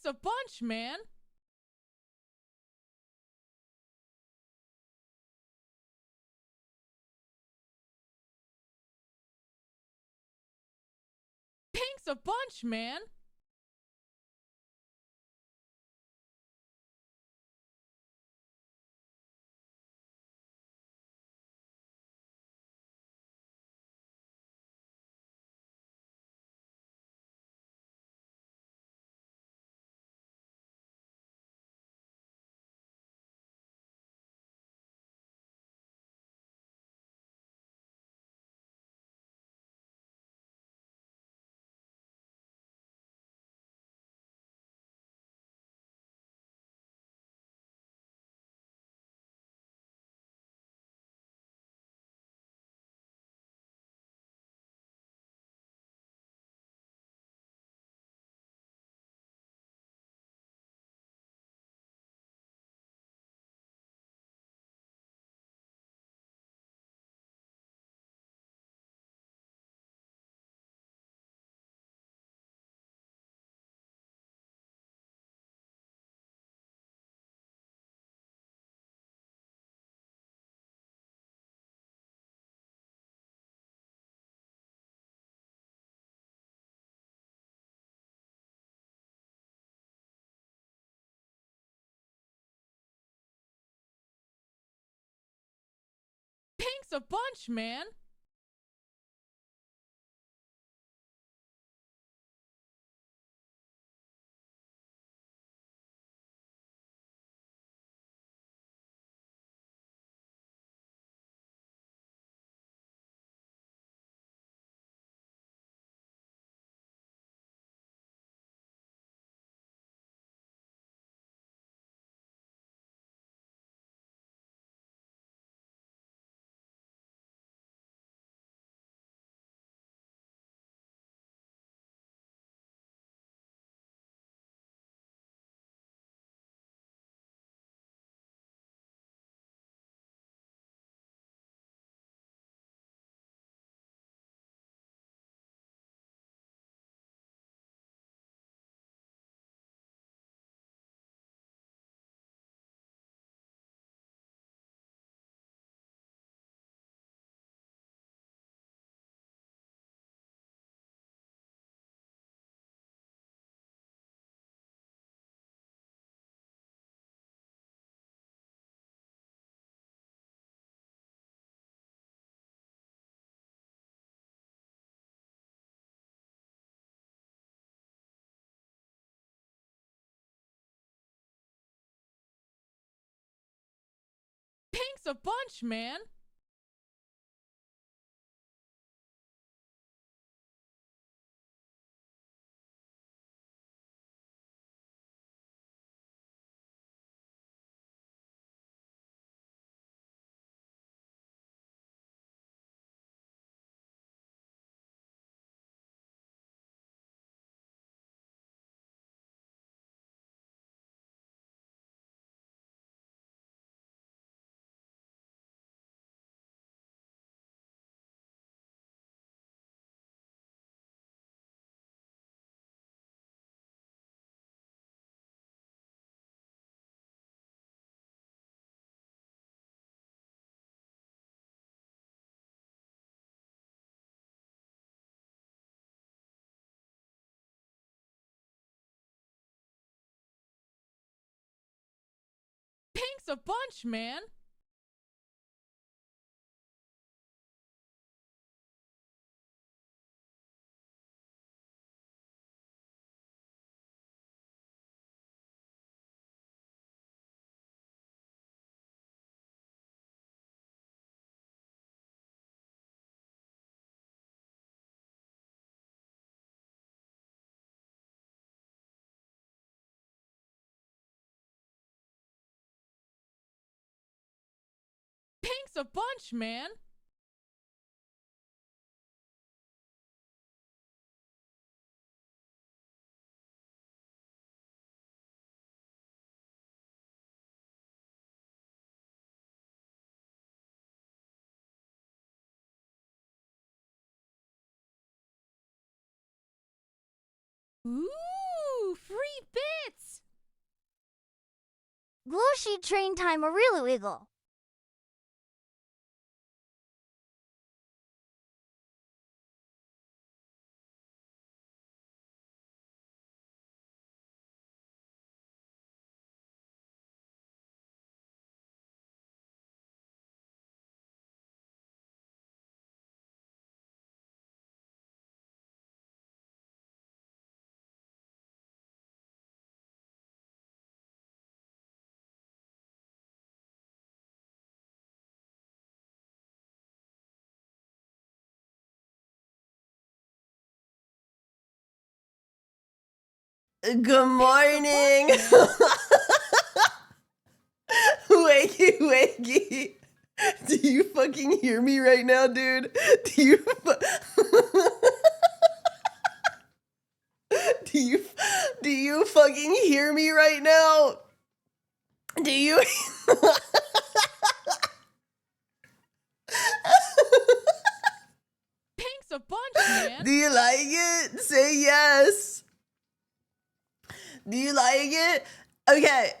Thanks a bunch, man. Thanks a bunch, man. Thanks a bunch, man. Thanks a bunch, man. Thanks a bunch, man. Thanks a bunch, man. Ooh, free bits! Gloshi train time Arielle wiggle. Good morning. Wakey, wakey. Do you fucking hear me right now, dude? Do you do you fucking hear me right now? Do you Pink's a bunch, man. Do you like it? Say yes. Do you like it? Okay.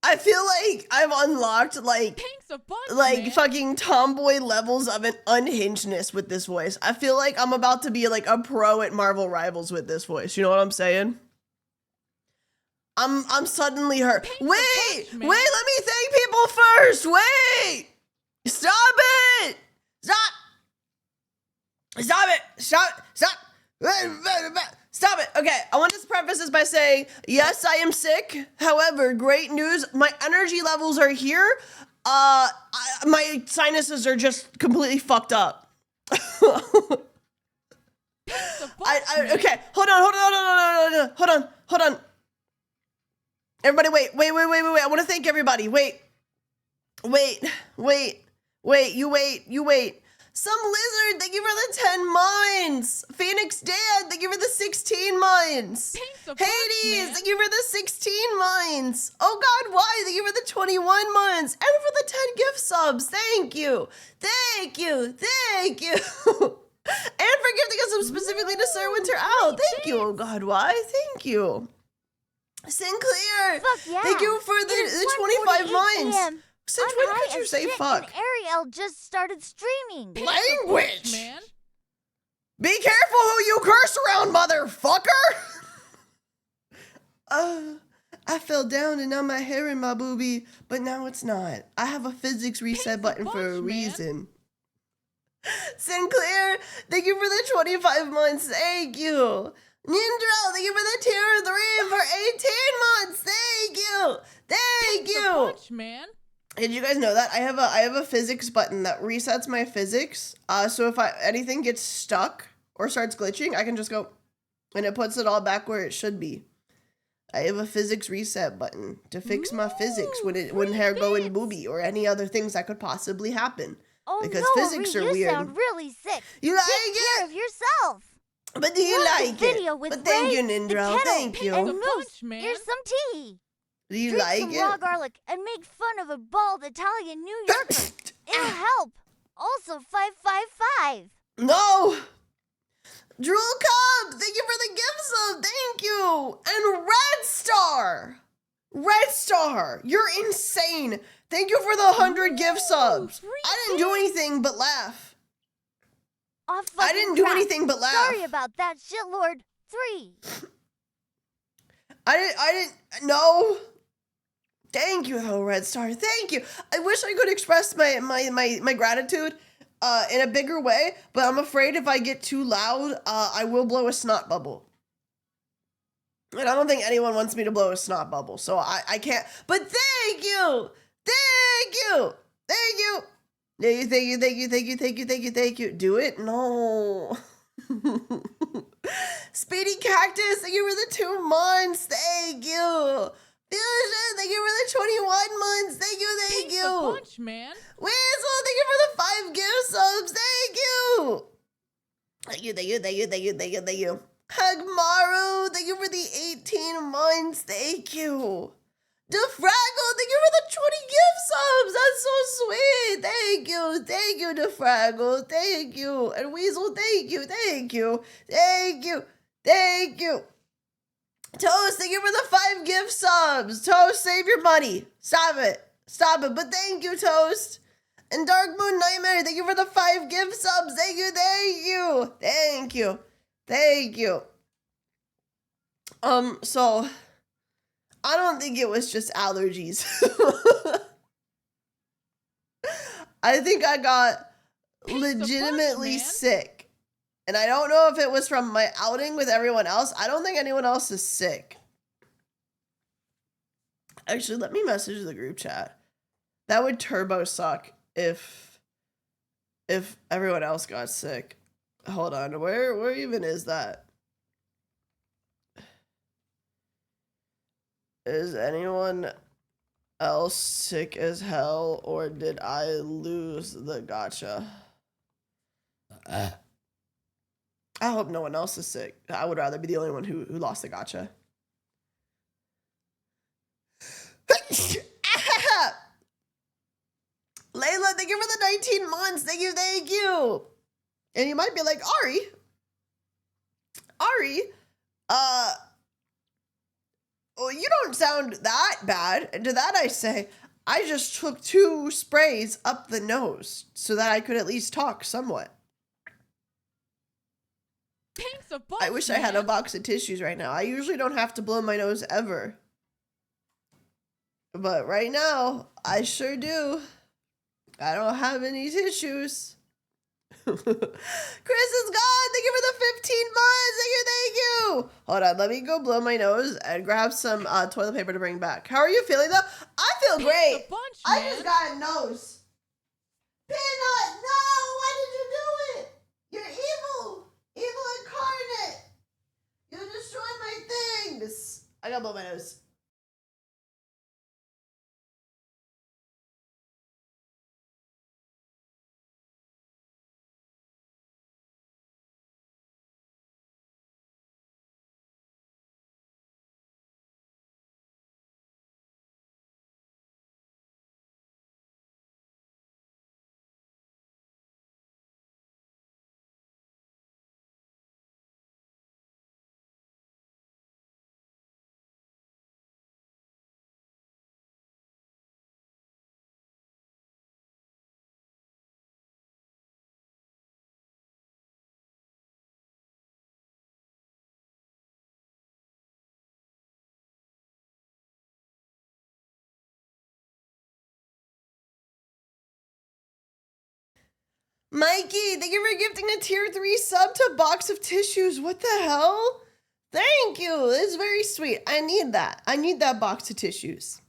I feel like I've unlocked Pink's a bunch, man. fucking tomboy levels of an unhingedness with this voice. I feel like I'm about to be like a pro at Marvel Rivals with this voice. You know what I'm saying? I'm suddenly hurt. Wait, let me thank people first. Wait. Stop it. Stop it. Okay, I want to preface this by saying, yes, I am sick. However, great news. My energy levels are here. My sinuses are just completely fucked up. Okay, hold on. Everybody, wait. I want to thank everybody. Wait. You wait. Some Lizard, thank you for the 10 mines. Phoenix Dan, thank you for the 16 mines. Hades, thank you for the 16 mines. Oh God, why? Thank you for the 21 mines. And for the 10 gift subs. Thank you. And for gifting us some specifically to Sir Winter Owl. Thank you. Oh God, why? Thank you. Sinclair, thank you for the 25 mines. Since when could you say fuck? Arielle just started streaming. Language! Man. Be careful who you curse around, motherfucker! I fell down and now my hair in my boobie, but now it's not. I have a physics reset button for a reason. Sinclair, thank you for the 25 months. Thank you. Nindrel, thank you for the tier 3 for 18 months. Thank you. Man. Did you guys know that I have a physics button that resets my physics? So if anything gets stuck or starts glitching, I can just go, and it puts it all back where it should be. I have a physics reset button to fix my physics when hair go in boobie or any other things that could possibly happen. Oh because no, physics are you weird. sound really sick. You like Take care of yourself. But do you like video with But thank Ray, you, Nindro. Thank you. And Moose, here's some tea. Do you Drink like some it? raw garlic and make fun of a bald Italian New Yorker. It'll help. Also 555. No! Drool Cub, thank you for the gift sub. Thank you. And Red Star, you're insane. Thank you for the 100 gift subs. I didn't do anything but laugh. I didn't do anything but laugh. Sorry about that, shitlord. 3. I didn't, no. Thank you, though, Red Star. Thank you. I wish I could express my gratitude in a bigger way, but I'm afraid if I get too loud, I will blow a snot bubble. And I don't think anyone wants me to blow a snot bubble, so I can't. But thank you. Thank you. Do it? No. Speedy Cactus, thank you for the 2 months. Thank you. Fusion, thank you for the 21 months. Thank you. Thanks a bunch, man. Weasel, thank you for the 5 gift subs. Thank you. Thank you. Hugmaru, thank you for the 18 months. Thank you. Defraggle, thank you for the 20 gift subs. That's so sweet. Thank you, Defraggle. Thank you. And Weasel, thank you. Toast, thank you for the 5 gift subs. Toast, save your money. Stop it. Stop it. But thank you, Toast. And Dark Moon Nightmare, thank you for the 5 gift subs. Thank you, thank you. Thank you. Thank you. So I don't think it was just allergies. I think I got legitimately sick. And I don't know if it was from my outing with everyone else. I don't think anyone else is sick. Actually, let me message the group chat. That would turbo suck if everyone else got sick. Hold on, where even is that? Is anyone else sick as hell, or did I lose the gacha? I hope no one else is sick. I would rather be the only one who lost the gacha. Layla, thank you for the 19 months. Thank you, thank you. And you might be like, Ari, well, you don't sound that bad. And to that I say, I just took 2 sprays up the nose so that I could at least talk somewhat. Thanks a bunch, I wish I had a box of tissues right now. I usually don't have to blow my nose ever. But right now, I sure do. I don't have any tissues. Chris is gone. Thank you for the 15 months. Thank you. Hold on. Let me go blow my nose and grab some toilet paper to bring back. How are you feeling, though? I feel great. I just got a nose. Peanut, no. Why did you do it? You're evil. Evil incarnate. You destroyed my things. I gotta blow my nose. Mikey, thank you for gifting a tier 3 sub to Box of Tissues. What the hell? Thank you. It's very sweet. I need that. I need that box of tissues.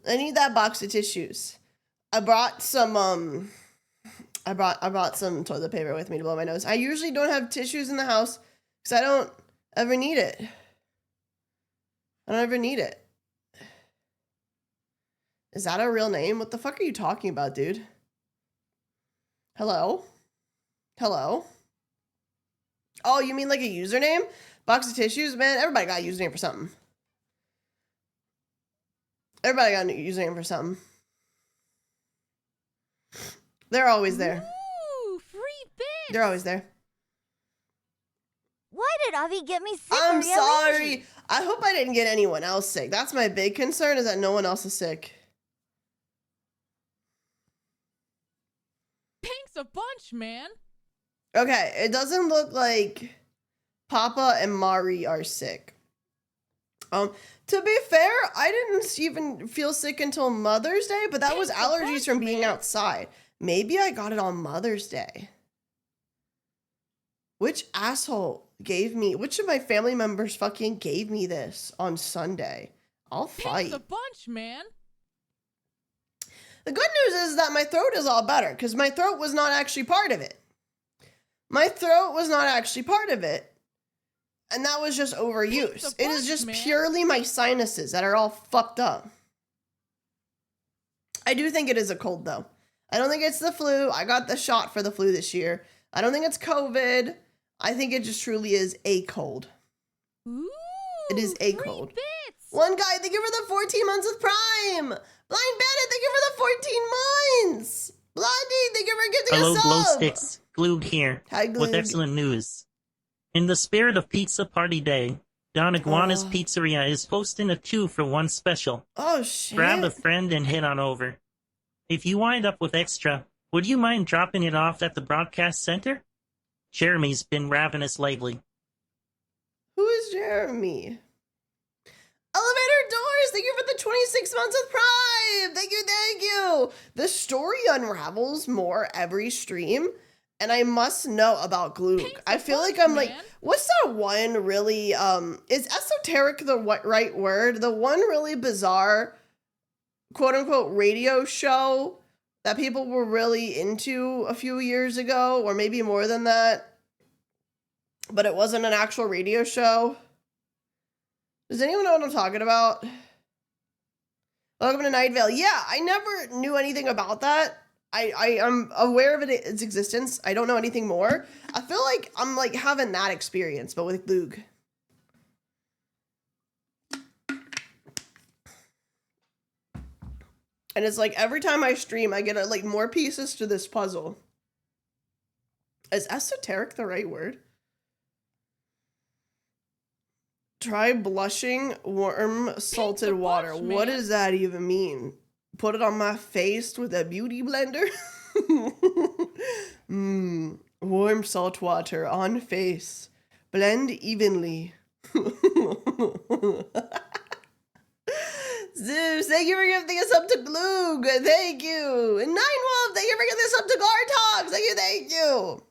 I need that box of tissues. I brought some I brought some toilet paper with me to blow my nose. I usually don't have tissues in the house because I don't ever need it. I don't ever need it. Is that a real name? What the fuck are you talking about, dude? Hello? Hello? Oh, you mean like a username? Box of tissues? Man, everybody got a username for something. Everybody got a username for something. They're always there. Ooh, free bits. They're always there. Why did Avi get me sick? I'm Arielle? sorry. I hope I didn't get anyone else sick. That's my big concern, is that no one else is sick. Thanks a bunch, man. Okay, it doesn't look like Papa and Mari are sick. To be fair, I didn't even feel sick until Mother's Day, but that was allergies from being outside. Maybe I got it on Mother's Day. Which asshole gave me, which of my family members fucking gave me this on Sunday? I'll fight. Thanks a bunch, man. The good news is that my throat is all better, because my throat was not actually part of it. My throat was not actually part of it. And that was just overuse. It is just purely my sinuses that are all fucked up. I do think it is a cold, though. I don't think it's the flu. I got the shot for the flu this year. I don't think it's COVID. I think it just truly is a cold. Ooh, it is a cold. Bits. One guy, thank you for the 14 months with Prime. Blind Bandit, thank you for the 14 months. Blondie, thank you for giving Hello, a sub. Glow Sticks. Glued here. Hi, Glued. With excellent news. In the spirit of Pizza Party Day, Don Iguana's Pizzeria is posting a 2-for-1 special. Oh, shit. Grab a friend and head on over. If you wind up with extra, would you mind dropping it off at the broadcast center? Jeremy's been ravenous lately. Who is Jeremy? Elevator Doors, thank you for the 26 months of Prime. Thank you, thank you. The story unravels more every stream, and I must know about Gloog. I feel like I'm like, what's that one really, is esoteric the right word? The one really bizarre, quote unquote, radio show that people were really into a few years ago, or maybe more than that, but it wasn't an actual radio show. Does anyone know what I'm talking about? Welcome to Night Vale. Yeah, I never knew anything about that. I am aware of its existence. I don't know anything more. I feel like I'm like having that experience, but with Gloog. And it's like every time I stream, I get like more pieces to this puzzle. Is esoteric the right word? Try blushing warm salted water. What does that even mean? Put it on my face with a beauty blender? Warm salt water on face. Blend evenly. Zeus, thank you for giving us up to Gloog. Thank you. And Nine Wolf, thank you for giving us up to Gartox. Thank you, thank you.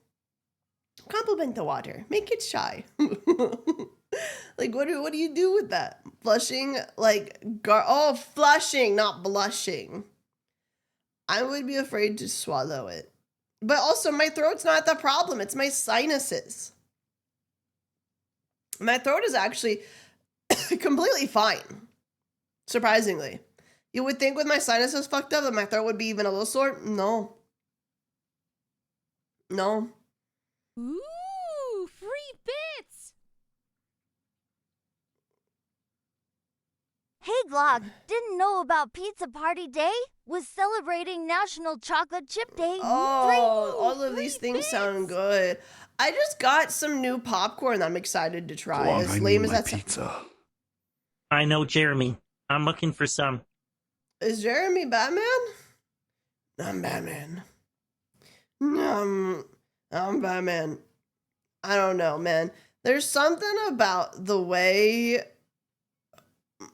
Compliment the water. Make it shy. Like, what do you do with that? Flushing, like, flushing, not blushing. I would be afraid to swallow it. But also, my throat's not the problem. It's my sinuses. My throat is actually completely fine. Surprisingly. You would think with my sinuses fucked up that my throat would be even a little sore. No. No. Ooh, free bits! Hey, Glog, didn't know about Pizza Party Day? Was celebrating National Chocolate Chip Day. Oh, all of these things sound good. I just got some new popcorn that I'm excited to try. Glog, as lame as that pizza. I know Jeremy. I'm looking for some. Is Jeremy Batman? I'm Batman. I'm Batman. I don't know, man. There's something about the way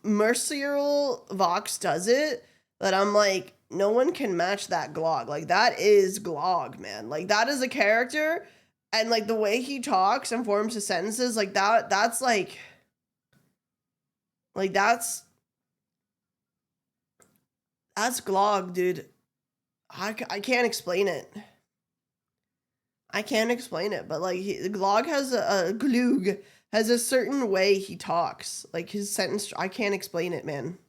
Mercial Vox does it that I'm like, no one can match that Glog. Like, that is Glog, man. Like, that is a character, and like the way he talks and forms his sentences, like that's like that's Glog, dude. I can't explain it. I can't explain it, but like Glog has Gloog has a certain way he talks. Like his sentence, I can't explain it, man.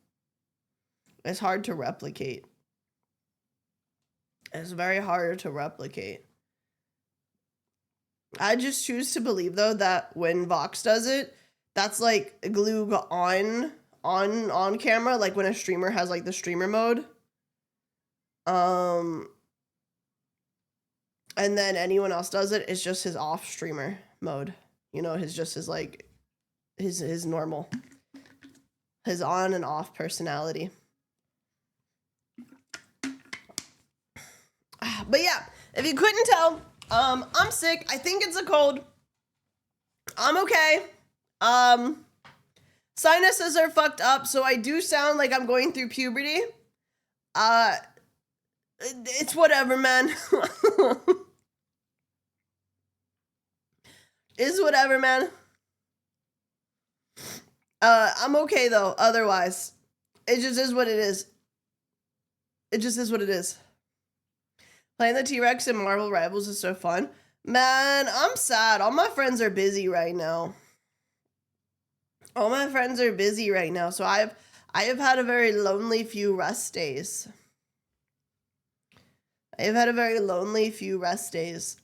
It's hard to replicate. It's very hard to replicate. I just choose to believe though that when Vox does it, that's like Gloog on camera, like when a streamer has like the streamer mode. And then anyone else does it, it's just his off streamer mode. You know, his like his normal, his on and off personality. But yeah, if you couldn't tell, I'm sick. I think it's a cold. I'm okay. Sinuses are fucked up, so I do sound like I'm going through puberty. It's whatever, man. It's whatever, man. I'm okay though. Otherwise, it just is what it is. It just is what it is. Playing the T-Rex in Marvel Rivals is so fun. Man, I'm sad. All my friends are busy right now. All my friends are busy right now, so I have had a very lonely few rest days. I've had a very lonely few rest days.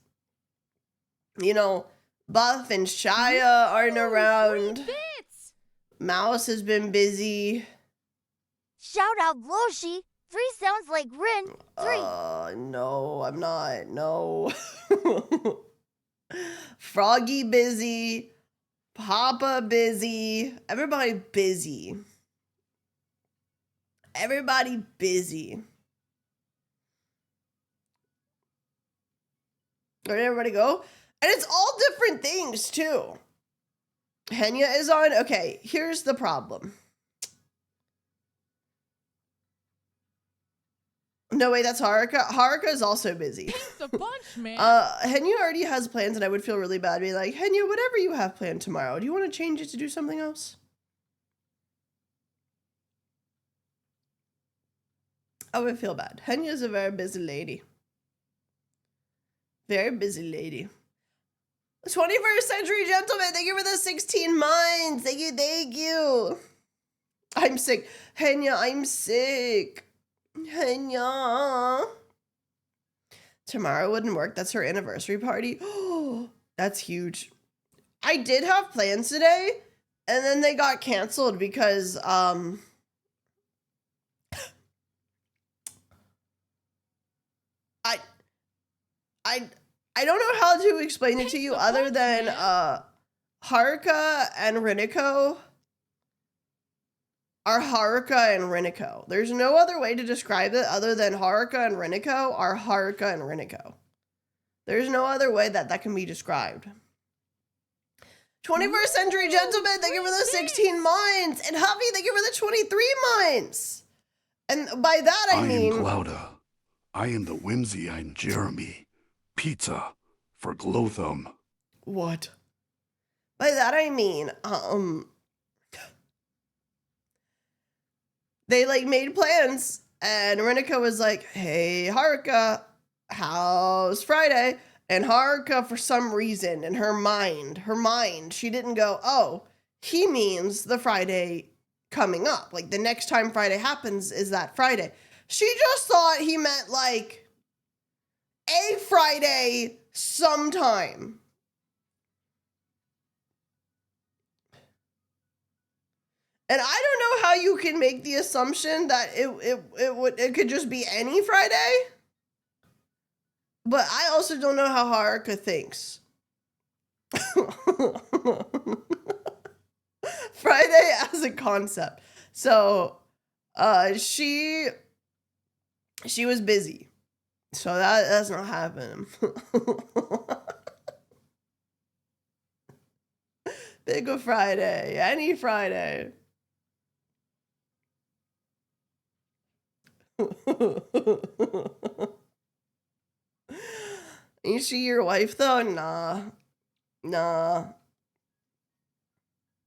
You know, Buff and Shia aren't around. Mouse has been busy. Shout out Gloshi. 3 sounds like Rin. 3. No, I'm not. No. Froggy busy. Papa busy. Everybody busy. Everybody busy. Where did everybody go? And it's all different things too. Henya is on. Okay, here's the problem. No, wait, that's Haruka. Haruka is also busy. Thanks a bunch, man. Henya already has plans, and I would feel really bad being like, Henya, whatever you have planned tomorrow, do you want to change it to do something else? I would feel bad. Henya is a very busy lady. Very busy lady. 21st century gentleman, thank you for the 16 months. Thank you, thank you. I'm sick. Henya, I'm sick. Henya. Tomorrow wouldn't work. That's her anniversary party. Oh, that's huge. I did have plans today, and then they got canceled because I don't know how to explain it to you other than Haruka and Riniko are Haruka and Riniko. There's no other way to describe it other than Haruka and Riniko are Haruka and Riniko. There's no other way that can be described. 21st century gentleman, thank you for the 16 months. And Huffy, thank you for the 23 months. And by that I mean... I am Clouda. I am the whimsy. I'm Jeremy. Pizza for Glotham. What? By that I mean, they like made plans and Riniko was like, hey, Haruka, how's Friday? And Haruka, for some reason, in her mind, she didn't go, oh, he means the Friday coming up. Like the next time Friday happens is that Friday. She just thought he meant like a Friday sometime. And I don't know how you can make the assumption that it could just be any Friday. But I also don't know how Haruka thinks. Friday as a concept. So she was busy. So that's not happening. Pick a Friday, any Friday. Is she your wife though? Nah.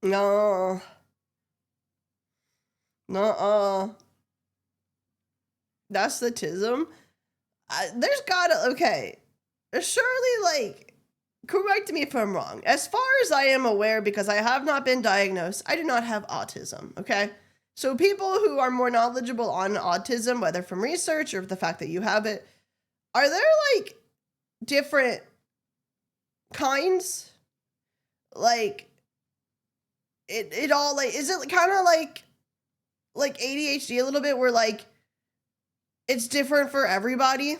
Nuh-uh. That's the tism. There's gotta, okay. Surely, like, correct me if I'm wrong. As far as I am aware, because I have not been diagnosed, I do not have autism, okay? So people who are more knowledgeable on autism, whether from research or the fact that you have it, are there, like, different kinds? Like, it all, like, is it kind of like ADHD a little bit where, like, it's different for everybody?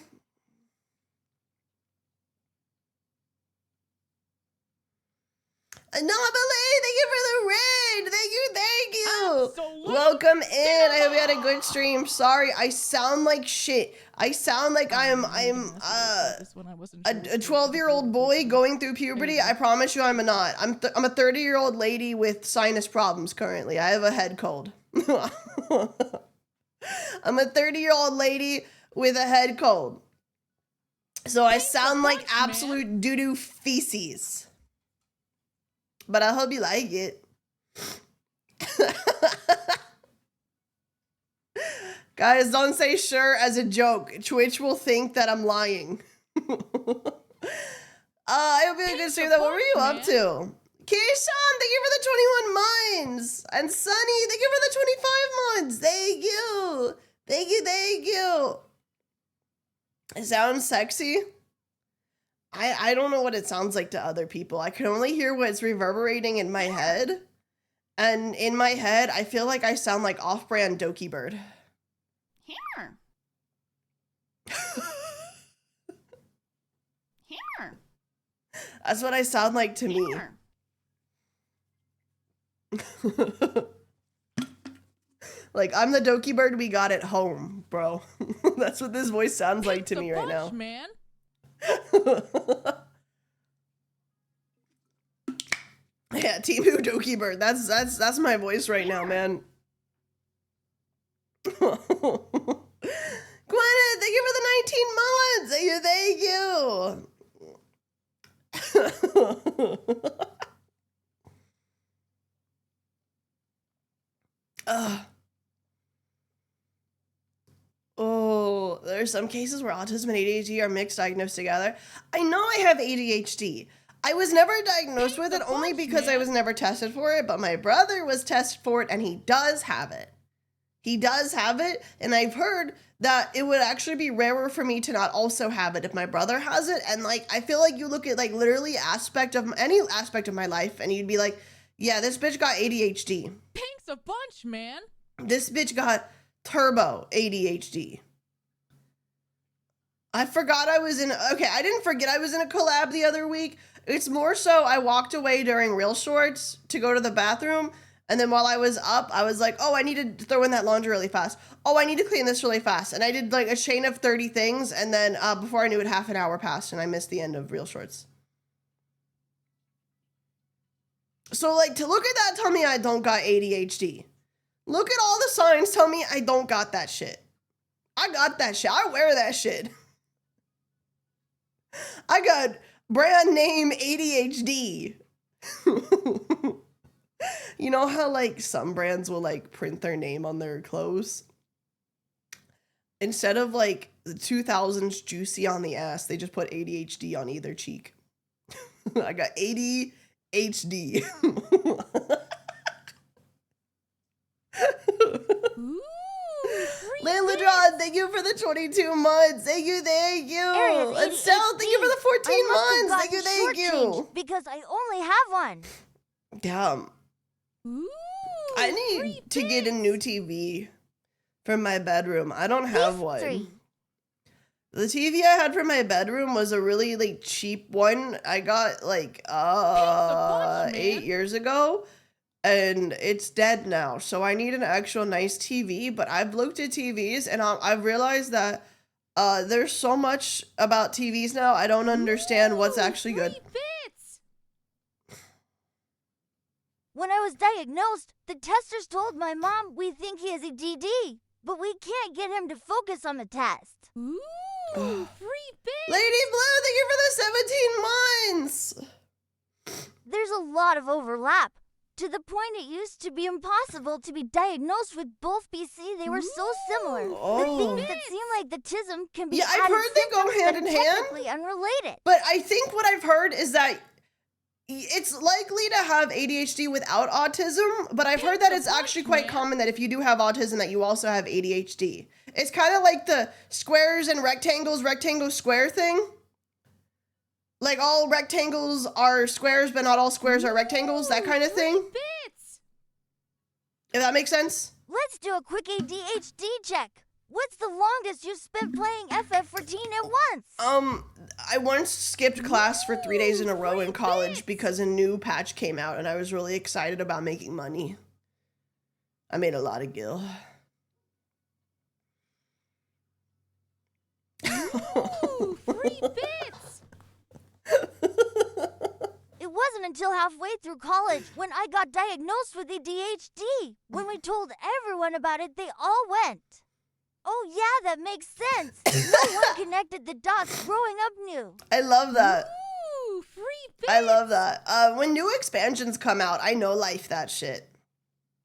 Anomaly, thank you for the raid. Thank you. Absolutely. Welcome in. I hope you had a good stream. Sorry, I sound like shit. I sound like I'm a 12-year-old boy going through puberty. I promise you I'm not. I'm a 30-year-old lady with sinus problems currently. I have a head cold. I'm a 30-year-old lady with a head cold. So I sound like absolute doo-doo feces. But I hope you like it. Guys, don't say sure as a joke. Twitch will think that I'm lying. I hope you had a good stream though. What were you up to? Keishan, thank you for the 21 months. And Sunny, thank you for the 25 months. Thank you. Thank you. It sounds sexy. I don't know what it sounds like to other people. I can only hear what's reverberating in my head. And in my head, I feel like I sound like off-brand Doki Bird. Here. That's what I sound like to me. Like, I'm the Doki bird we got at home, bro. That's what this voice sounds like to me right now. Man. Yeah, Timu Doki bird. That's my voice right now, man. Gwyneth, thank you for the 19 months. Thank you. Oh, there are some cases where autism and ADHD are mixed diagnosed together. I know I have ADHD. I was never diagnosed with it only because I was never tested for it, but my brother was tested for it and he does have it. He does have it, and I've heard that it would actually be rarer for me to not also have it if my brother has it. And like, I feel like you look at like literally any aspect of my life and you'd be like, yeah, this bitch got ADHD. Thanks a bunch, man. This bitch got turbo ADHD. I forgot I was in, okay, I didn't forget I was in a collab the other week. It's more so I walked away during Real Shorts to go to the bathroom. And then while I was up, I was like, oh, I need to throw in that laundry really fast. Oh, I need to clean this really fast. And I did like a chain of 30 things. And then before I knew it, half an hour passed and I missed the end of Real Shorts. So like to look at that, tell me I don't got ADHD. Look at all the signs, tell me I don't got that shit. I got that shit. I wear that shit. I got brand name ADHD. You know how like some brands will like print their name on their clothes? Instead of like the 2000s juicy on the ass, they just put ADHD on either cheek. I got ADHD. Landladron, thank you for the 22 months. Thank you, thank you. Arielle, Estelle, thank you for the 14 months. Thank you, thank you. Because I only have one. Damn. Ooh, I need to get a new TV for my bedroom. I don't have one. The TV I had for my bedroom was a really like cheap one. I got like 8 years ago. And it's dead now, so I need an actual nice TV. But I've looked at TVs, and I've realized that there's so much about TVs now. I don't understand what's actually good. When I was diagnosed, the testers told my mom we think he has ADD, but we can't get him to focus on the test. Ooh, free bits. Lady Blue, thank you for the 17 months. There's a lot of overlap. To the point it used to be impossible to be diagnosed with both BC. They were so similar. The things that seem like the tism can be I've heard they go hand in hand. Technically unrelated. But I think what I've heard is that it's likely to have ADHD without autism, but I've heard that it's actually quite common that if you do have autism that you also have ADHD. It's kind of like the squares and rectangles, rectangle square thing. Like all rectangles are squares, but not all squares are rectangles, that kind of thing. If that makes sense. Let's do a quick ADHD check. What's the longest you've spent playing FF14 at once? I once skipped class for 3 days in a row in college because a new patch came out and I was really excited about making money. I made a lot of gil. Ooh, free bits. It wasn't until halfway through college when I got diagnosed with ADHD. When we told everyone about it, they all went. Oh yeah, that makes sense. No one connected the dots growing up new. I love that. Ooh, free bits. I love that. When new expansions come out, I know life that shit.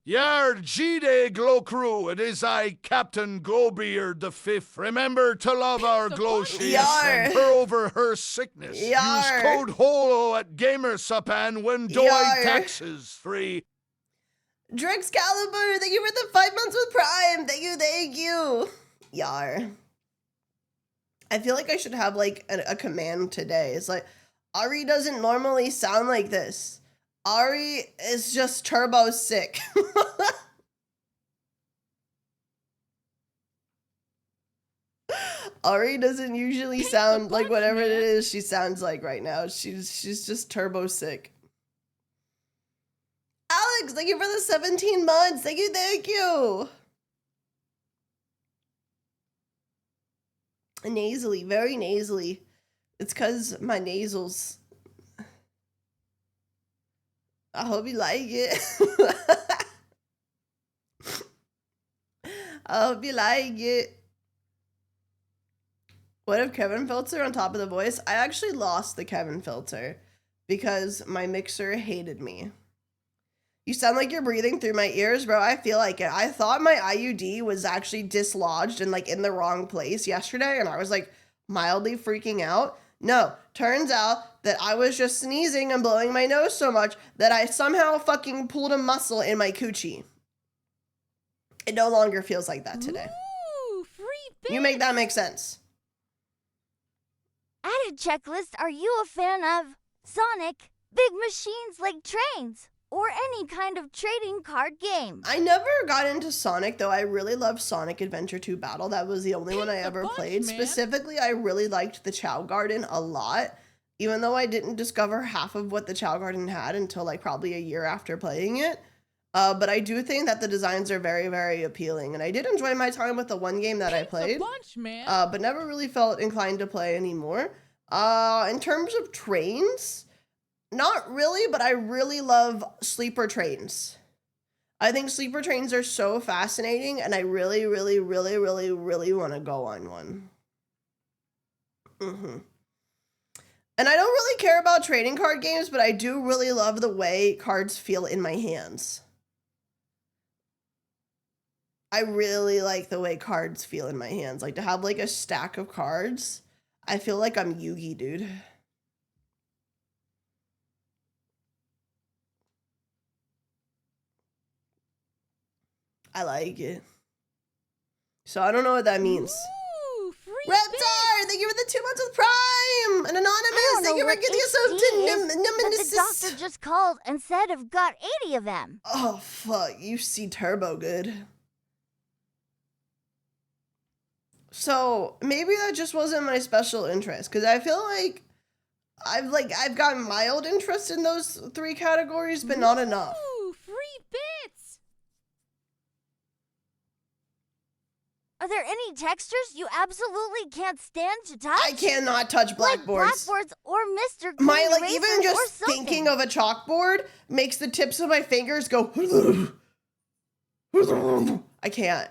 Yar G-Day Glow Crew, it is I, Captain Glowbeard the Fifth. Remember to love our glow sheets and her over her sickness. Yar. Use code HOLO at Gamersupan when doing Yar. taxes free. Drexcalibur, thank you for the 5 months with Prime. Thank you, thank you. Yar. I feel like I should have like a command today. It's like, Ari doesn't normally sound like this. Ari is just turbo sick. Ari doesn't usually sound like whatever it is she sounds like right now. She's just turbo sick. Alex, Alex, thank you for the 17 months. Thank you, thank you. Nasally, very nasally. It's because my nasals. I hope you like it. I hope you like it. What if Kevin filter on top of the voice? I actually lost the Kevin filter because my mixer hated me. You sound like you're breathing through my ears, bro. I feel like it. I thought my IUD was actually dislodged and like in the wrong place yesterday, and I was like mildly freaking out. No, turns out that I was just sneezing and blowing my nose so much that I somehow fucking pulled a muscle in my coochie. It no longer feels like that today. Ooh, free bits. You make that make sense. Added checklist, are you a fan of Sonic, big machines like trains, or any kind of trading card game? I never got into Sonic, though. I really loved Sonic Adventure 2 Battle. That was the only one I ever played. Man. Specifically, I really liked the Chow Garden a lot, even though I didn't discover half of what the Chow Garden had until like probably a year after playing it. But I do think that the designs are very, very appealing, and I did enjoy my time with the one game that I played, but never really felt inclined to play anymore. In terms of trains, not really, but I really love sleeper trains. I think sleeper trains are so fascinating, and I really, really, really, really, really want to go on one. And I don't really care about trading card games, but I do really love the way cards feel in my hands. I really like the way cards feel in my hands. Like to have like a stack of cards. I feel like I'm Yugi, dude. I like it. So I don't know what that means. Ooh, free Reptar, thank you for the 2 months of Prime. And Anonymous, thank you for getting yourself to But the doctor just called and said I've got 80 of them. Oh, fuck. You see turbo good. So maybe that just wasn't my special interest, because I feel like I've got mild interest in those 3 categories, but not enough. Ooh, free bits. Are there any textures you absolutely can't stand to touch? I cannot touch blackboards. Like blackboards or Mr. Clean My like erasers even just or something. thinking of a chalkboard makes the tips of my fingers go. I can't.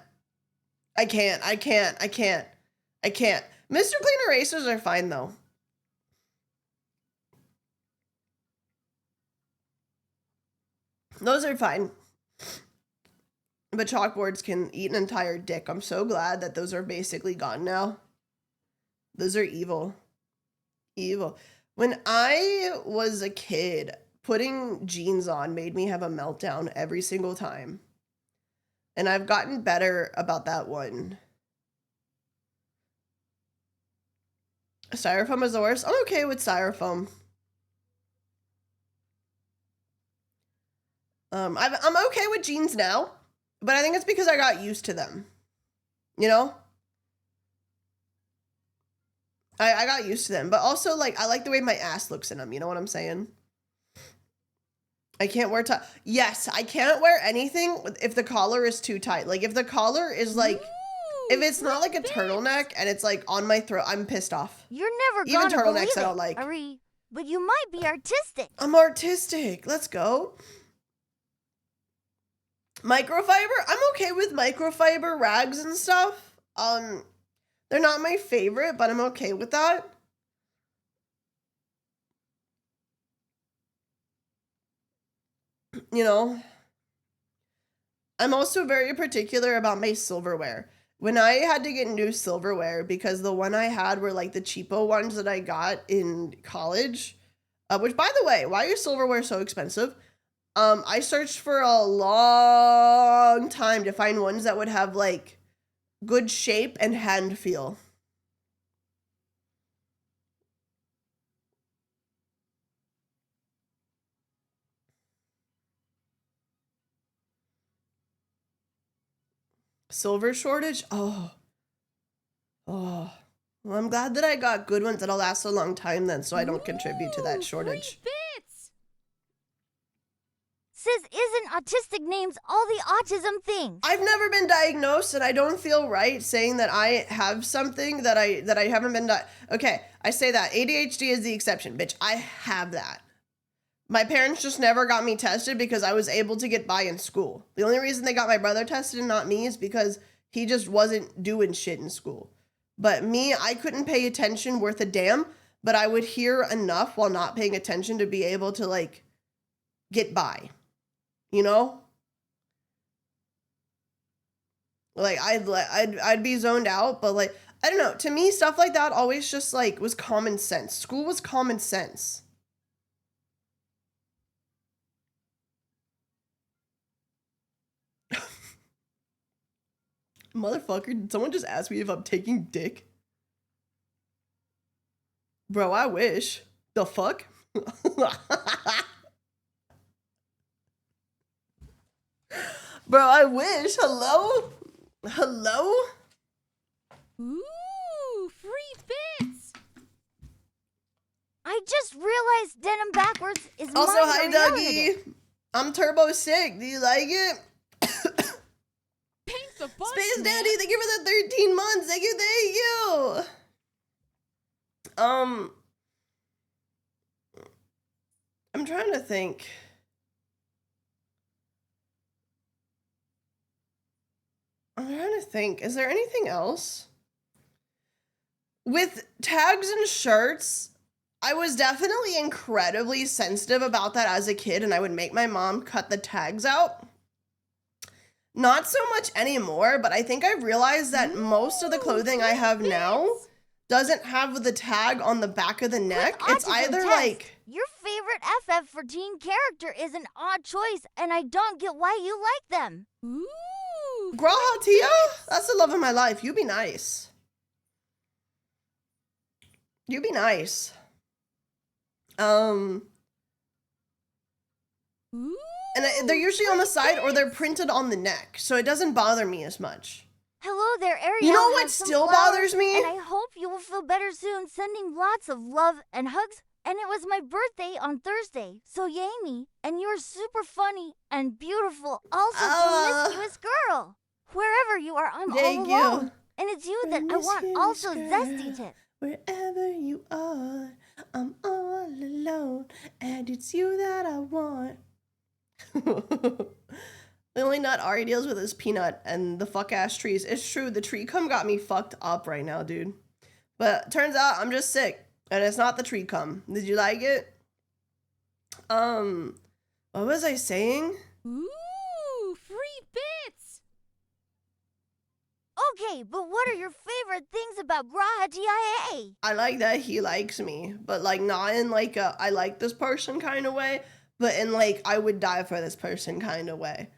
Mr. Clean erasers are fine though. Those are fine. But chalkboards can eat an entire dick. I'm so glad that those are basically gone now. Those are evil. Evil. When I was a kid, putting jeans on made me have a meltdown every single time. And I've gotten better about that one. Styrofoam is the worst. I'm okay with styrofoam. I'm okay with jeans now, but I think it's because I got used to them. You know? I got used to them, but also like I like the way my ass looks in them. You know what I'm saying? I can't wear yes, I can't wear anything if the collar is too tight. Like if the collar is like, if it's not like a turtleneck and it's like on my throat, I'm pissed off. You're never Even gonna believe turtlenecks I it, don't like. Ari, but you might be artistic. I'm artistic. Let's go. Microfiber? I'm okay with microfiber rags and stuff. They're not my favorite, but I'm okay with that. You know, I'm also very particular about my silverware. When I had to get new silverware, because the one I had were like the cheapo ones that I got in college, which by the way, why is silverware so expensive? I searched for a long time to find ones that would have like good shape and hand feel. Silver shortage? Oh. Well, I'm glad that I got good ones that'll last a long time then, so I don't contribute to that shortage. Free bits. diagnosis isn't autistic names all the autism things. I've never been diagnosed, and I don't feel right saying that I have something that I haven't been okay, I say that. ADHD is the exception, bitch. I have that. My parents just never got me tested because I was able to get by in school. The only reason they got my brother tested and not me is because he just wasn't doing shit in school. But me, I couldn't pay attention worth a damn, but I would hear enough while not paying attention to be able to, like, get by. You know? Like, I'd be zoned out, but, like, I don't know. To me, stuff like that always just, like, was common sense. School was common sense. Motherfucker, did someone just ask me if I'm taking dick? Bro, I wish. The fuck? Bro, I wish. Hello? Hello? Ooh, free bits. I just realized denim backwards is Also, mine hi, reality. Dougie. I'm turbo sick. Do you like it? Thanks a bunch, Space man. Daddy, thank you for the 13 months. Thank you, thank you. I'm trying to think. Is there anything else? With tags and shirts, I was definitely incredibly sensitive about that as a kid, and I would make my mom cut the tags out. Not so much anymore, but I think I realized that most of the clothing I have now doesn't have the tag on the back of the neck. With It's autism either test, like... your favorite FF14 character is an odd choice, and I don't get why you like them. Ooh, Graha Tia? That's the love of my life. You be nice. You be nice. Ooh. And they're usually on the side or they're printed on the neck, so it doesn't bother me as much. Hello there, Arielle. You know what has some still flowers, bothers me? And I hope you will feel better soon. Sending lots of love and hugs. And it was my birthday on Thursday, so yay me. And you're super funny and beautiful. Also, promiscuous girl. Wherever you are, I'm all Thank alone. you. And it's you that I want also zesty tip. Wherever you are, I'm all alone, and it's you that I want. The only nut Ari deals with is peanut and the fuck ass trees. It's true, the tree cum got me fucked up right now, dude. But turns out I'm just sick, and it's not the tree cum. Did you like it? What was I saying? Ooh, free bits. Okay, but what are your favorite things about Graha TIA? I like that he likes me, but like not in like a I like this person kind of way, but in like I would die for this person kind of way.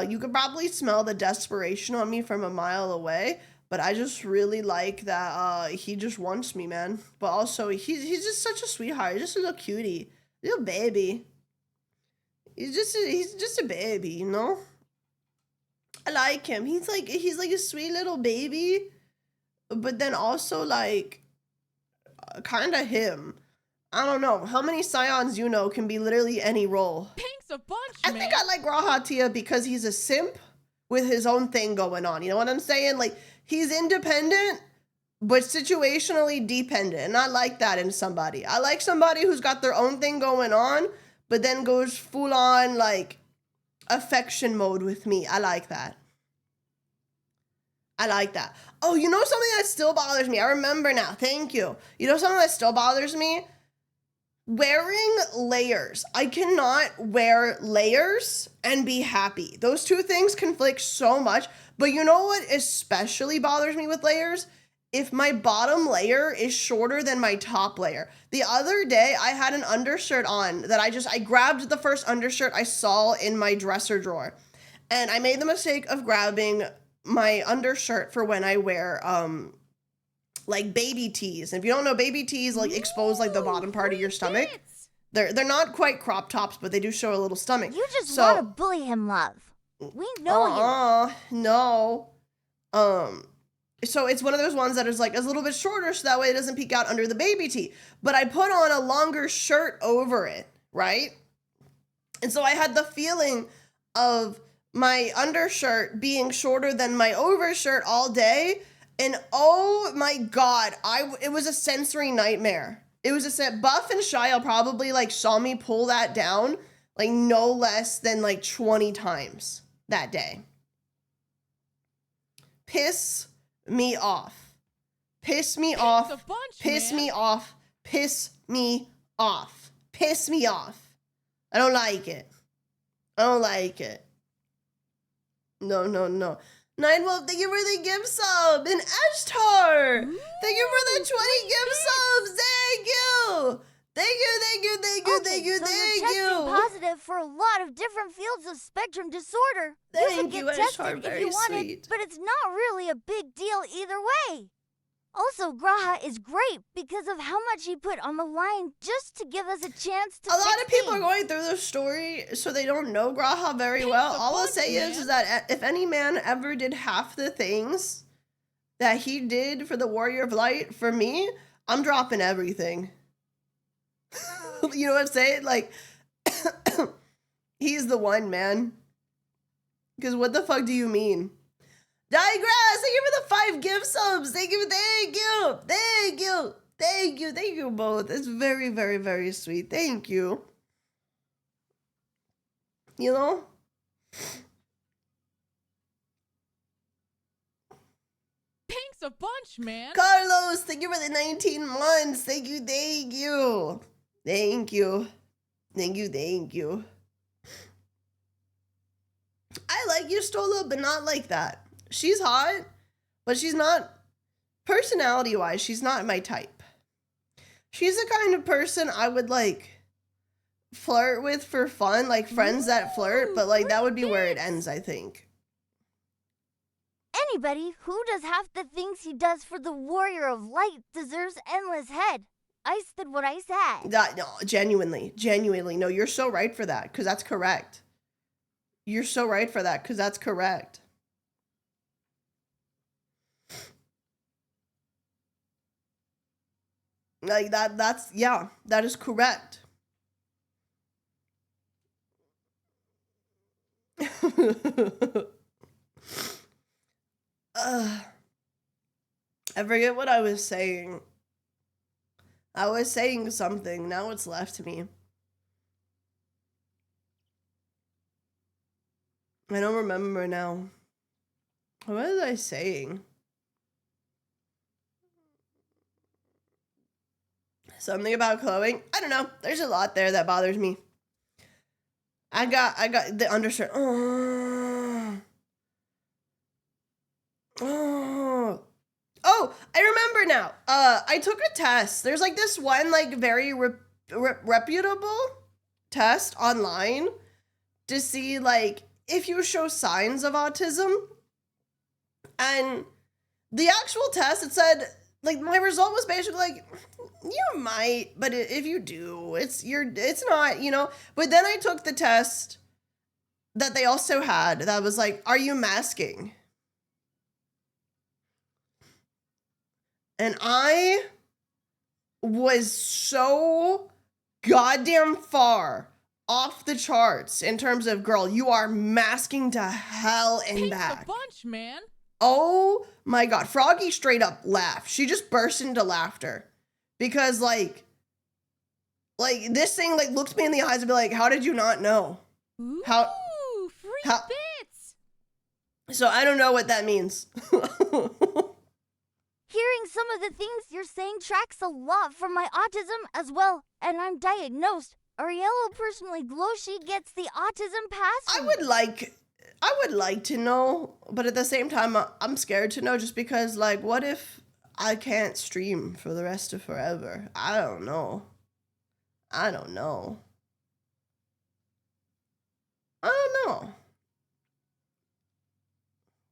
You could probably smell the desperation on me from a mile away, but I just really like that he just wants me, man. But also he's just such a sweetheart. He's just a little cutie, little baby. He's just a baby, you know? I like him. He's like a sweet little baby, but then also like kind of him. I don't know. How many scions you know can be literally any role? Thanks a bunch, I man. think I like Graha Tia because he's a simp with his own thing going on. You know what I'm saying? Like, he's independent, but situationally dependent. And I like that in somebody. I like somebody who's got their own thing going on, but then goes full on, like, affection mode with me. I like that. I like that. Oh, you know something that still bothers me? I remember now. Thank you. You know something that still bothers me? Wearing layers. I cannot wear layers and be happy. Those two things conflict so much. But you know what especially bothers me with layers? If my bottom layer is shorter than my top layer. The other day, I had an undershirt on that I grabbed the first undershirt I saw in my dresser drawer. And I made the mistake of grabbing my undershirt for when I wear, like baby tees. And if you don't know, baby tees like expose like the bottom part of your stomach. Bits. They're not quite crop tops, but they do show a little stomach. You just want to bully him, love. We know you. No. So it's one of those ones that is like a little bit shorter so that way it doesn't peek out under the baby tee. But I put on a longer shirt over it, right? And so I had the feeling of my undershirt being shorter than my overshirt all day. And oh my God, it was a sensory nightmare. It was Buff and Shia probably like saw me pull that down like no less than like 20 times that day. Piss me off. Piss me off. Piss me off. Piss me off. Piss me off. I don't like it. I don't like it. No. Nine Wolf, thank you for the gift sub. And Ashtar, thank you for the 20 gift subs. Thank you. Thank you. Testing positive for a lot of different fields of spectrum disorder. Thank you you, could get tested Ashtar, if very you wanted, sweet. but it's not really a big deal either way. Also, Graha is great because of how much he put on the line just to give us a chance to A lot of people are things. going through the story, so they don't know Graha very well. All I'll say is that if any man ever did half the things that he did for the Warrior of Light, for me, I'm dropping everything. You know what I'm saying? Like, he's the one, man. Because what the fuck do you mean? Digress, thank you for the 5 gift subs. Thank you both. It's very, very, very sweet. Thank you. You know? Thanks a bunch, man. Carlos, thank you for the 19 months. Thank you. I like you, Stola, but not like that. She's hot, but she's not, personality-wise, she's not my type. She's the kind of person I would, like, flirt with for fun, like friends that flirt, but, like, that would be where it ends, I think. Anybody who does half the things he does for the Warrior of Light deserves endless head. I said what I said. No, genuinely. No, you're so right for that, because that's correct. You're so right for that, because that's correct. Like, that is correct. I forget what I was saying. I was saying something. Now it's left me. I don't remember now. What was I saying? Something about clothing? I don't know. There's a lot there that bothers me. I got the undershirt. Oh, I remember now. I took a test. There's like this one like very reputable test online to see like if you show signs of autism. And the actual test, it said like my result was basically like you might, but if you do, it's not, you know. But then I took the test that they also had that was like, are you masking? And I was so goddamn far off the charts in terms of, girl, you are masking to hell and back. A bunch, man. Oh my God. Froggy straight up laughed. She just burst into laughter because like this thing like looked me in the eyes and be like, how did you not know? Ooh, free bits. So I don't know what that means. Hearing some of the things you're saying tracks a lot from my autism as well, and I'm diagnosed. Arielle personally glows she gets the autism pass. I would like to know, but at the same time, I'm scared to know just because, like, what if I can't stream for the rest of forever? I don't know.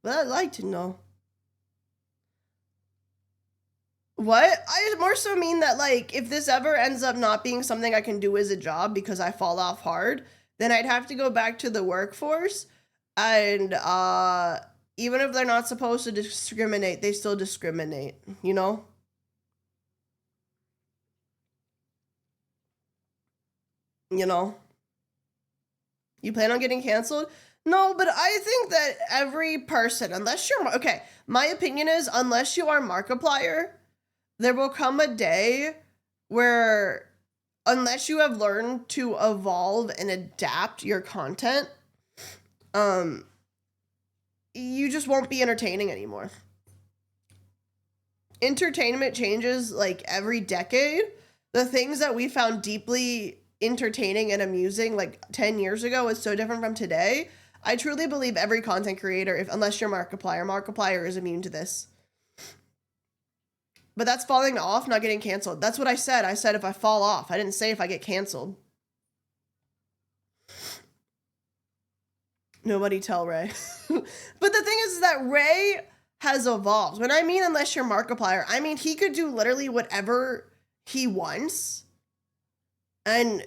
But I'd like to know. What? I more so mean that, like, if this ever ends up not being something I can do as a job because I fall off hard, then I'd have to go back to the workforce. And even if they're not supposed to discriminate, they still discriminate, you know? You know? You plan on getting canceled? No, but I think that every person, unless you're, okay, my opinion is unless you are Markiplier, there will come a day where unless you have learned to evolve and adapt your content, you just won't be entertaining anymore. Entertainment changes like every decade. The things that we found deeply entertaining and amusing like 10 years ago is so different from today. I truly believe every content creator, unless you're Markiplier is immune to this. But that's falling off, not getting canceled. That's what I said. I said if I fall off. I didn't say if I get canceled. Nobody tell Ray. But the thing is that Ray has evolved. When I mean unless you're Markiplier, I mean he could do literally whatever he wants. And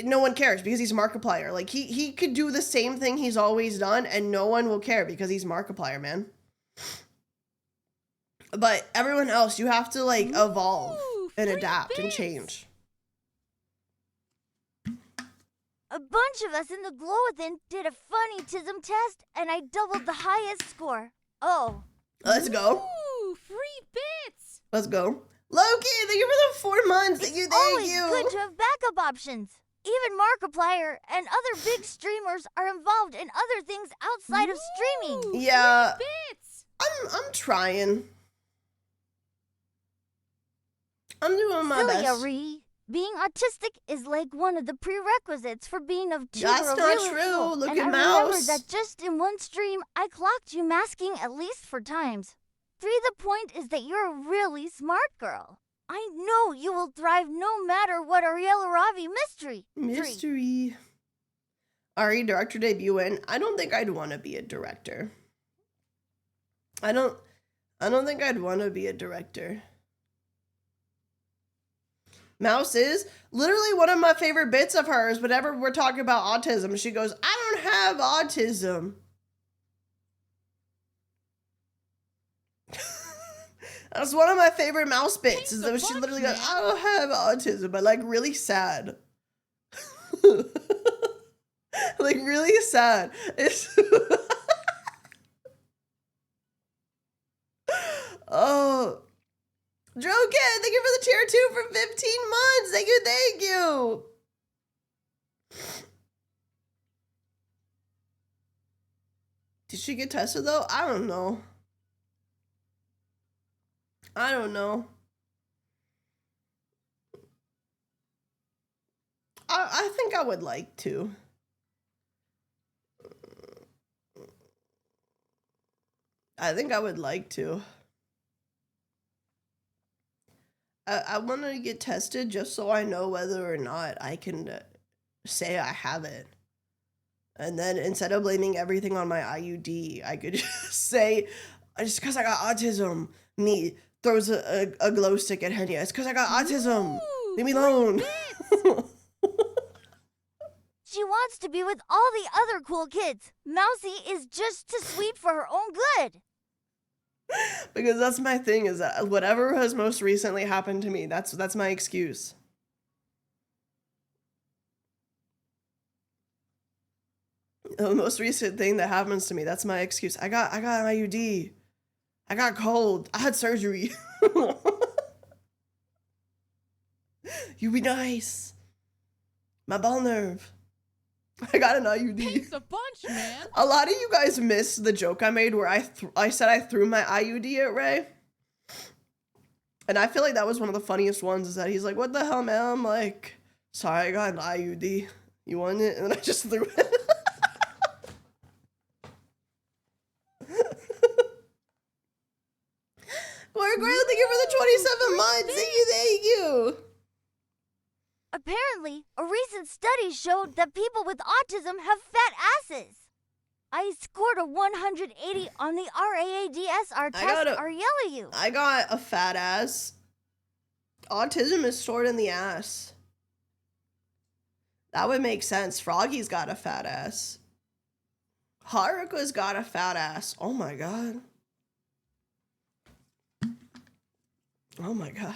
no one cares because he's Markiplier. Like he could do the same thing he's always done and no one will care because he's Markiplier, man. But everyone else, you have to like evolve and adapt and change. A bunch of us in the Glow-Within did a funny TISM test, and I doubled the highest score. Oh. Let's go. Ooh, free bits. Let's go. Loki, thank you for the 4 months. Thank you, It's thank always you. good to have backup options. Even Markiplier and other big streamers are involved in other things outside of streaming. Yeah. Free bits. I'm trying. I'm doing my best. Ree. Being autistic is like one of the prerequisites for being a tuber. That's not true. Look at I Mouse. remember that just in one stream, I clocked you masking at least 4 times. 3, the point is that you're a really smart girl. I know you will thrive no matter what Arielle or Ravi mystery. 3. Mystery. Ari, director debut in. I don't think I'd want to be a director. I don't think I'd want to be a director. Mouse is literally one of my favorite bits of hers. Whenever we're talking about autism, she goes, I don't have autism. That's one of my favorite Mouse bits. Is that she literally goes, I don't have autism, but like really sad. Like really sad. It's oh. Droken, thank you for the tier 2 for 15 months. Thank you, thank you. Did she get tested though? I don't know. I don't know. I think I would like to. I think I would like to. I want to get tested just so I know whether or not I can say I have it. And then instead of blaming everything on my IUD, I could just say, just because I got autism, me throws a glow stick at Henya. It's because I got autism. Leave me alone. She wants to be with all the other cool kids. Mousy is just too sweet for her own good. Because that's my thing, is that whatever has most recently happened to me, that's my excuse. The most recent thing that happens to me, that's my excuse. I got an IUD. I got cold. I had surgery. You be nice. My ball nerve. I got an IUD. Thanks a bunch, man. A lot of you guys missed the joke I made where I said I threw my IUD at Ray. And I feel like that was one of the funniest ones, is that he's like, what the hell, man? I'm like, sorry, I got an IUD. You want it? And then I just threw it. Gorgorilla, thank you for the 27 months. Thank you. Apparently, a recent study showed that people with autism have fat asses. I scored a 180 on the RAADSR test. Arielle. I got a fat ass. Autism is stored in the ass. That would make sense. Froggy's got a fat ass. Haruka's got a fat ass. Oh my god. Oh my god.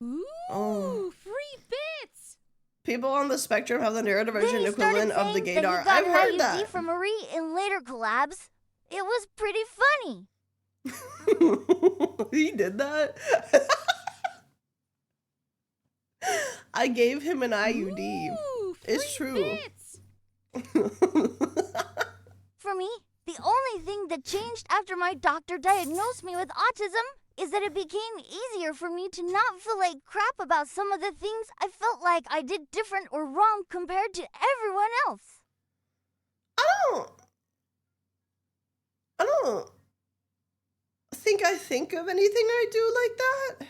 Ooh, free bits. People on the spectrum have the neurodivergent equivalent of the gaydar. I've I've heard IUD that. from Marie in later collabs. It was pretty funny. He did that? I gave him an IUD. Ooh, It's free true. bits. For me, the only thing that changed after my doctor diagnosed me with autism is that it became easier for me to not feel like crap about some of the things I felt like I did different or wrong compared to everyone else. I don't think I think of anything I do like that.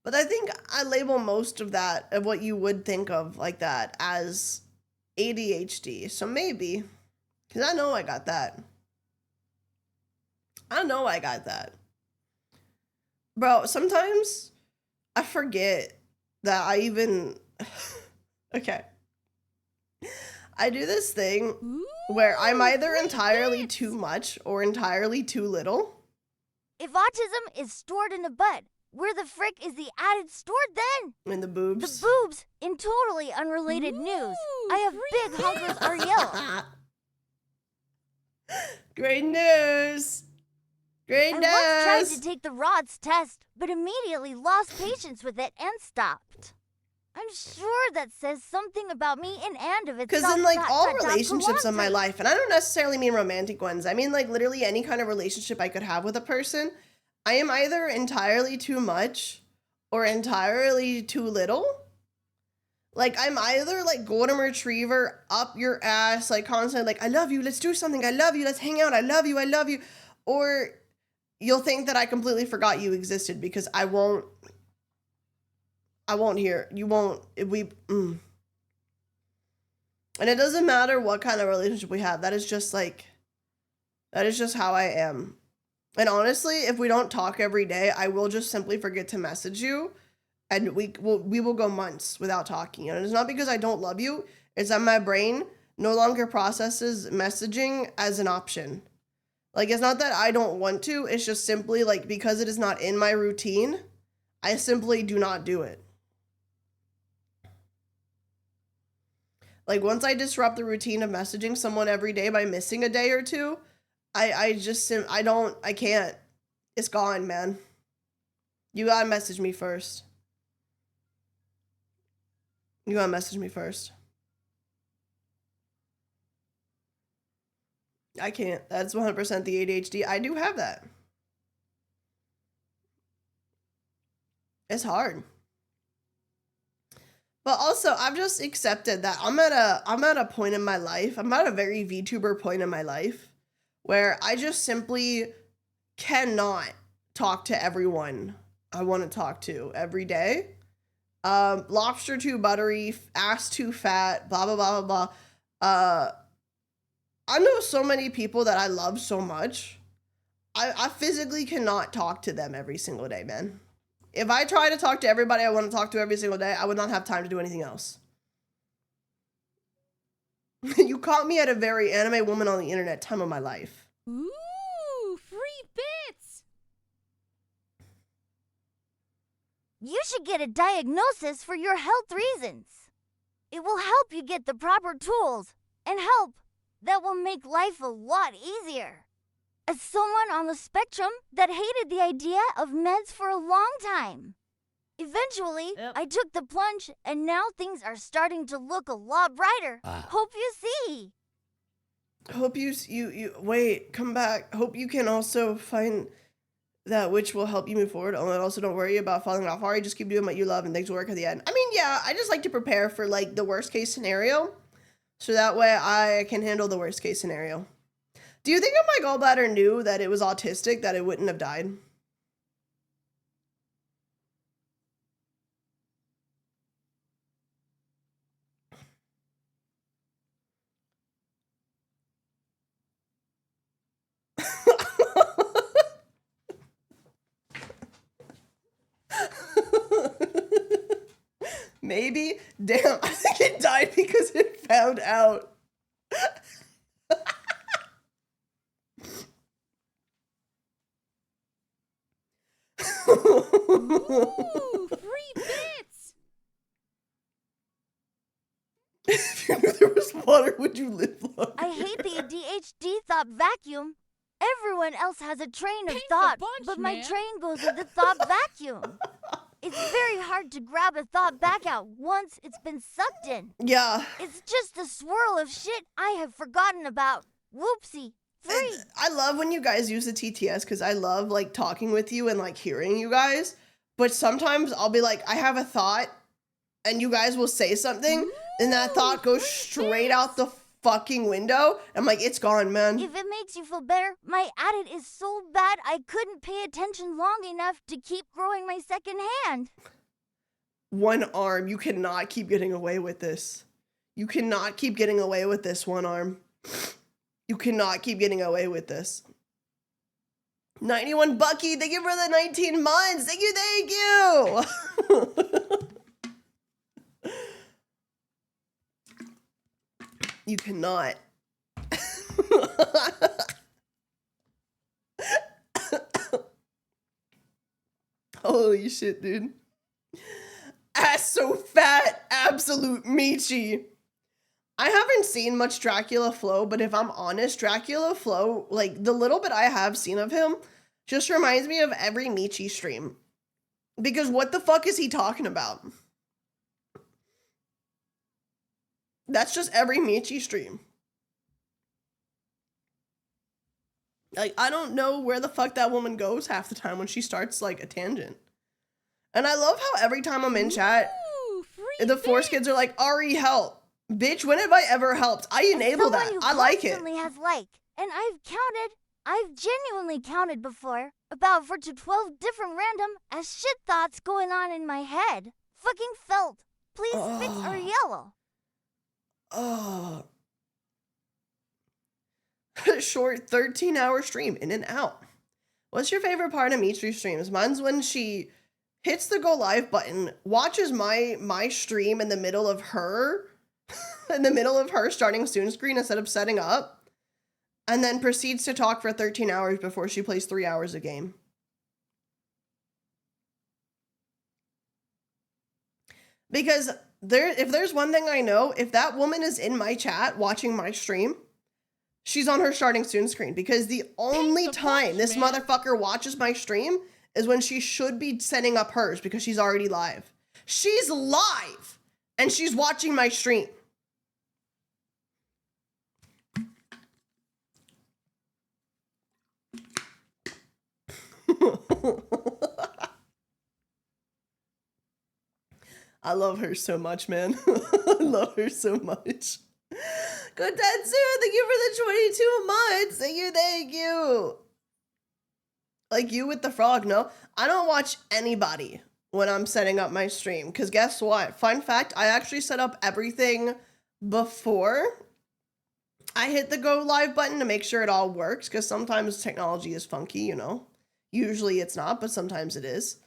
But I think I label most of that, of what you would think of like that, as ADHD. So maybe. Because I know I got that. I know I got that. Bro, sometimes I forget that I even... Okay. I do this thing where I'm either entirely too much or entirely too little. If autism is stored in the butt, where the frick is the added stored then? In the boobs. The boobs, in totally unrelated news. I have big hunkers Arielle. Great news. Great I news. once tried to take the RODS test, but immediately lost patience with it and stopped. I'm sure that says something about me in and of itself. Because in like all relationships in my life, and I don't necessarily mean romantic ones, I mean like literally any kind of relationship I could have with a person, I am either entirely too much or entirely too little. Like I'm either like golden retriever up your ass, like constantly like, I love you, let's do something, I love you, let's hang out, I love you, or you'll think that I completely forgot you existed because I won't hear, you won't, and it doesn't matter what kind of relationship we have, that is just how I am. And honestly, if we don't talk every day, I will just simply forget to message you, and we will go months without talking. And it's not because I don't love you, it's that my brain no longer processes messaging as an option. Like, it's not that I don't want to, it's just simply like, because it is not in my routine, I simply do not do it. Like, once I disrupt the routine of messaging someone every day by missing a day or two, I can't. It's gone, man. You gotta message me first. You gotta message me first. I can't. That's 100% the ADHD. I do have that. It's hard. But also, I've just accepted that I'm at a point in my life. I'm at a very VTuber point in my life where I just simply cannot talk to everyone I want to talk to every day. Lobster too buttery, ass too fat, blah, blah, blah, blah, blah. I know so many people that I love so much. I physically cannot talk to them every single day, man. If I try to talk to everybody I want to talk to every single day, I would not have time to do anything else. You caught me at a very anime woman on the internet time of my life. Ooh, free bits. You should get a diagnosis for your health reasons. It will help you get the proper tools and help that will make life a lot easier. As someone on the spectrum that hated the idea of meds for a long time. Eventually, I took the plunge and now things are starting to look a lot brighter. Hope you see. Hope you wait, come back. Hope you can also find that which will help you move forward. And also don't worry about falling off hard. Just keep doing what you love and things will work at the end. I mean, yeah, I just like to prepare for like the worst case scenario. So that way I can handle the worst case scenario. Do you think if my gallbladder knew that it was autistic, that it wouldn't have died? Maybe? Damn, I think it died because it found out. Ooh, free bits. If you knew there was water, would you live longer? I hate the ADHD thought vacuum. Everyone else has a train of Pain's a thought, bunch, but my man. train goes with the thought vacuum. It's very hard to grab a thought back out once it's been sucked in. Yeah. It's just a swirl of shit I have forgotten about. Whoopsie. Free. I love when you guys use the TTS because I love like talking with you and like hearing you guys. But sometimes I'll be like, I have a thought, and you guys will say something, and that thought goes straight out the fucking window. I'm like, it's gone, man. If it makes you feel better, my adit is so bad I couldn't pay attention long enough to keep growing my second hand. One arm. You cannot keep getting away with this. You cannot keep getting away with this, one arm. You cannot keep getting away with this. 91 Bucky, thank you for the 19 months. Thank you, thank you. You cannot. Holy shit, dude. Ass so fat, absolute Michi. I haven't seen much Dracula Flow, but if I'm honest, Dracula Flow, like the little bit I have seen of him, just reminds me of every Michi stream. Because what the fuck is he talking about? That's just every Michi stream. Like, I don't know where the fuck that woman goes half the time when she starts, like, a tangent. And I love how every time I'm in chat, Ooh, free the Force kids are like, Ari, help. Bitch, when have I ever helped? I enable that. I like it. Constantly has like, and I've genuinely counted before, about 4 to 12 different random as shit thoughts going on in my head. Fucking felt. Please fix Arielle. Oh. Short 13-hour stream, in and out. What's your favorite part of Michi streams? Mine's when she hits the go live button, watches my stream in the middle of her, starting soon screen instead of setting up, and then proceeds to talk for 13 hours before she plays 3 hours a game. Because if there's one thing I know, if that woman is in my chat watching my stream, she's on her starting soon screen, because the only time this motherfucker watches my stream is when she should be setting up hers because she's already live. She's live and she's watching my stream. I love her so much, man. I love her so much. Good Tetsu, thank you for the 22 months. Thank you. Like you with the frog, no? I don't watch anybody when I'm setting up my stream. Because guess what? Fun fact, I actually set up everything before I hit the go live button to make sure it all works. Because sometimes technology is funky, you know? Usually it's not, but sometimes it is.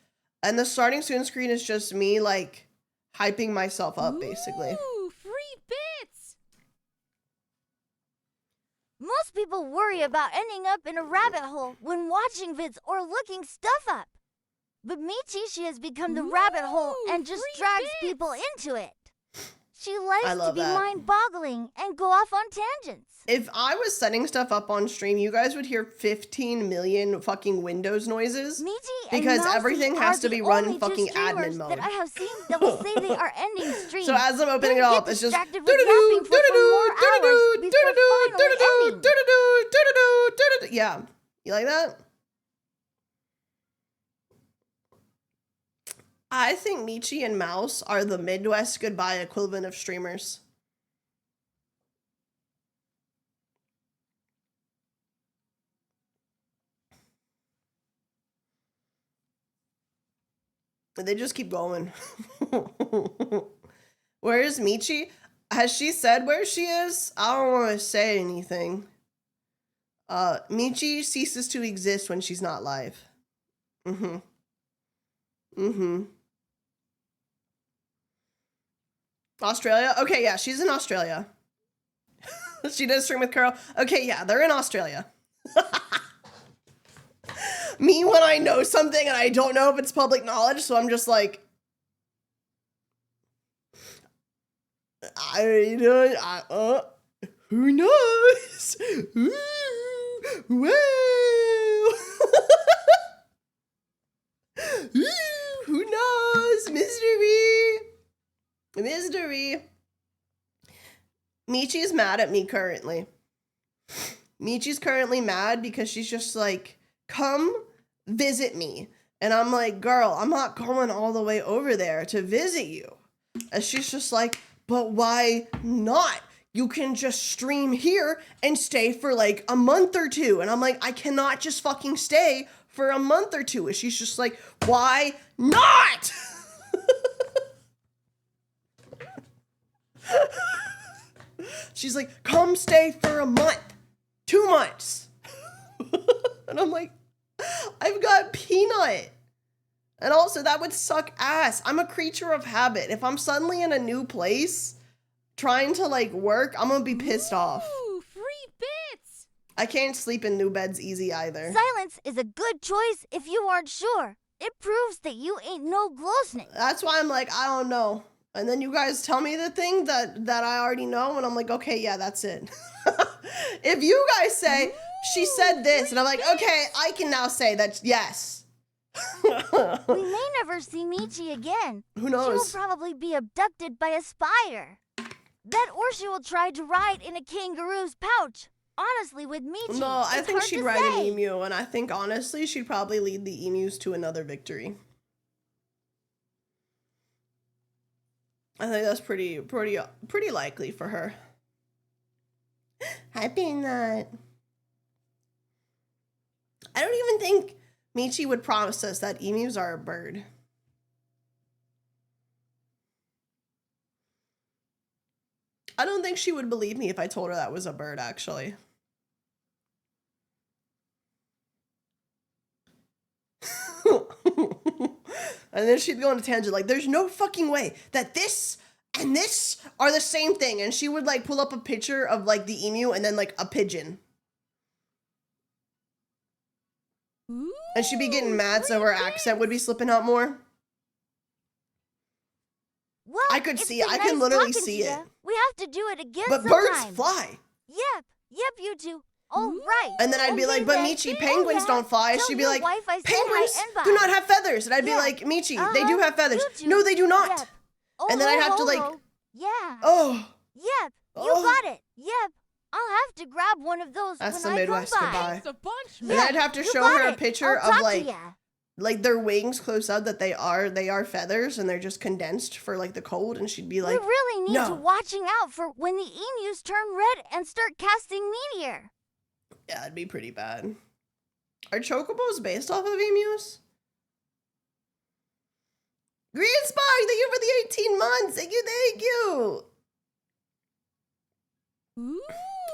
And the starting soon screen is just me, like, hyping myself up, basically. Ooh, free bits. Most people worry about ending up in a rabbit hole when watching vids or looking stuff up. But Michi, she has become the rabbit hole and just free drags bits. people into it. She likes to love be that. mind-boggling and go off on tangents. If I was setting stuff up on stream, you guys would hear 15 million fucking Windows noises. Michi Because and Mousy everything are has to the be run in only two fucking streamers admin mode. that I have seen that will say they are ending streams. So as I'm opening it Then up, get it's just distracted with yapping for some more hours before finally ending. yeah. You like that? I think Michi and Mouse are the Midwest Goodbye equivalent of streamers. They just keep going. Where is Michi? Has she said where she is? I don't want to say anything. Michi ceases to exist when she's not live. Australia? Okay, yeah, she's in Australia. She does stream with Carol. Okay, yeah, they're in Australia. Me, when I know something and I don't know if it's public knowledge, so I'm just like, I don't. Who knows? Ooh, whoa. Ooh, who knows? Mystery. Mystery. Michi's mad at me currently. Michi's currently mad because she's just like, come visit me. And I'm like, girl, I'm not going all the way over there to visit you. And she's just like, but why not? You can just stream here and stay for like a month or two. And I'm like, I cannot just fucking stay for a month or two. And she's just like, why not? She's like, come stay for a month, 2 months. And I'm like, I've got Peanut. And also that would suck ass. I'm a creature of habit. If I'm suddenly in a new place trying to like work, I'm gonna be pissed off. Ooh, free bits. I can't sleep in new beds easy either. Silence is a good choice if you aren't sure. It proves that you ain't no glow snake. That's why I'm like, I don't know. And then you guys tell me the thing that I already know, and I'm like, okay, yeah, that's it. If you guys say, she said this, and I'm like, okay, I can now say that, yes. We may never see Michi again. Who She knows? will probably be abducted by a spider. That or she will try to ride in a kangaroo's pouch. Honestly, with Michi, No, I it's think hard she'd to ride say. an emu, and I think, honestly, she'd probably lead the emus to another victory. I think that's pretty likely for her. Hi, Peanut. I don't even think Michi would promise us that emus are a bird. I don't think she would believe me if I told her that was a bird, actually. And then she'd go on a tangent like, there's no fucking way that this and this are the same thing. And she would like pull up a picture of like the emu and then like a pigeon. Ooh, And she'd be getting mad so free her bits. accent would be slipping out more. Well, I could it's see it. been I can nice literally talking see to it. ya. We have to do it again But sometime. birds fly. Yep, you two. All right. And then I'd be like, but Okay, Michi, then. penguins Oh, yeah. don't fly. Tell She'd be your like, wife I said penguins hi and bye. do not have feathers. And I'd be Yeah. like, Michi, they do Uh-huh. have feathers. You two. No, they do not. Yep. Oh, And then I'd have to, like, Yeah. Oh, Yep. You Oh. got it. Yep. I'll have to grab one of those That's when the I come Midwest by. goodbye. It's a bunch, And man. I'd have to You show got her a it. picture I'll of talk to like ya. their wings close up that they are feathers and they're just condensed for like the cold, and she'd be like, we really need no. to watching out for when the emus turn red and start casting meteor. yeah, it'd be pretty bad. Are chocobos based off of emus? Green Spark, thank you for the 18 months. Thank you. Ooh,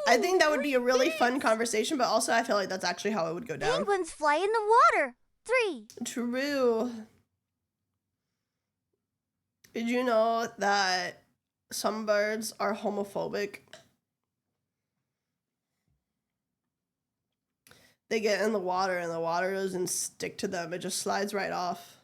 I think that would be a really free fun bits. conversation, but also I feel like that's actually how it would go down. Penguins fly in the water. 3. True. Did you know that some birds are homophobic? They get in the water and the water doesn't stick to them. It just slides right off.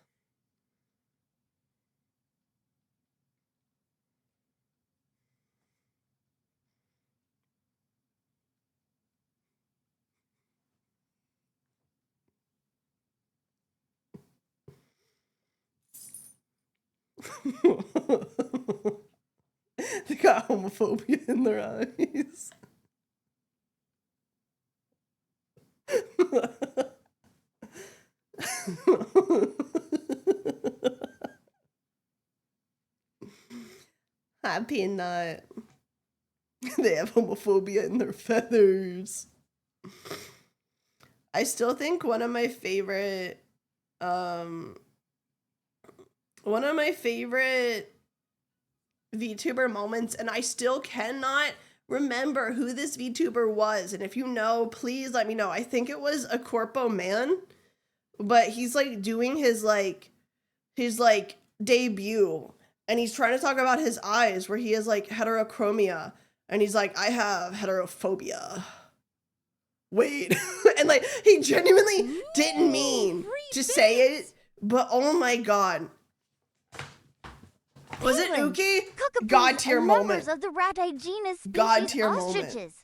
They got homophobia in their eyes. Happy nut. They have homophobia in their feathers. I still think one of my favorite VTuber moments, and I still cannot remember who this VTuber was, and if you know, please let me know. I think it was a corpo man, but he's like doing his debut, and he's trying to talk about his eyes where he has like heterochromia, and he's like, I have heterophobia. Wait. And like he genuinely didn't mean free to say bits. it, but oh my god. Was it penguins, Uki? cockatoos, God tier and moment. members of the Ratigenus species God tier moment. ostriches.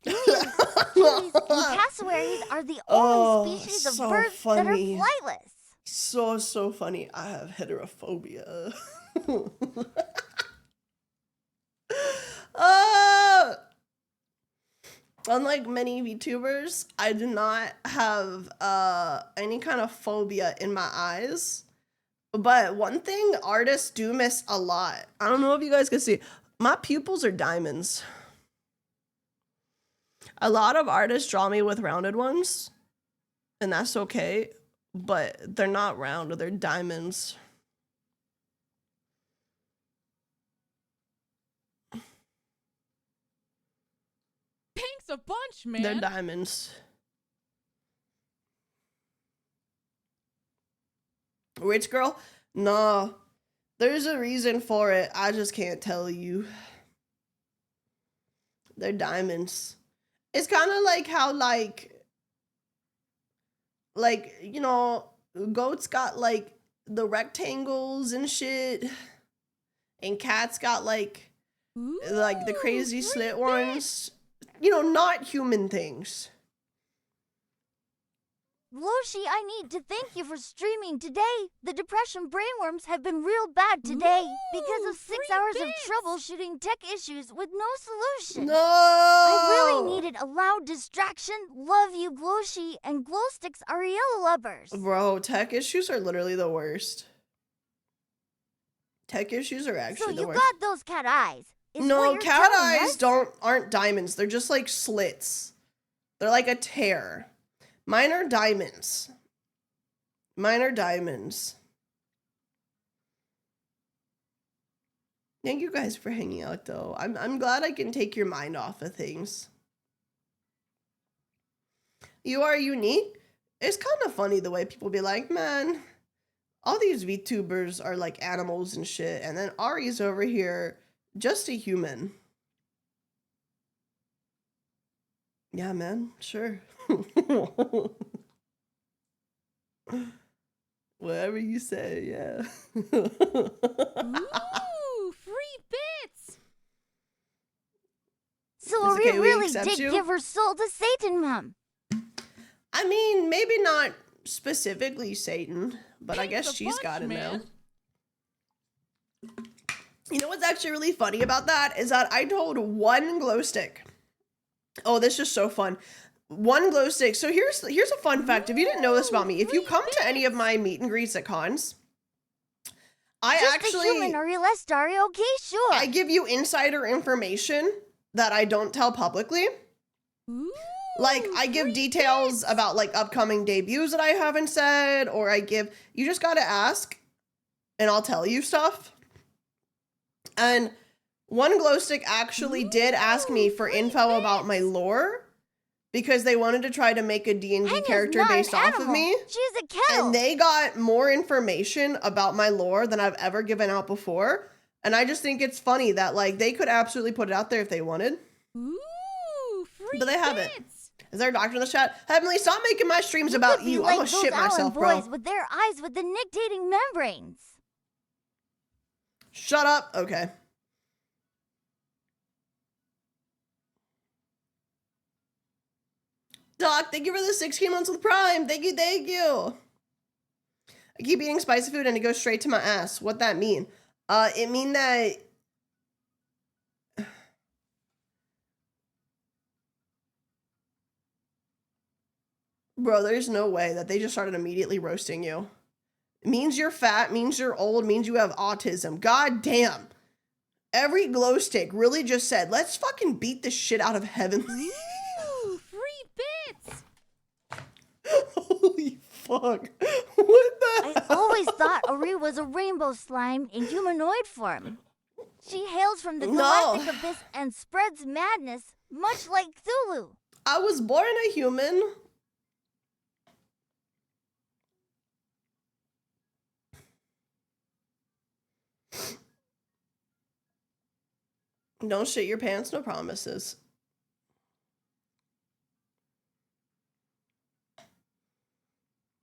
Emus, kiwis, and cassowaries are the only species of so birds that are funny. flightless. So funny. I have heterophobia. Unlike many VTubers, I do not have any kind of phobia in my eyes. But one thing artists do miss a lot. I don't know if you guys can see. My pupils are diamonds. A lot of artists draw me with rounded ones, and that's okay, but they're not round, they're diamonds. Thanks a bunch, man. They're diamonds. Rich girl? Nah. There's a reason for it. I just can't tell you. They're diamonds. It's kind of like how, like, you know, goats got, like, the rectangles and shit. And cats got, like the crazy slit ones. You know, not human things. Loshi, I need to thank you for streaming today. The depression brainworms have been real bad today because of 6 hours of troubleshooting tech issues with no solution. No! I really needed a loud distraction. Love you, Gloshi, and Glowsticks Arielle lovers. Bro, tech issues are literally the worst. Tech issues are actually the worst. So you got those cat eyes. Is No, what you're cat telling eyes us? aren't diamonds. They're just like slits. They're like a tear. Mine are diamonds. Mine are diamonds. Thank you guys for hanging out, though. I'm glad I can take your mind off of things. You are unique. It's kind of funny the way people be like, man, all these VTubers are like animals and shit, and then Ari's over here, just a human. Yeah, man, sure. Whatever you say, yeah. Ooh, free bits. So It's okay, Ari we really accept did you? give her soul to Satan, Mom. I mean, maybe not specifically Satan, but I guess Thanks a she's bunch, got it man. now. You know what's actually really funny about that is that I told one glow stick. Oh, this is so fun. One glow stick. So here's a fun fact. If you didn't know this about me, if you come to any of my meet and greets at cons, I Just actually a human, Arielle Starry. Okay, sure. I give you insider information that I don't tell publicly. Ooh, Like, I give free details bits. about, like, upcoming debuts that I haven't said, or you just gotta ask, and I'll tell you stuff. And one glow stick actually did ask me for free info about my lore, because they wanted to try to make a D&D Henna's character not an based off of animal. me. She's a cow. And they got more information about my lore than I've ever given out before. And I just think it's funny that, like, they could absolutely put it out there if they wanted. Ooh, free But they haven't. bits. Is there a doctor in the chat? Heavenly, stop making my streams You about could be you. like I'm gonna those shit Allen myself, boys bro. with their eyes with the nictating membranes. Shut up. Okay. Doc, thank you for the 16 months with Prime. Thank you, thank you. I keep eating spicy food and it goes straight to my ass. What that mean? It mean that... Bro, there's no way that they just started immediately roasting you. It means you're fat, means you're old, means you have autism. God damn. Every glow stick really just said, let's fucking beat the shit out of Heavenly. Ooh, free bits. Holy fuck. What the I always thought Ari was a rainbow slime in humanoid form. She hails from the No. galactic abyss and spreads madness, much like Cthulhu. I was born a human. Don't shit your pants, no promises.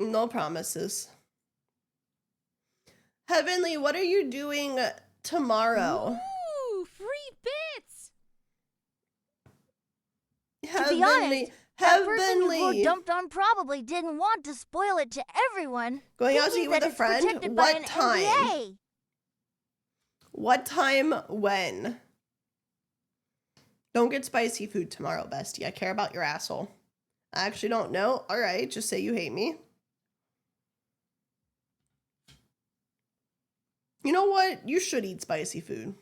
No promises. Heavenly, what are you doing tomorrow. Ooh, free bits. To be honest, that person you Heavenly. dumped on probably didn't want to spoil it to everyone. Going out to thinking eat with that a it's friend? protected by What an time? NDA. What time? When? Don't get spicy food tomorrow, bestie. I care about your asshole. I actually don't know. All right, just say you hate me. You know what? You should eat spicy food.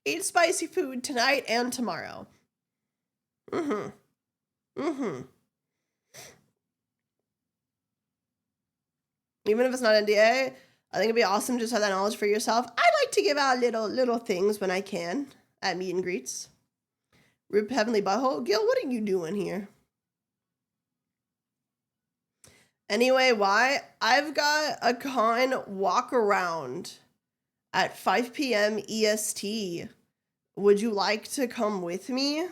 Eat spicy food tonight and tomorrow. Even if it's not NDA, I think it'd be awesome to just have that knowledge for yourself. I like to give out little things when I can at meet and greets. Rip Heavenly Butthole. Gil, what are you doing here? Anyway, why? I've got a con walk around at 5 p.m. EST. Would you like to come with me?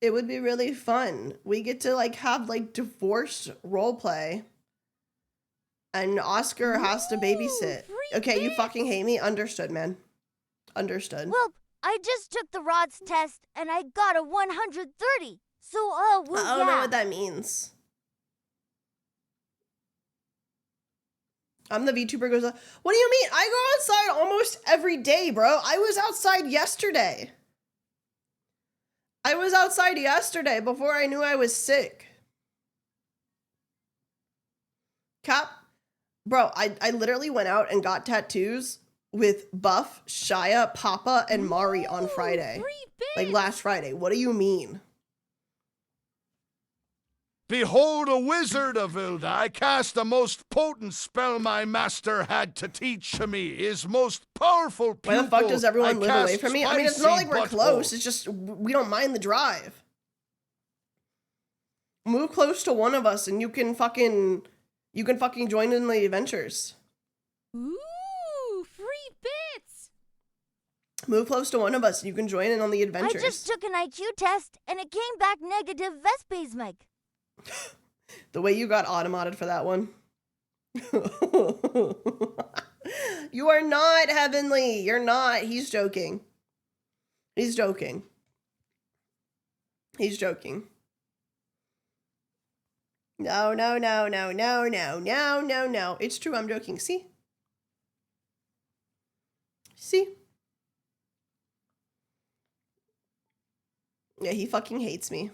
It would be really fun. We get to have divorce role play. And Oscar has to babysit. Okay, you fucking hate me? Understood, man. Understood. Well, I just took the rods test and I got a 130. So, I don't know what that means. I'm the VTuber goes, what do you mean? I go outside almost every day, bro. I was outside yesterday. I was outside yesterday before I knew I was sick. Cap, bro, I literally went out and got tattoos with Buff, Shia, Papa, and Mari on Friday. Like last Friday. What do you mean? Behold a wizard of Ilda. I cast the most potent spell my master had to teach to me. His most powerful pupil. Why the fuck does everyone live away from me? I mean, it's not like we're spicy close. butthole. It's just we don't mind the drive. Move close to one of us and you can fucking join in the adventures. Ooh, free bits. Move close to one of us and you can join in on the adventures. I just took an IQ test and it came back negative Vespasmic. The way you got automated for that one. You are not Heavenly. You're not. He's joking. He's joking. He's joking. No. It's true. I'm joking. See? See? Yeah, he fucking hates me.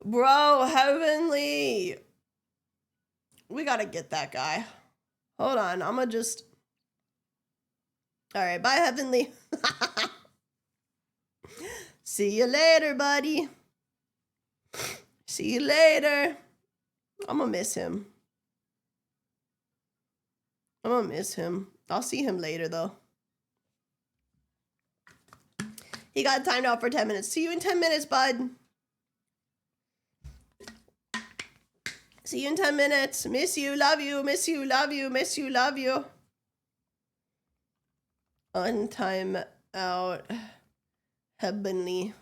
Bro, Heavenly. We gotta get that guy. Hold on, I'ma just... Alright, bye, Heavenly. See you later, buddy. See you later. I'ma miss him. I'll see him later, though. He got timed out for 10 minutes. See you in 10 minutes, bud. See you in 10 minutes. Miss you, love you, miss you, love you, miss you, love you. Untime out. Heavenly.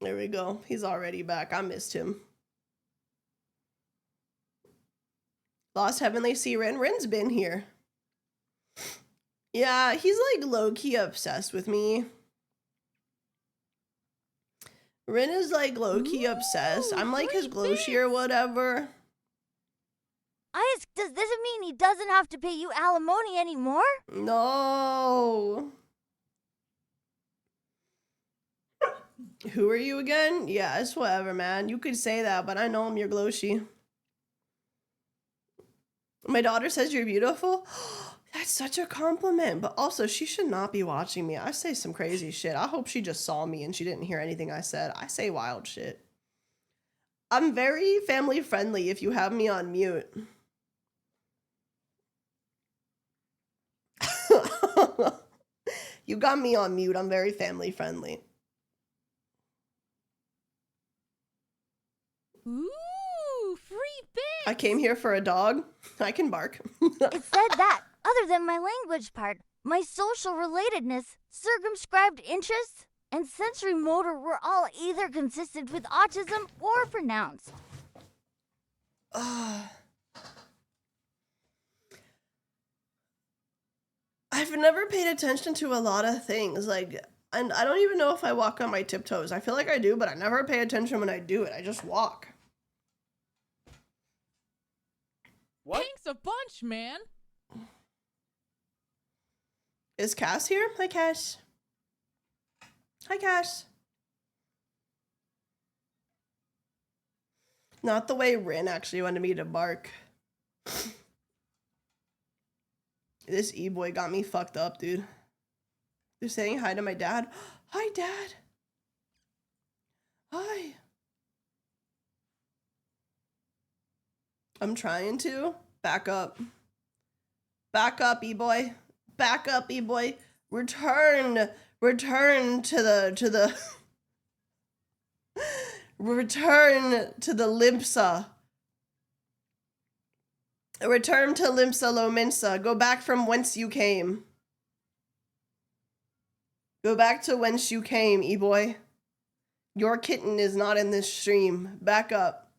There we go. He's already back. I missed him. Lost Heavenly. See Rin. Rin's been here. Yeah, he's like low-key obsessed with me. Rin is like low-key obsessed. I'm like his gloshi or whatever. Does this mean he doesn't have to pay you alimony anymore? No. Who are you again? Yeah, it's whatever, man. You could say that, but I know I'm your gloshi. My daughter says you're beautiful. That's such a compliment, but also she should not be watching me. I say some crazy shit. I hope she just saw me and she didn't hear anything I said. I say wild shit. I'm very family friendly if you have me on mute. You got me on mute. I'm very family friendly. Ooh, free bits. I came here for a dog. I can bark. It said that, other than my language part, my social relatedness, circumscribed interests, and sensory motor were all either consistent with autism or pronounced. I've never paid attention to a lot of things, like, and I don't even know if I walk on my tiptoes. I feel like I do, but I never pay attention when I do it. I just walk. What? Thanks a bunch, man. Is Cass here? Hi, Cass. Hi, Cass. Not the way Rin actually wanted me to bark. This e-boy got me fucked up, dude. They're saying hi to my dad. Hi, Dad. Hi. I'm trying to. Back up. Back up, e-boy. Back up, e-boy. Return. Return to the return to the Limpsa. Return to Limpsa Lominsa. Go back from whence you came. Go back to whence you came, e-boy. Your kitten is not in this stream. Back up.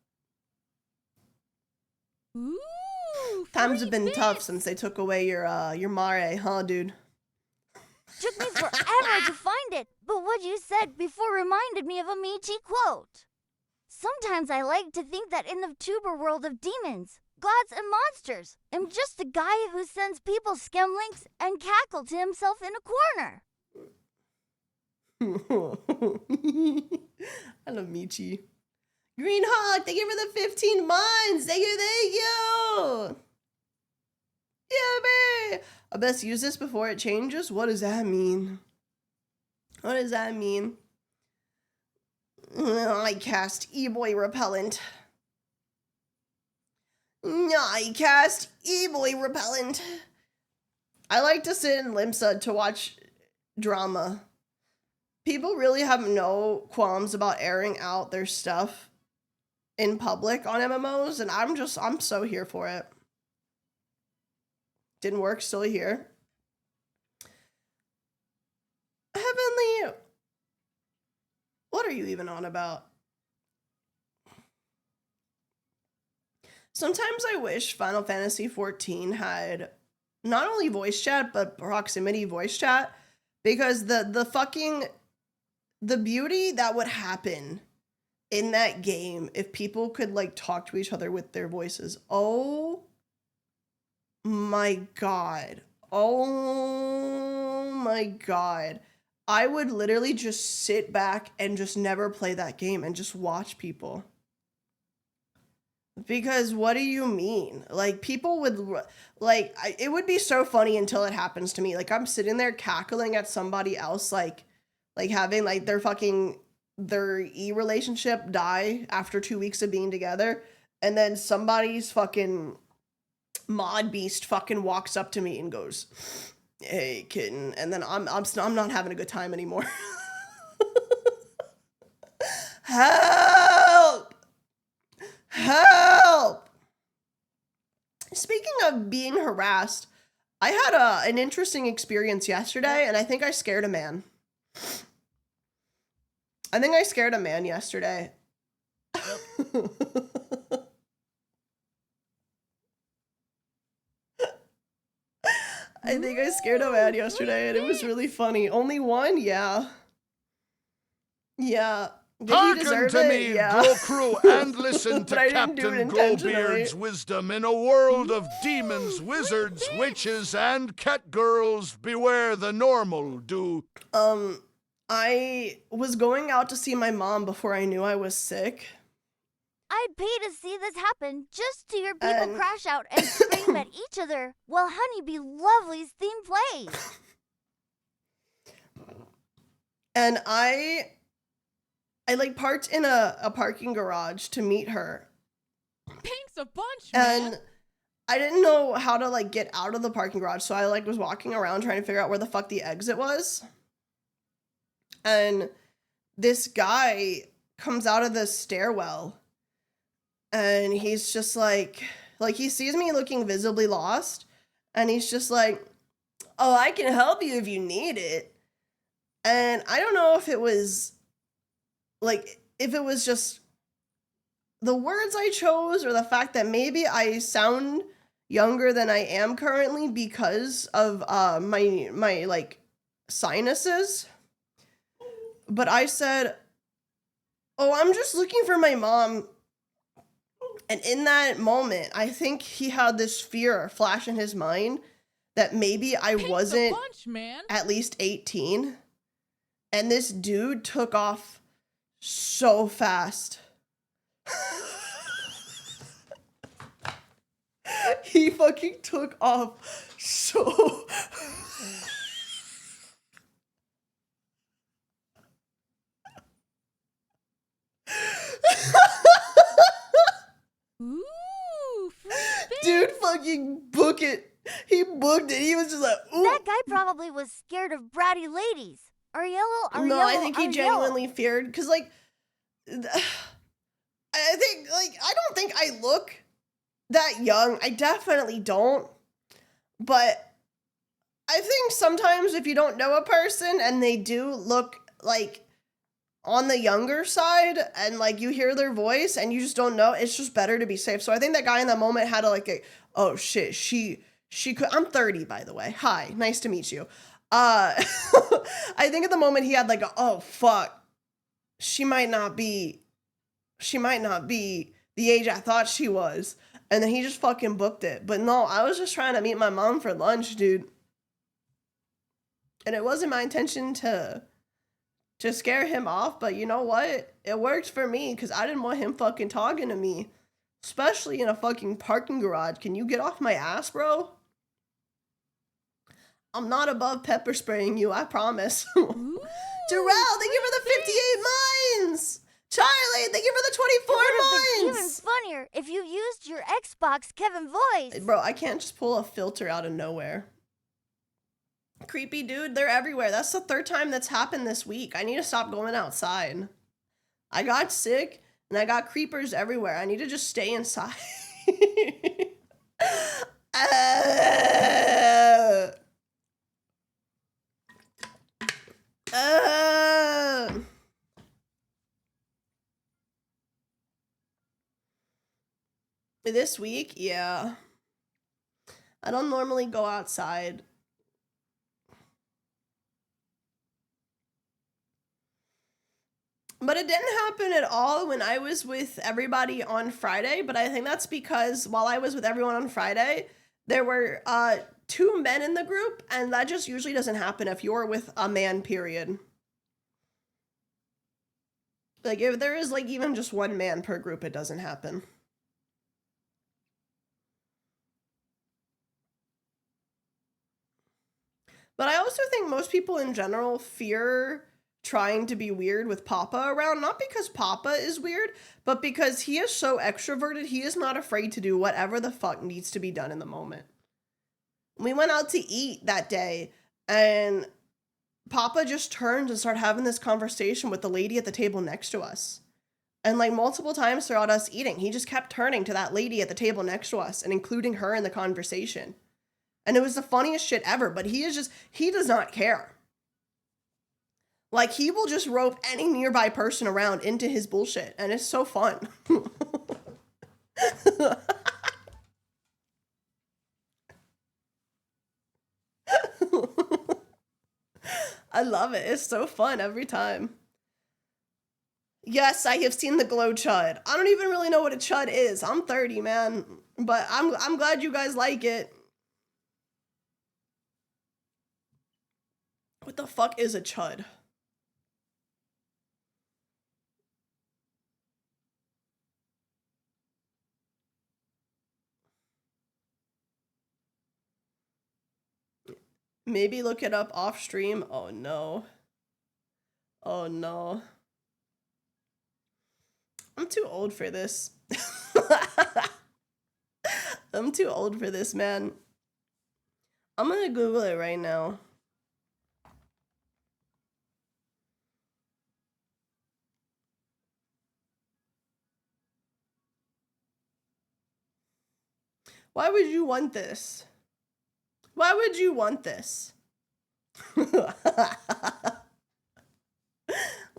Ooh, Times have been tough since they took away your mare, huh, dude? Took me forever to find it, but what you said before reminded me of a Michi quote. Sometimes I like to think that in the tuber world of demons, gods and monsters, I'm just a guy who sends people scam links and cackle to himself in a corner. I love Michi. Green Hawk, thank you for the 15 months. Thank you. Yeah, man. I best use this before it changes. What does that mean? What does that mean? I cast e-boy repellent. I cast e-boy repellent. I like to sit in Limsa to watch drama. People really have no qualms about airing out their stuff in public on MMOs, and I'm so here for it. Didn't work, still here. Heavenly, what are you even on about? Sometimes I wish Final Fantasy XIV had not only voice chat, but proximity voice chat, because the beauty that would happen in that game if people could like talk to each other with their voices. Oh my god. Oh my god. I would literally just sit back and just never play that game and just watch people. Because what do you mean? Like, people would, like, it would be so funny until it happens to me. Like, I'm sitting there cackling at somebody else, like having, like, their e-relationship die after 2 weeks of being together. And then somebody's fucking mod beast fucking walks up to me and goes, "Hey, kitten." And then I'm not having a good time anymore. Help! Help! Speaking of being harassed, I had an interesting experience yesterday, and I think I scared a man. I think I scared a man yesterday. I think I scared a man yesterday, and it was really funny. Only one? Yeah. Yeah. Did he deserve Hearken to it? me, Yeah. Glow Crew, and listen to But I didn't do it Captain intentionally. Glowbeard's wisdom in a world of demons, wizards, witches, and cat girls. Beware the normal do. I was going out to see my mom before I knew I was sick. I'd pay to see this happen just to hear people crash out and scream at each other while Honeybee Lovely's theme plays. And I like parked in a parking garage to meet her. Thanks a bunch, man. And I didn't know how to like get out of the parking garage, so I like was walking around trying to figure out where the fuck the exit was. And this guy comes out of the stairwell, and he's just like he sees me looking visibly lost, and he's just like, "Oh, I can help you if you need it." And I don't know if it was like, if it was just the words I chose or the fact that maybe I sound younger than I am currently because of my like sinuses. But I said, "Oh, I'm just looking for my mom." And in that moment, I think he had this fear flash in his mind that maybe I wasn't at least 18. And this dude took off so fast. He fucking took off so... Ooh, dude fucking book it. He booked it. He was just like, ooh. That guy probably was scared of bratty ladies. Arielle, no, I think he genuinely feared, because, like, I think, like, I don't think I look that young. I definitely don't. But I think sometimes if you don't know a person and they do look, like, on the younger side and, like, you hear their voice and you just don't know, it's just better to be safe. So I think that guy in that moment had to, like, oh, shit, she could, I'm 30, by the way. Hi, nice to meet you. I think at the moment he had like, oh fuck, she might not be the age I thought she was. And then he just fucking booked it. But no, I was just trying to meet my mom for lunch, dude. And it wasn't my intention to scare him off, but you know what? It worked for me because I didn't want him fucking talking to me. Especially in a fucking parking garage. Can you get off my ass, bro? I'm not above pepper spraying you, I promise. Darrell, thank you for the 58 mines! Charlie, thank you for the 24 mines! Even funnier if you used your Xbox Kevin voice. Bro, I can't just pull a filter out of nowhere. Creepy dude, they're everywhere. That's the 3rd time that's happened this week. I need to stop going outside. I got sick, and I got creepers everywhere. I need to just stay inside. This week, yeah. I don't normally go outside. But it didn't happen at all when I was with everybody on Friday, but I think that's because while I was with everyone on Friday, there were 2 men in the group, and that just usually doesn't happen if you're with a man, period. Like, if there is, like, even just 1 man per group, it doesn't happen. But I also think most people in general fear trying to be weird with Papa around, not because Papa is weird, but because he is so extroverted, he is not afraid to do whatever the fuck needs to be done in the moment. We went out to eat that day, and Papa just turned and started having this conversation with the lady at the table next to us. And like multiple times throughout us eating, he just kept turning to that lady at the table next to us and including her in the conversation. And it was the funniest shit ever, but he does not care. Like, he will just rope any nearby person around into his bullshit, and it's so fun. I love it. It's so fun every time. Yes, I have seen the glow chud. I don't even really know what a chud is. I'm 30, man. But I'm glad you guys like it. What the fuck is a chud? Maybe look it up off stream. Oh no. Oh no. I'm too old for this. I'm too old for this, man. I'm gonna Google it right now. Why would you want this? Why would you want this?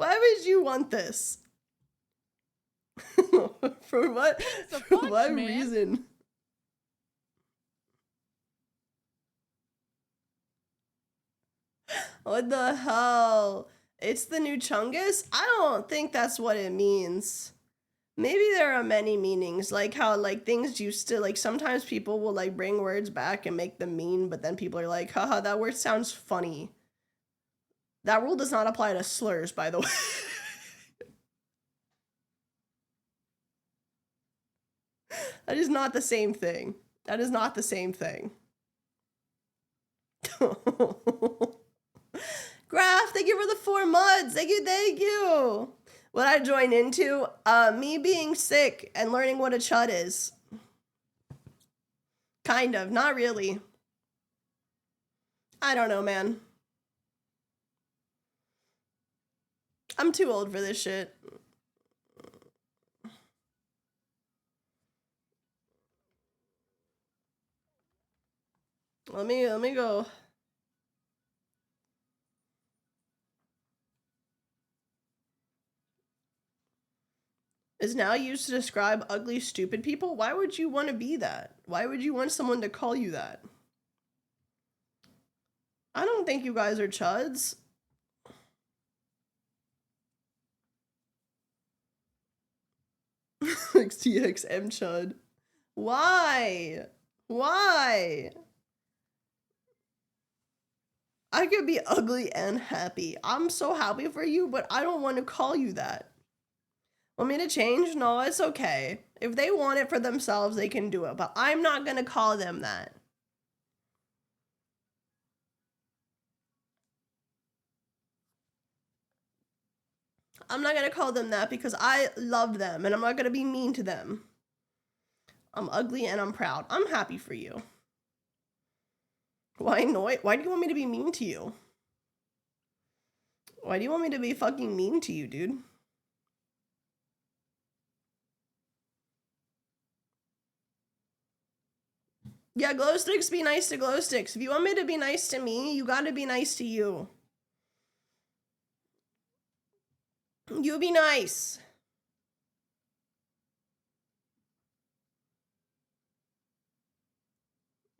Why would you want this? For what? For what reason? What the hell? It's the new Chungus? I don't think that's what it means. Maybe there are many meanings, like how like things used to, like sometimes people will like bring words back and make them mean, but then people are like, haha, that word sounds funny. That rule does not apply to slurs, by the way. That is not the same thing. That is not the same thing. Graph, thank you for the 4 months. Thank you, thank you. What I joined into, me being sick and learning what a chud is. Kind of, not really. I don't know, man. I'm too old for this shit. Let me go. Is now used to describe ugly, stupid people? Why would you want to be that? Why would you want someone to call you that? I don't think you guys are chuds. XTXM chud. Why? Why? I could be ugly and happy. I'm so happy for you, but I don't want to call you that. Want me to change? No, it's okay. If they want it for themselves, they can do it, but I'm not gonna call them that. I'm not gonna call them that because I love them and I'm not gonna be mean to them. I'm ugly and I'm proud. I'm happy for you. Why not? Why do you want me to be mean to you? Why do you want me to be fucking mean to you, dude? Yeah, glow sticks, be nice to glow sticks. If you want me to be nice to me, you gotta be nice to you. You be nice.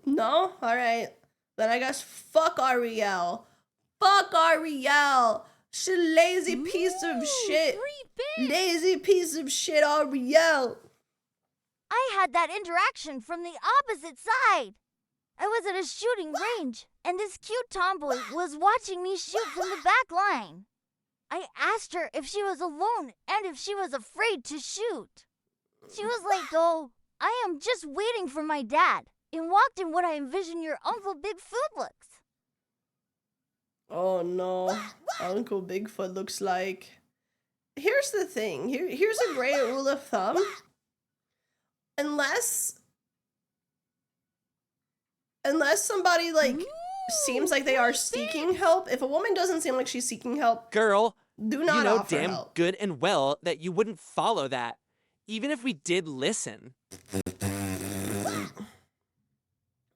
No? Alright. Then I guess fuck Arielle. Fuck Arielle. She lazy piece of shit. Lazy piece of shit, Arielle. I had that interaction from the opposite side. I was at a shooting range, and this cute tomboy was watching me shoot from the back line. I asked her if she was alone and if she was afraid to shoot. She was like, oh, I am just waiting for my dad, and walked in what I envision your Uncle Bigfoot looks. Oh no, Uncle Bigfoot looks like... Here's the thing, here's a great rule of thumb. Unless somebody like seems like they are seeking help, if a woman doesn't seem like she's seeking help, girl, do not you know offer damn help. good and well that you wouldn't follow that, even if we did listen.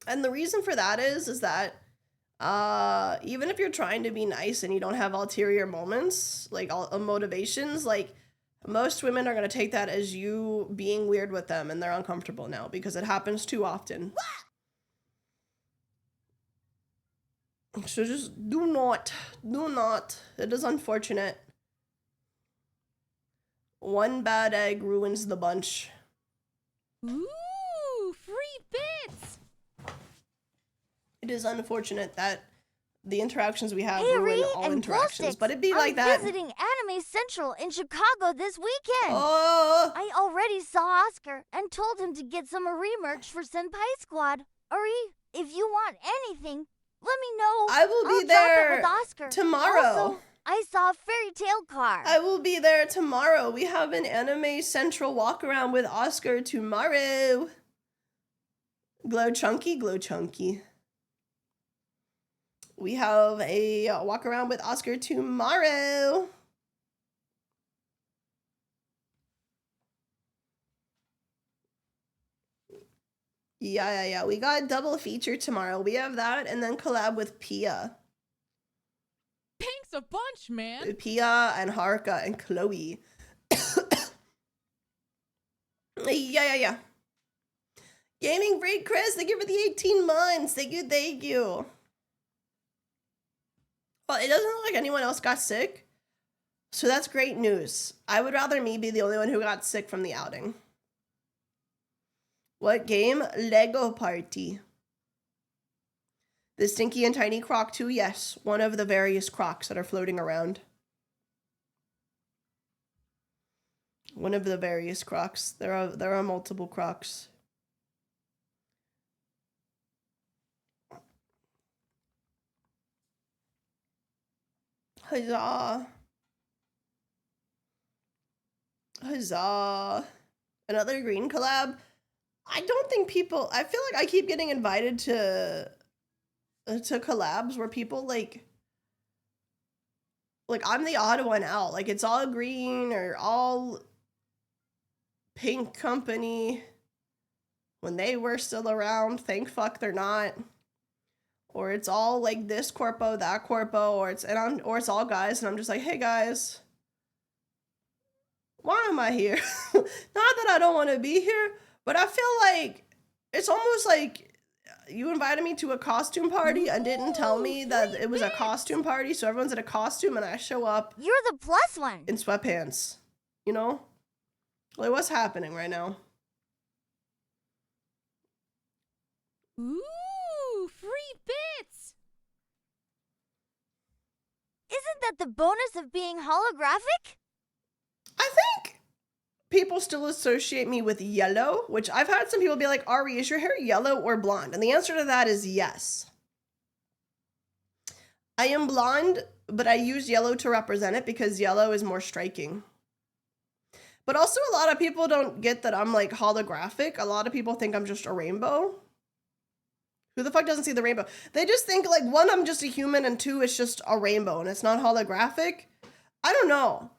And the reason for that is that even if you're trying to be nice and you don't have ulterior moments, like motivations, like most women are going to take that as you being weird with them and they're uncomfortable now because it happens too often. So just do not. It is unfortunate. One bad egg ruins the bunch. Ooh, free bits. It is unfortunate that the interactions we have Hey, ruin Ree all and interactions, Glowsticks, but it'd be I'm like that. visiting Anime Central in Chicago this weekend. Oh, I already saw Oscar and told him to get some Ari merch for Senpai Squad. Ari, if you want anything, let me know. I will be I'll there drop it with Oscar. tomorrow. Also, I saw a fairy tale car. I will be there tomorrow. We have an Anime Central walk around with Oscar tomorrow. Glow chunky, glow chunky. We have a walk around with Oscar tomorrow. Yeah. We got a double feature tomorrow. We have that and then collab with Pia. Pink's a bunch, man. Pia and Harka and Chloe. Yeah. Gaming Break Chris, thank you for the 18 months. Thank you. Well, it doesn't look like anyone else got sick. So that's great news. I would rather me be the only one who got sick from the outing. What game? Lego Party. The Stinky and Tiny Croc too? Yes, one of the various crocs that are floating around. One of the various crocs. There are multiple crocs. Huzzah. Huzzah. Another green collab. I don't think people, I feel like I keep getting invited to collabs where people like I'm the odd one out. Like it's all green or all pink company when they were still around. Thank fuck they're not. Or it's all like this corpo, that corpo, or it's all guys, and I'm just like, hey guys, why am I here? Not that I don't want to be here, but I feel like it's almost like you invited me to a costume party and didn't tell me that it was a costume party, so everyone's in a costume and I show up. You're the plus one. In sweatpants, you know? Like, what's happening right now? Ooh, free bits. Isn't that the bonus of being holographic? I think people still associate me with yellow, which I've had some people be like, Ari, is your hair yellow or blonde? And the answer to that is yes. I am blonde, but I use yellow to represent it because yellow is more striking. But also a lot of people don't get that I'm like holographic. A lot of people think I'm just a rainbow. Who the fuck doesn't see the rainbow? They just think like, one, I'm just a human, and two, it's just a rainbow and it's not holographic. I don't know.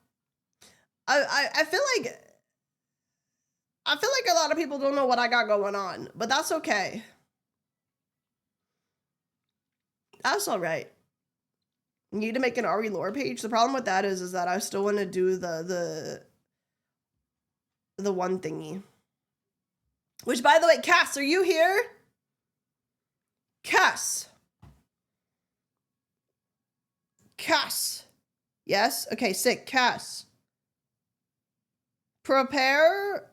I feel like a lot of people don't know what I got going on, but that's okay. That's all right. You need to make an Ari lore page. The problem with that is that I still want to do the one thingy. Which, by the way, Cass, are you here? Cass. Yes? Okay, sick. Cass. Prepare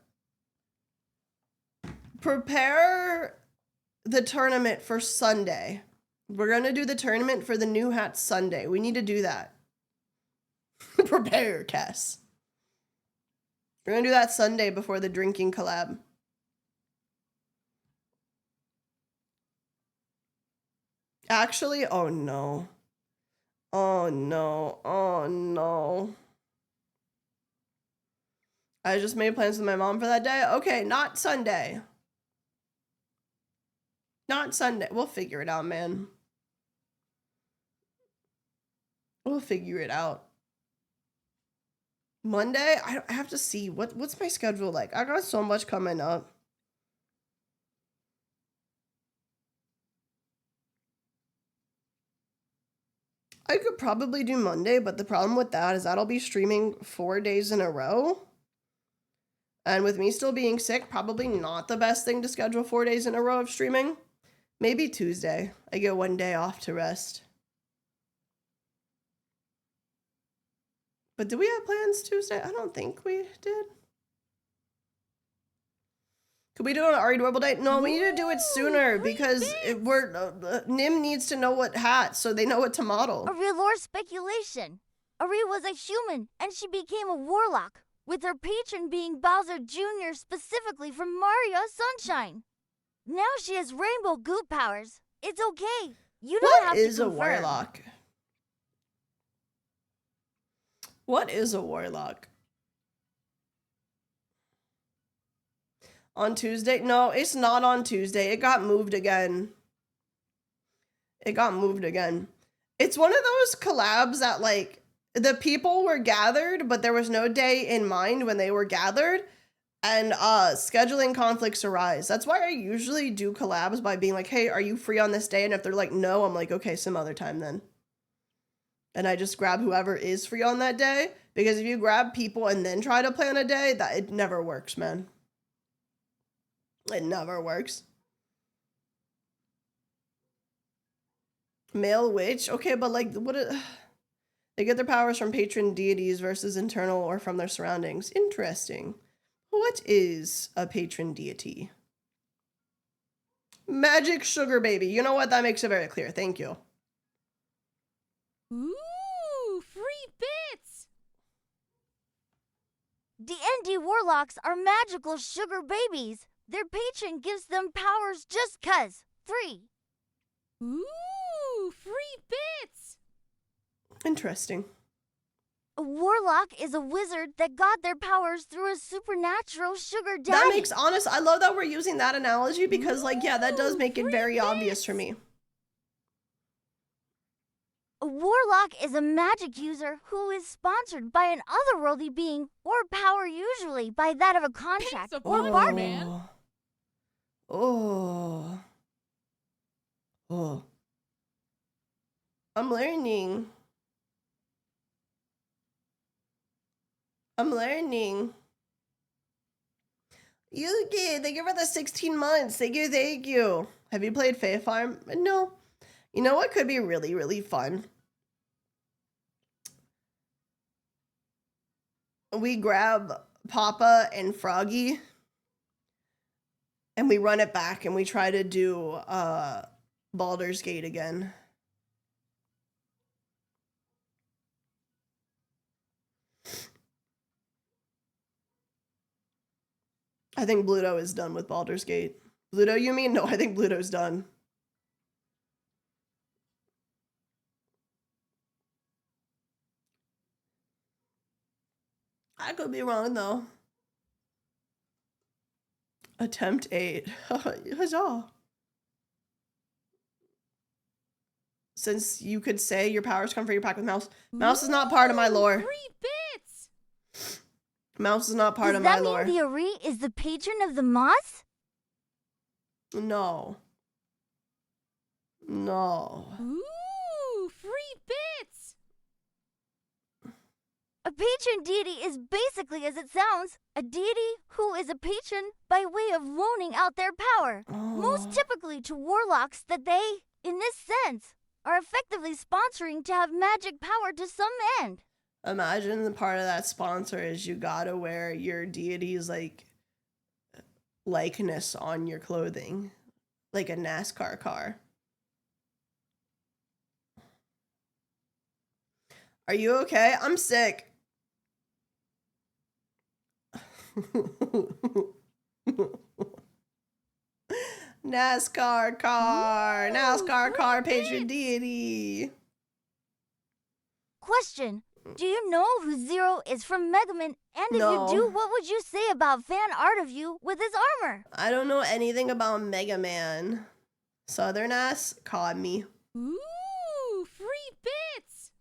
the tournament for Sunday. We're going to do the tournament for the new hat Sunday. We need to do that. Prepare, Cass. We're going to do that Sunday before the drinking collab. Actually, oh no. Oh no. Oh no. I just made plans with my mom for that day. Okay, not Sunday. Not Sunday. We'll figure it out, man. We'll figure it out. Monday, I have to see what's my schedule like. I got so much coming up. I could probably do Monday, but the problem with that is that I'll be streaming 4 days in a row. And with me still being sick, probably not the best thing to schedule 4 days in a row of streaming. Maybe Tuesday. I get 1 day off to rest. But did we have plans Tuesday? I don't think we did. Could we do an Ari Doorbell date? No, we need to do it sooner because Nim needs to know what hat so they know what to model. A real lore speculation. Ari was a human and she became a warlock, with her patron being Bowser Jr. specifically from Mario Sunshine. Now she has rainbow goop powers. It's okay. You don't have to confirm. What is a warlock? What is a warlock? On Tuesday? No, it's not on Tuesday. It got moved again. It's one of those collabs that, like, the people were gathered, but there was no day in mind when they were gathered, and scheduling conflicts arise. That's why I usually do collabs by being like, hey, are you free on this day? And if they're like, no, I'm like, okay, some other time then. and I just grab whoever is free on that day. Because if you grab people and then try to plan a day, that it never works, man. It never works. Male witch? Okay, but like, they get their powers from patron deities versus internal or from their surroundings. Interesting. What is a patron deity? Magic sugar baby. You know what? That makes it very clear. Thank you. Ooh, free bits. D&D warlocks are magical sugar babies. Their patron gives them powers just 'cause. 3. Ooh, free bits. Interesting. A warlock is a wizard that got their powers through a supernatural sugar daddy. That makes honest. I love that we're using that analogy because, like, yeah, that does make it very obvious for me. A warlock is a magic user who is sponsored by an otherworldly being or power, usually by that of a contract Thanks a or bunch, bargain. man. Oh. I'm learning. Yuki, thank you for the 16 months. Thank you. Have you played Fae Farm? No. You know what could be really, really fun? We grab Papa and Froggy and we run it back and we try to do Baldur's Gate again. I think Bluto is done with Baldur's Gate. Bluto, you mean? No, I think Bluto's done. I could be wrong, though. Attempt 8. Huzzah. Since you could say your powers come from your pack with Mouse. Mouse is not part of my lore. Free bits. Mouse is not part of my lore. Does that mean the Ari is the patron of the moth? No. Ooh, free bits. A patron deity is basically, as it sounds, a deity who is a patron by way of loaning out their power. Most typically to warlocks that they, in this sense, are effectively sponsoring to have magic power to some end. Imagine the part of that sponsor is you gotta wear your deity's like likeness on your clothing, like a NASCAR car. Are you okay? I'm sick. NASCAR car, patron deity. Question. Do you know who Zero is from Mega Man? And if No. you do, what would you say about fan art of you with his armor? I don't know anything about Mega Man. Southern ass caught me. Ooh, free bits.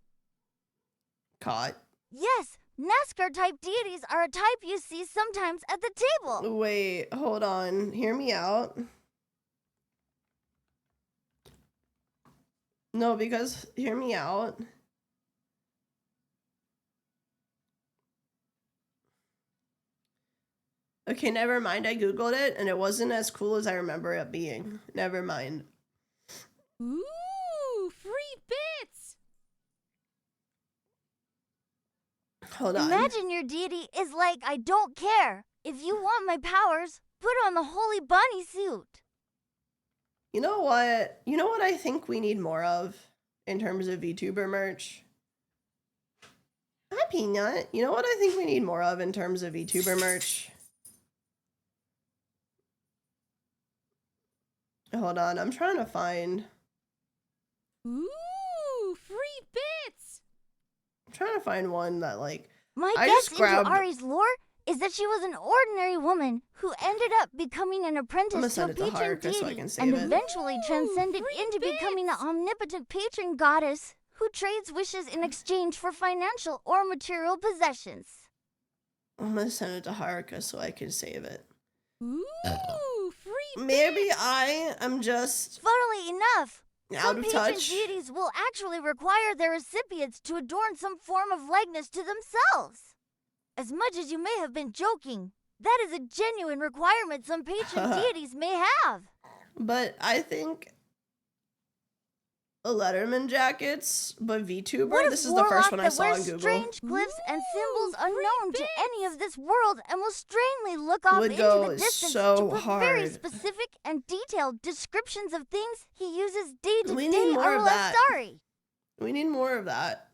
Caught. Yes, NASCAR-type deities are a type you see sometimes at the table. Wait, hold on. Hear me out. No, because hear me out. Okay, never mind. I googled it and it wasn't as cool as I remember it being. Never mind. Ooh, free bits. Hold on. Imagine your deity is like, I don't care. If you want my powers, put on the holy bunny suit. You know what? You know what I think we need more of in terms of VTuber merch? Hi, Peanut. You know what I think we need more of in terms of VTuber merch? Hold on, I'm trying to find. Ooh, free bits. I'm trying to find one that like. My I guess just grabbed- into Ari's lore is that she was an ordinary woman who ended up becoming an I'ma apprentice to send a it to patron Haruka so I deity can save and it. eventually transcended free into becoming an bits. omnipotent patron goddess who trades wishes in exchange for financial or material possessions. I'm gonna send it to Haruka so I can save it. Ooh, free Maybe bits. I am just. Funnily enough, Out Some of patron touch. deities will actually require their recipients to adorn some form of likeness to themselves. As much as you may have been joking, that is a genuine requirement some patron deities may have. But I think the Letterman jackets, but VTuber, What this if is the first one I that saw on wears Google. strange glyphs and symbols Ooh, unknown free to any of this world and will strangely look off Would into go the distance so to put very hard. specific and detailed descriptions of things he uses day to We day? need more of that. Sorry. We need more of that.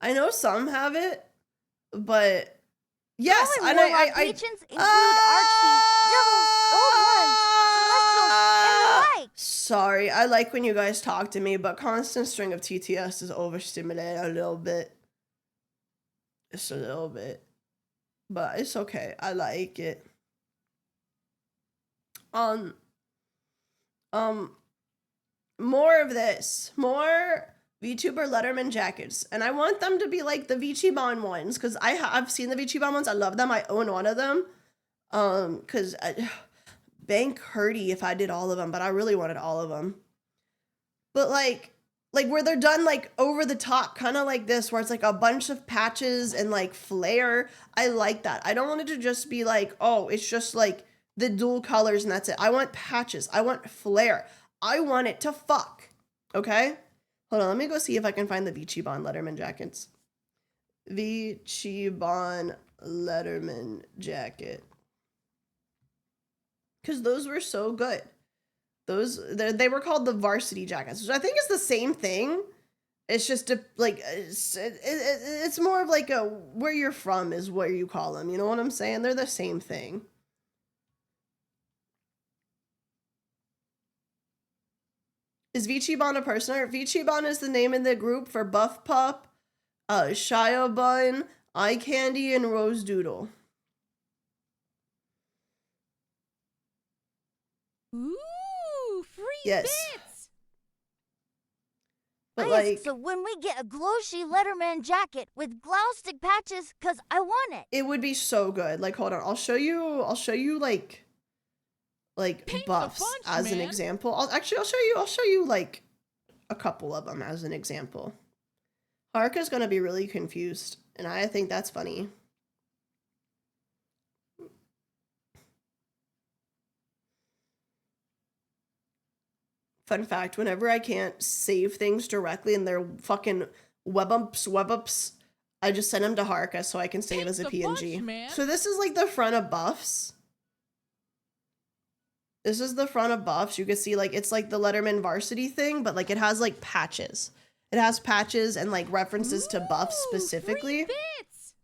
I know some have it, but yes, Common and warlock I patrons include archfiends, devils, old ones, celestials, and the like. Sorry, I like when you guys talk to me, but constant string of TTS is overstimulated a little bit. Just a little bit. But it's okay. I like it. More of this. More VTuber Letterman jackets. And I want them to be like the VTuber ones, because I've seen the VTuber ones. I love them. I own one of them. Because bank hurty if I did all of them, but I really wanted all of them. But like where they're done like over the top, kind of like this, where it's like a bunch of patches and like flare. I like that. I don't want it to just be like, oh, it's just like the dual colors and that's it. I want patches. I want flare. I want it to fuck. Okay? Hold on, let me go see if I can find the VTuber Letterman jackets. VTuber Letterman jacket. Because those were so good. They were called the varsity jackets, which I think is the same thing. It's just it's more of like a where you're from is where you call them. You know what I'm saying? They're the same thing. Is VTuber a person? VTuber is the name in the group for Buff Pup, Shia Bun, Eye Candy, and Rose Doodle. Ooh, free Yes. bits. But I like, asked, so when we get a Glowshy Letterman jacket with glow stick patches, cause I want it. it would be so good. Like, hold on, I'll show you like Paint the buffs punch, as an man. example. I'll show you like a couple of them as an example. Harka's gonna be really confused, and I think that's funny. Fun fact, whenever I can't save things directly and they're fucking web-ups, I just send them to Harka so I can save Paint as a the PNG. punch, man. So this is like the front of buffs. This is the front of buffs. You can see like it's like the Letterman varsity thing, but like it has like patches. It has patches and like references to buffs Ooh, specifically. free bits.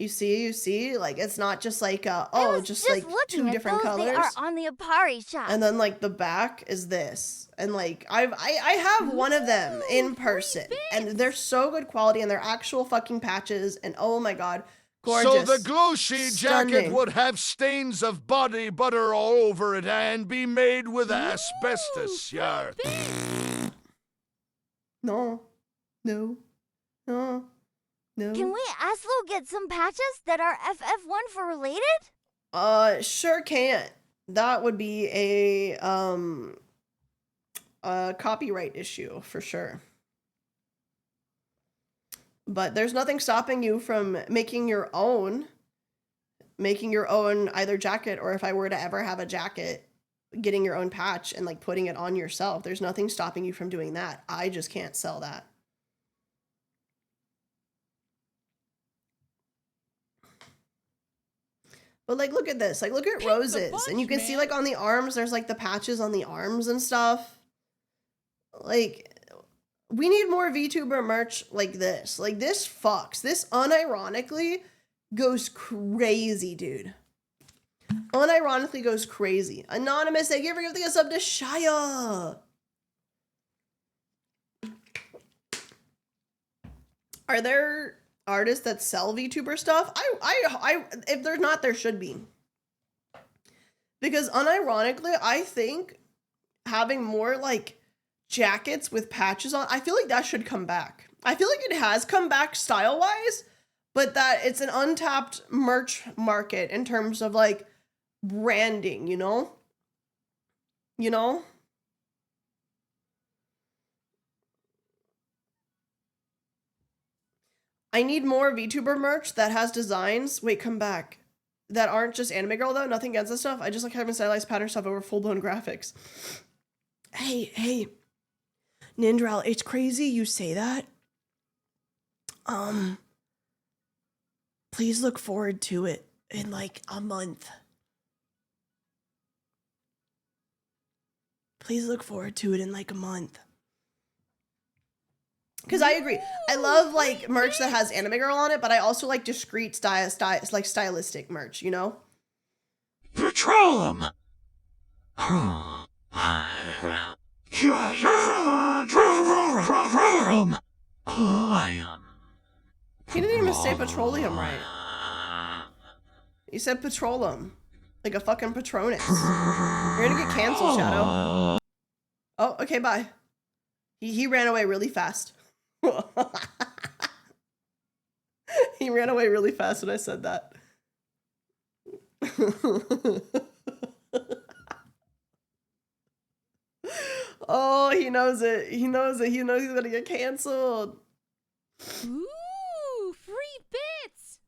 You see, like it's not just like I oh, was just like two looking at different those. colors. They are on the Apari shop. And then like the back is this. And like I have one of them in Ooh, person. free And bits. they're so good quality and they're actual fucking patches and oh my god, gorgeous. So the Glowshy jacket Stunning. would have stains of body butter all over it and be made with asbestos, free yar. No. Can we Aslo get some patches that are FF1 for related? Sure can. That would be a copyright issue for sure. But there's nothing stopping you from making your own either jacket, or if I were to ever have a jacket, getting your own patch and like putting it on yourself. There's nothing stopping you from doing that. I just can't sell that. But like, look at this. Like, look at Paint the roses, bunch, and you can see man. like on the arms, there's like the patches on the arms and stuff. Like, we need more VTuber merch like this. Like, this fucks. This unironically goes crazy, dude. Unironically goes crazy. Anonymous, thank you for giving us up to Shia. Are there artists that sell VTuber stuff? I if there's not, there should be. Because unironically, I think having more like jackets with patches on, I feel like that should come back. I feel like it has come back style-wise, but that it's an untapped merch market in terms of like branding, you know? You know? I need more VTuber merch that has designs. Wait, come back. That aren't just anime girl though. Nothing against this stuff. I just like having stylized pattern stuff over full-blown graphics. Hey. Nindral, it's crazy you say that. Please look forward to it in like a month. Please look forward to it in like a month. Because I agree. I love like merch that has anime girl on it, but I also like discreet like stylistic merch, you know? Petroleum. He didn't even say petroleum right. He said petroleum. Like a fucking Patronus. You're gonna get canceled, Shadow. Oh, okay, bye. He ran away really fast. He ran away really fast when I said that. Oh, he knows it. He knows it. He knows he's gonna get canceled. Ooh, free bits.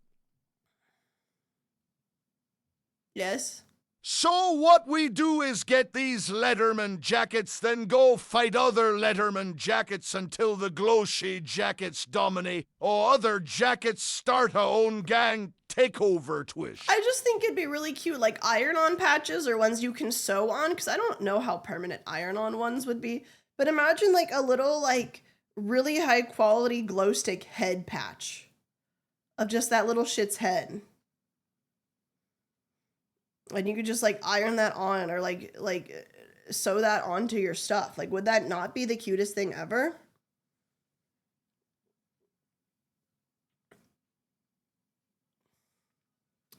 Yes. So what we do is get these Letterman jackets, then go fight other Letterman jackets until the Gloshy jackets dominate, or other jackets start a own gang takeover Twitch. I just think it'd be really cute, like iron-on patches or ones you can sew on, because I don't know how permanent iron-on ones would be. But imagine like a little like really high-quality glow stick head patch of just that little shit's head. And you could just like iron that on or like sew that onto your stuff. Like, would that not be the cutest thing ever?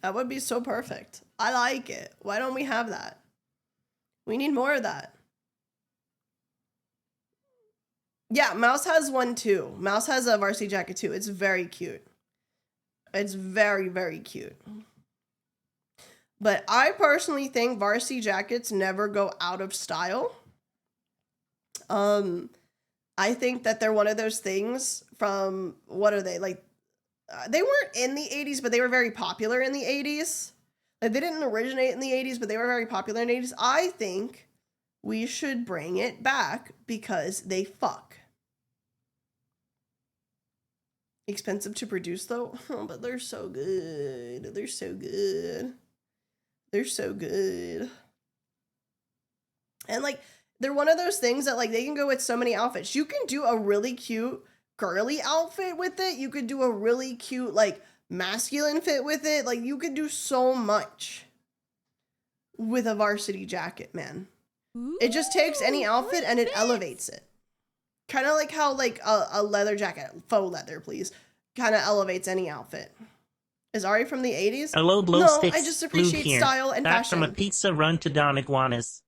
That would be so perfect. I like it. Why don't we have that? We need more of that. Yeah, Mouse has one too. Mouse has a varsity jacket too. It's very cute. It's very, very cute. But I personally think varsity jackets never go out of style. I think that they're one of those things from, what are they? Like, they weren't in the 80s, but they were very popular in the 80s. Like, they didn't originate in the 80s, but they were very popular in the 80s. I think we should bring it back because they fuck. Expensive to produce, though? Oh, but they're so good. They're so good. They're so good. And, like, they're one of those things that, like, they can go with so many outfits. You can do a really cute girly outfit with it. You could do a really cute, like, masculine fit with it. Like, you could do so much with a varsity jacket, man. It just takes any outfit and it elevates it. Kind of like how, like, a leather jacket, faux leather, please, kind of elevates any outfit. Is Ari from the 80s? Hello, Glow No, Sticks. I just appreciate Blue here. style and Back fashion. from a pizza run to Don Iguanas.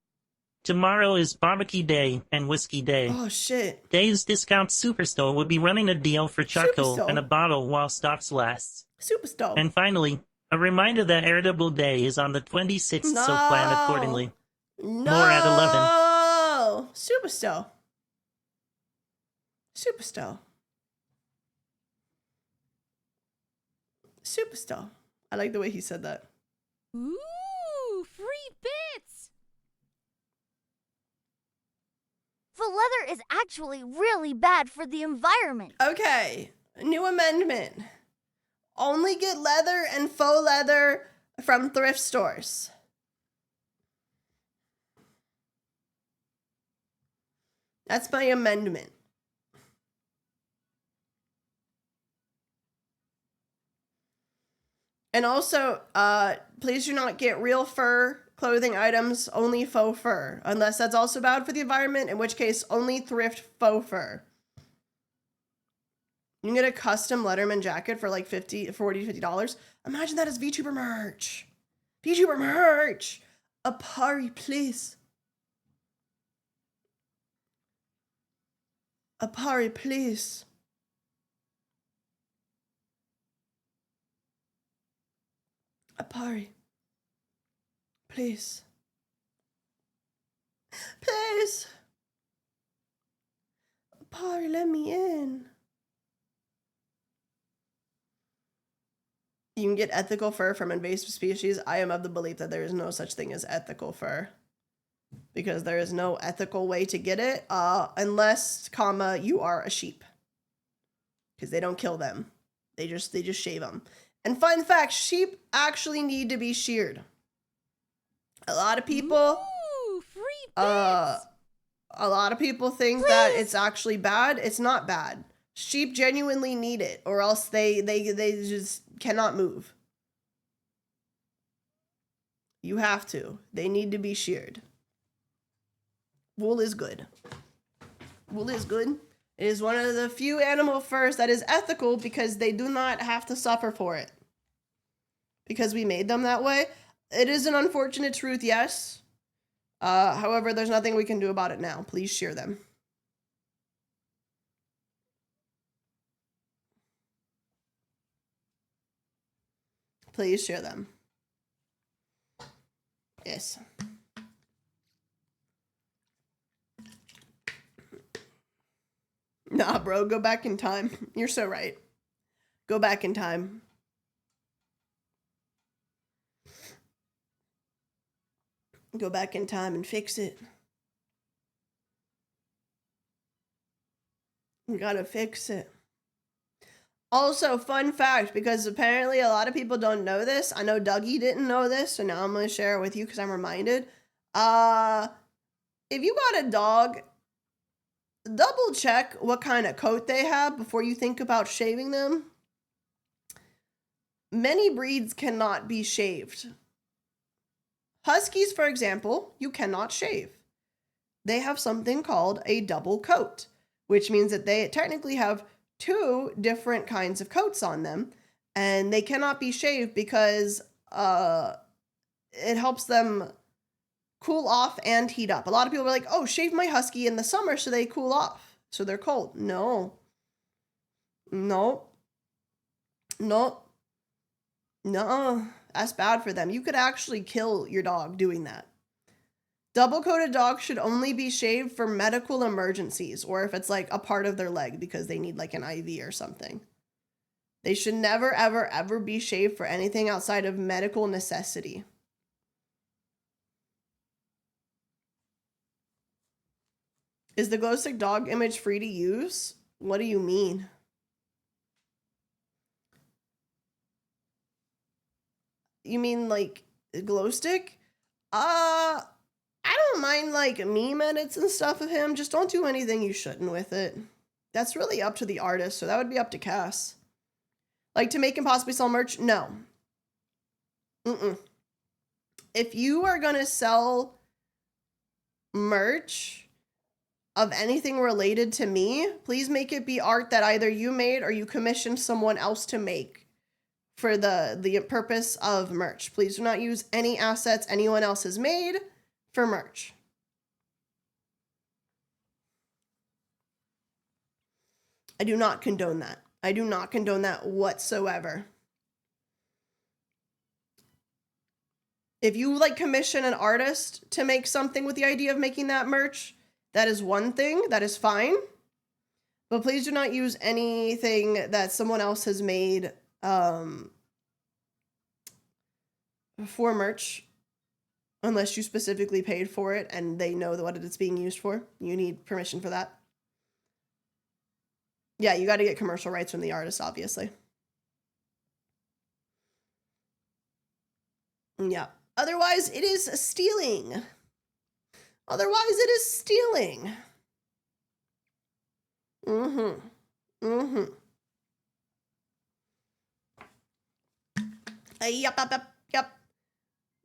Tomorrow is barbecue day and whiskey day. Oh, shit. Dave's Discount Superstore will be running a deal for charcoal Superstore? and a bottle while stocks last. Superstar. And finally, a reminder that Irritable Day is on the 26th, so plan accordingly. No. More at 11. Superstar. Superstar. Superstar. I like the way he said that. Ooh, free bits. Faux leather is actually really bad for the environment. Okay, new amendment. Only get leather and faux leather from thrift stores. That's my amendment. And also, please do not get real fur clothing items, only faux fur. Unless that's also bad for the environment, in which case, only thrift faux fur. You can get a custom Letterman jacket for like $40 to $50. Imagine that as VTuber merch. VTuber merch. Apari, please. Apari, please. Apari. Please. Please. Apari, let me in. You can get ethical fur from invasive species. I am of the belief that there is no such thing as ethical fur. Because there is no ethical way to get it, unless, you are a sheep. Because they don't kill them. They just shave them. And fun fact, sheep actually need to be sheared. A lot of people... Ooh, free bits. A lot of people think that it's actually bad. It's not bad. Sheep genuinely need it, or else they just cannot move. You have to. They need to be sheared. Wool is good. Wool is good. It is one of the few animal furs that is ethical because they do not have to suffer for it. Because we made them that way. It is an unfortunate truth, yes. However, there's nothing we can do about it now. Please shear them. Please shear them. Yes. Nah, bro, go back in time. You're so right. Go back in time. Go back in time and fix it. We gotta fix it. Also, fun fact, because apparently a lot of people don't know this. I know Dougie didn't know this, so now I'm gonna share it with you because I'm reminded. If you got a dog, double check what kind of coat they have before you think about shaving them. Many breeds cannot be shaved. Huskies, for example, you cannot shave. They have something called a double coat, which means that they technically have two different kinds of coats on them, and they cannot be shaved because it helps them cool off and heat up. A lot of people are like, oh, shave my husky in the summer so they cool off, so they're cold. No. No. No. No. That's bad for them. You could actually kill your dog doing that. Double-coated dogs should only be shaved for medical emergencies or if it's like a part of their leg because they need like an IV or something. They should never, ever, ever be shaved for anything outside of medical necessity. Is the glow stick dog image free to use? What do you mean? You mean like glow stick? I don't mind like meme edits and stuff of him. Just don't do anything you shouldn't with it. That's really up to the artist, so that would be up to Cass. Like to make him possibly sell merch? No. If you are gonna sell merch of anything related to me, please make it be art that either you made or you commissioned someone else to make for the purpose of merch. Please do not use any assets anyone else has made for merch. I do not condone that. I do not condone that whatsoever. If you like commission an artist to make something with the idea of making that merch, that is one thing, that is fine. But please do not use anything that someone else has made for merch unless you specifically paid for it and they know what it's being used for. You need permission for that. Yeah, you got to get commercial rights from the artist, obviously. Yeah. Otherwise, it is stealing. Otherwise, it is stealing.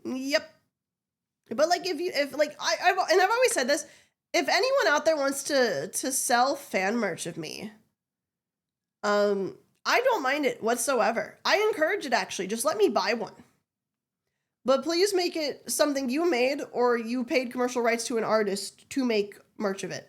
Yep. But like, I've always said this, if anyone out there wants to sell fan merch of me, I don't mind it whatsoever. I encourage it actually. Just let me buy one. But please make it something you made or you paid commercial rights to an artist to make merch of it.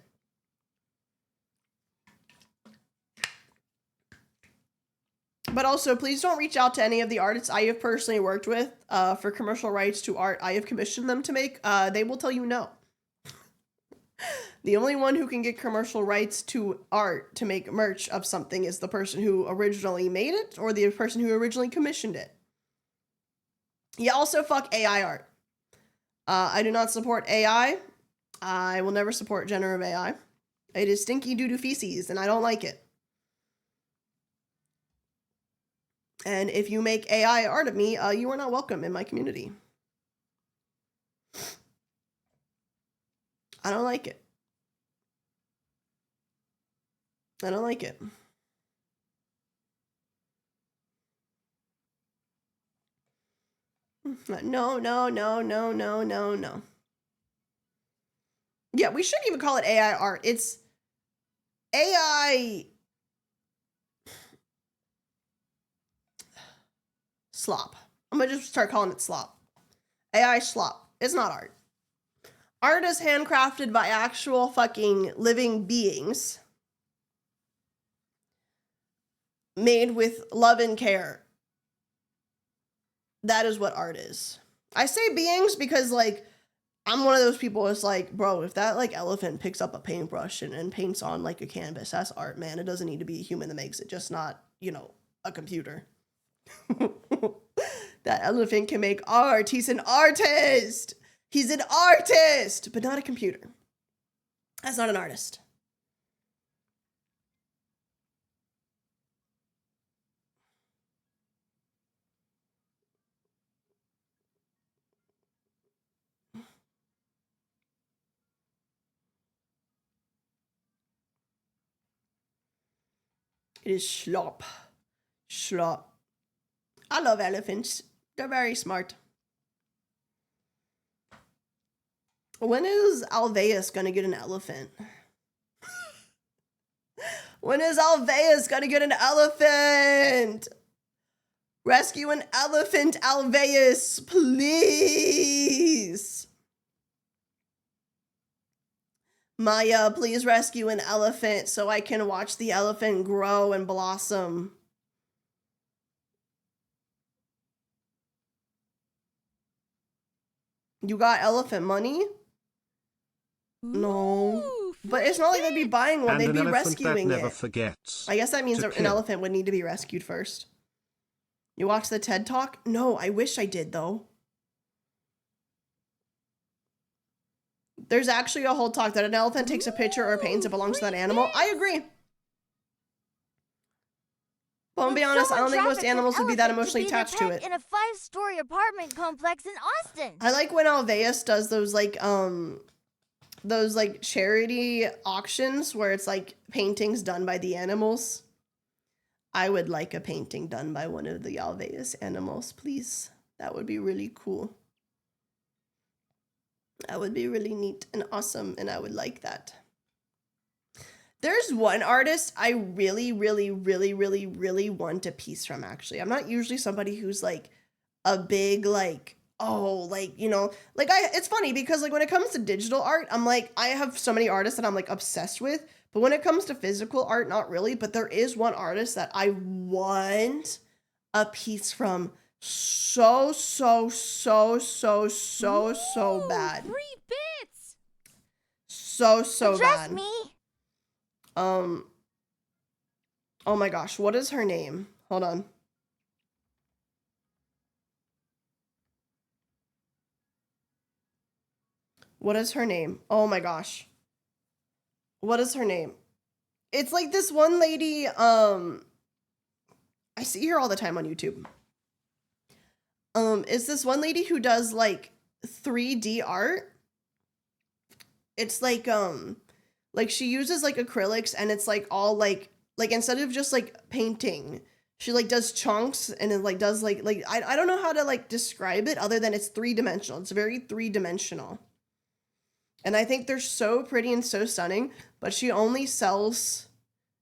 But also, please don't reach out to any of the artists I have personally worked with for commercial rights to art I have commissioned them to make. They will tell you no. The only one who can get commercial rights to art to make merch of something is the person who originally made it or the person who originally commissioned it. Yeah, also fuck AI art. I do not support AI. I will never support generative AI. It is stinky doo-doo feces, and I don't like it. And if you make AI art of me, you are not welcome in my community. I don't like it. I don't like it. No, no, no, no, no, no, no. Yeah, we shouldn't even call it AI art. It's AI slop. I'm gonna just start calling it slop. AI slop. It's not art. Art is handcrafted by actual fucking living beings. Made with love and care. That is what art is. I say beings because, like, I'm one of those people that's like, bro, if that, like, elephant picks up a paintbrush and paints on, like, a canvas, that's art, man. It doesn't need to be a human that makes it, just not, you know, a computer. That elephant can make art. He's an artist. He's an artist, but not a computer. That's not an artist. It is slop. Slop. I love elephants. They're very smart. When is Alveus gonna get an elephant? When is Alveus gonna get an elephant? Rescue an elephant, Alveus, please. Maya, please rescue an elephant so I can watch the elephant grow and blossom. You got elephant money? No. Ooh, But it's not like they'd be buying one, And they'd an be elephant rescuing that never it. forgets. I guess that means to an kill. elephant would need to be rescued first. You watch the TED Talk? No, I wish I did, though. There's actually a whole talk that an elephant takes a picture or paints, it belongs to that animal. I agree. But I'm gonna be honest, I don't think most animals would be that emotionally attached to it. In a 5-story apartment complex in Austin. I like when Alveus does those charity auctions where it's like paintings done by the animals. I would like a painting done by one of the Alveus animals, please. That would be really cool. That would be really neat and awesome, and I would like that. There's one artist I really, really, really, really, really want a piece from, actually. I'm not usually somebody who's like a big, like, oh, like, you know, like it's funny because like when it comes to digital art, I'm like, I have so many artists that I'm like obsessed with, but when it comes to physical art, not really. But there is one artist that I want a piece from so bad. Free bits. So Address bad. me. Oh my gosh, what is her name? Hold on. What is her name? Oh my gosh. What is her name? It's like this one lady, I see her all the time on YouTube. It's this one lady who does like 3D art. It's like she uses like acrylics and it's like all like instead of just like painting, she like does chunks and it like does like I don't know how to like describe it other than it's 3-dimensional. It's very 3-dimensional. And I think they're so pretty and so stunning, but she only sells,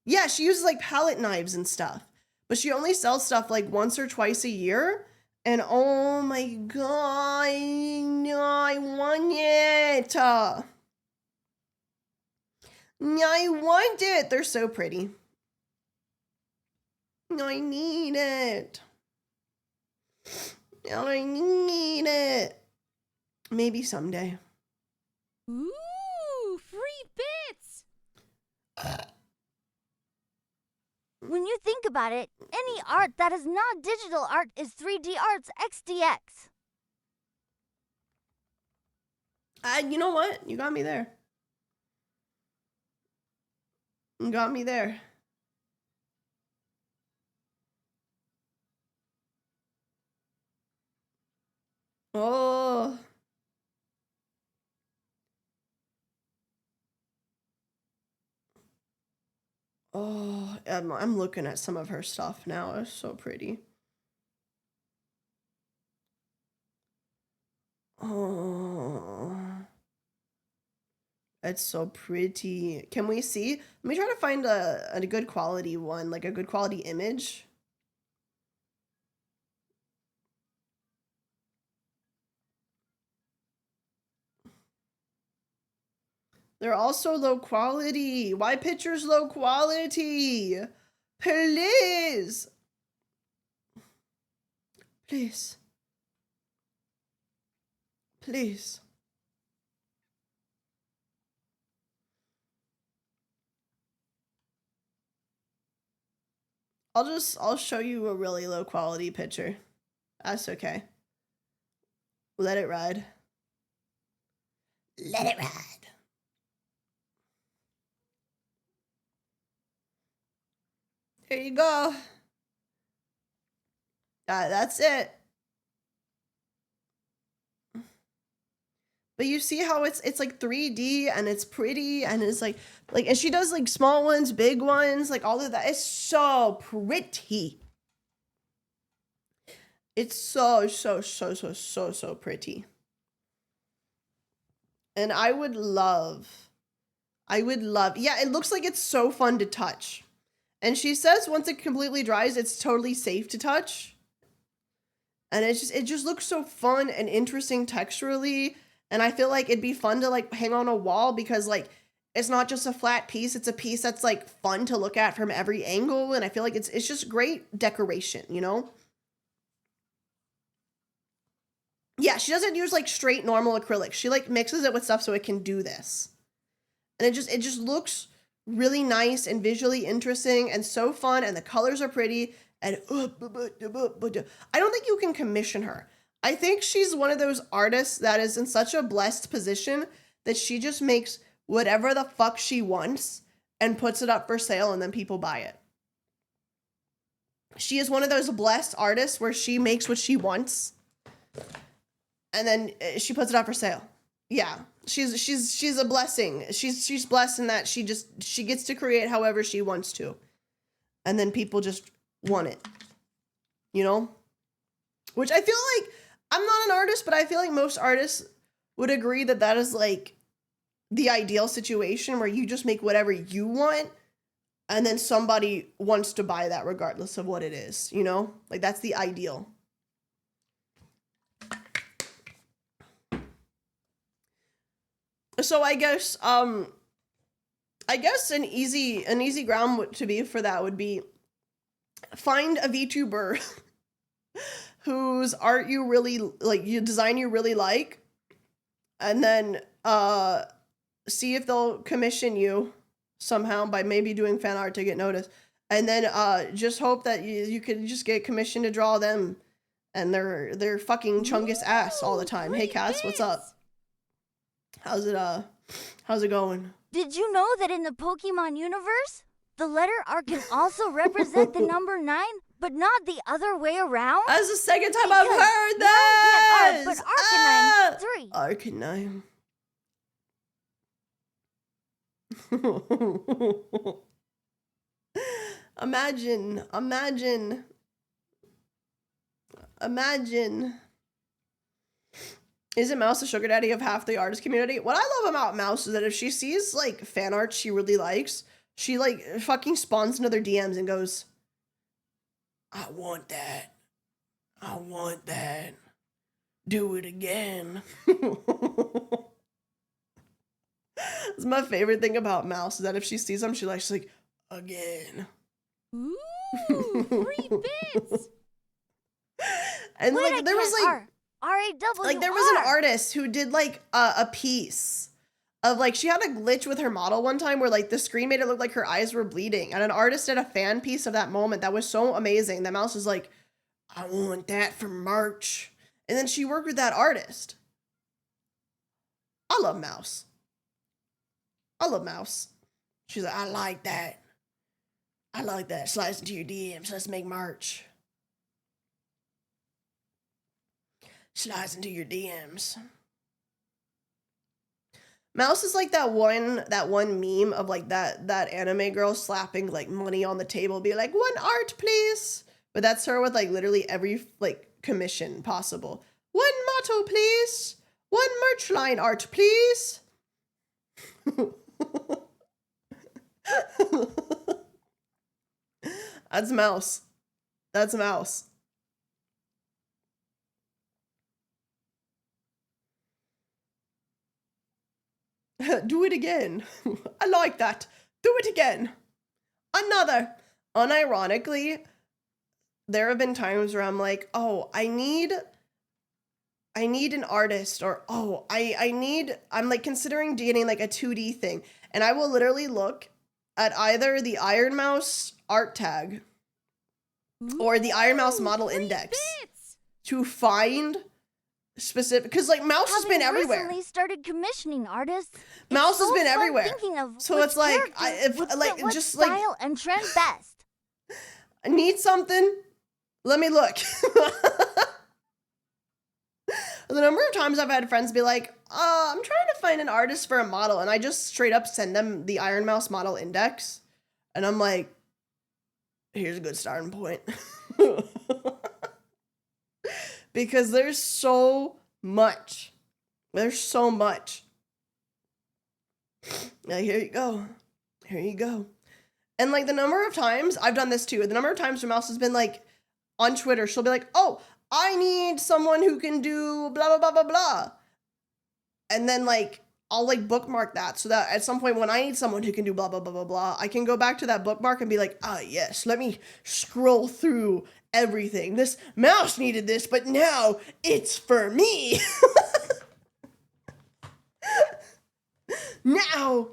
yeah, she uses like palette knives and stuff, but she only sells stuff like once or twice a year. And oh my god, I want it. I want it. They're so pretty. I need it. I need it. Maybe someday. Ooh, free bits. When you think about it, any art that is not digital art is 3D art's XDX. You know what? You got me there. You got me there. Oh. Oh, I'm looking at some of her stuff now. It's so pretty. Oh. It's so pretty. Can we see? Let me try to find a good quality one, like a good quality image. They're also low quality. Why pictures low quality? Please. Please. Please. I'll show you a really low quality picture. That's okay. Let it ride. Let it ride. There you go. That's it. But you see how it's like 3D and it's pretty and it's like and she does like small ones, big ones, like all of that. It's so pretty. It's so pretty. And I would love, yeah, it looks like it's so fun to touch. And she says once it completely dries, it's totally safe to touch. And it just looks so fun and interesting texturally. And I feel like it'd be fun to like hang on a wall because like it's not just a flat piece, it's a piece that's like fun to look at from every angle. And I feel like it's just great decoration, you know? Yeah, she doesn't use like straight normal acrylic. She like mixes it with stuff so it can do this. And it just looks really nice and visually interesting and so fun, and the colors are pretty. And I don't think you can commission her. I think she's one of those artists that is in such a blessed position that she just makes whatever the fuck she wants and puts it up for sale and then people buy it. She is one of those blessed artists where she makes what she wants and then she puts it up for sale. Yeah. She's a blessing. She's blessed in that she gets to create however she wants to. And then people just want it. You know? Which I feel like I'm not an artist, but I feel like most artists would agree that that is like the ideal situation where you just make whatever you want and then somebody wants to buy that regardless of what it is, you know? Like that's the ideal. So I guess an easy ground to be for that would be find a VTuber whose art you really like, you design you really like, and then see if they'll commission you somehow by maybe doing fan art to get noticed, and then just hope that you could just get commissioned to draw them and their fucking chungus ass all the time. Hey Cass, what's up? How's it going? Did you know that in the Pokemon universe, the letter R can also represent the number 9, but not the other way around? That's the second time I've heard that. But Arcanine 3. Arcanine. Imagine. Isn't Mouse the sugar daddy of half the artist community? What I love about Mouse is that if she sees like fan art she really likes, she like fucking spawns another DMs and goes, I want that. I want that. Do it again. It's my favorite thing about Mouse is that if she sees them, she's like, again. Ooh, free bits. And like there was like R-A-W-R. like there was an artist who did like a piece of like, she had a glitch with her model one time where like the screen made it look like her eyes were bleeding, and an artist did a fan piece of that moment that was so amazing that Mouse was like, I want that for merch. And then she worked with that artist. I love Mouse. I love Mouse. She's like, I like that. I like that. Slice into your DMs. Let's make merch. Slice into your DMs. Mouse is like that one meme of like that anime girl slapping like money on the table, be like, 1 art, please. But that's her with like literally every like commission possible. 1 motto, please. 1 merch line art, please. That's Mouse. That's Mouse. Do it again. I like that. Do it again. Another. Unironically, there have been times where I'm like, oh, I need an artist, or oh, I'm like considering getting like a 2D thing. And I will literally look at either the Iron Mouse art tag or the Iron Mouse model index to find specific, because like Mouse has been everywhere. Recently started commissioning artists. Mouse has been everywhere. Of so it's like style and trend best. I need something. Let me look. The number of times I've had friends be like, I'm trying to find an artist for a model, and I just straight up send them the Iron Mouse model index, and I'm like, here's a good starting point. Because there's so much. There's so much. Now, here you go. Here you go. And like the number of times, I've done this too, the number of times where Mouse has been like, on Twitter, she'll be like, oh, I need someone who can do blah, blah, blah, blah, blah. And then like, I'll like bookmark that so that at some point when I need someone who can do blah, blah, blah, blah, blah, I can go back to that bookmark and be like, ah, yes, let me scroll through everything. This Mouse needed this, but now it's for me. Now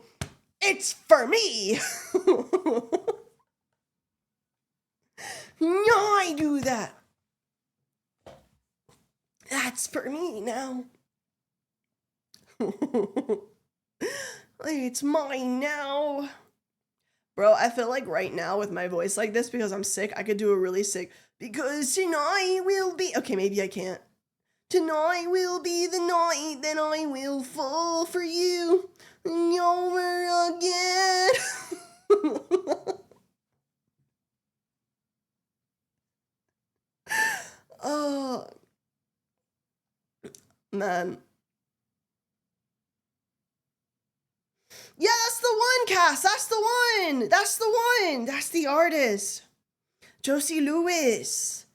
it's for me. No, I do that. That's for me now. It's mine now. Bro, I feel like right now with my voice like this, because I'm sick, I could do a really sick, because tonight will be, okay, maybe I can't. Tonight will be the night that I will fall for you over again. Oh, man. Yeah, that's the one, Cass. That's the one. That's the one. That's the artist. Josie Lewis.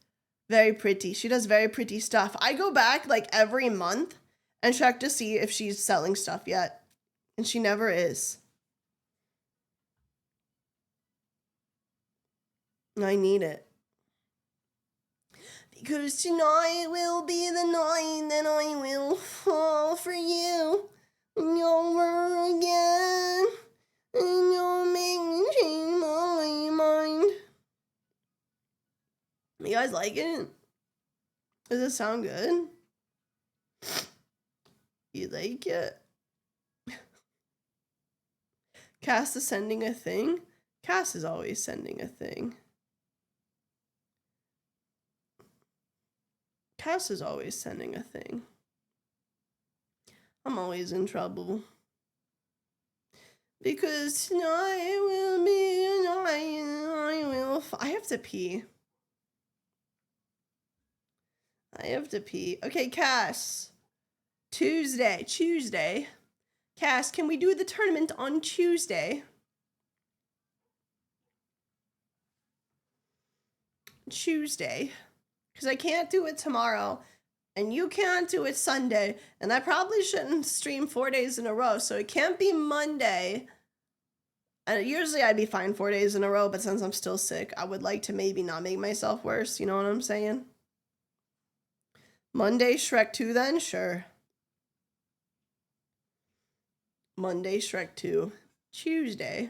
Very pretty. She does very pretty stuff. I go back like every month and check to see if she's selling stuff yet. And she never is. I need it. Because tonight will be the night that I will fall for you over again, and you'll make me change my mind. You guys like it? Does it sound good? You like it? Cass is sending a thing? Cass is always sending a thing. Cass is always sending a thing. I'm always in trouble. Because tonight will be a night I will... I have to pee. I have to pee. Okay, Cass. Tuesday. Cass, can we do the tournament on Tuesday? Tuesday. Because I can't do it tomorrow, and you can't do it Sunday, and I probably shouldn't stream 4 days in a row, so it can't be Monday. And usually I'd be fine 4 days in a row, but since I'm still sick, I would like to maybe not make myself worse, you know what I'm saying? Monday, Shrek 2 then? Sure. Monday, Shrek 2. Tuesday.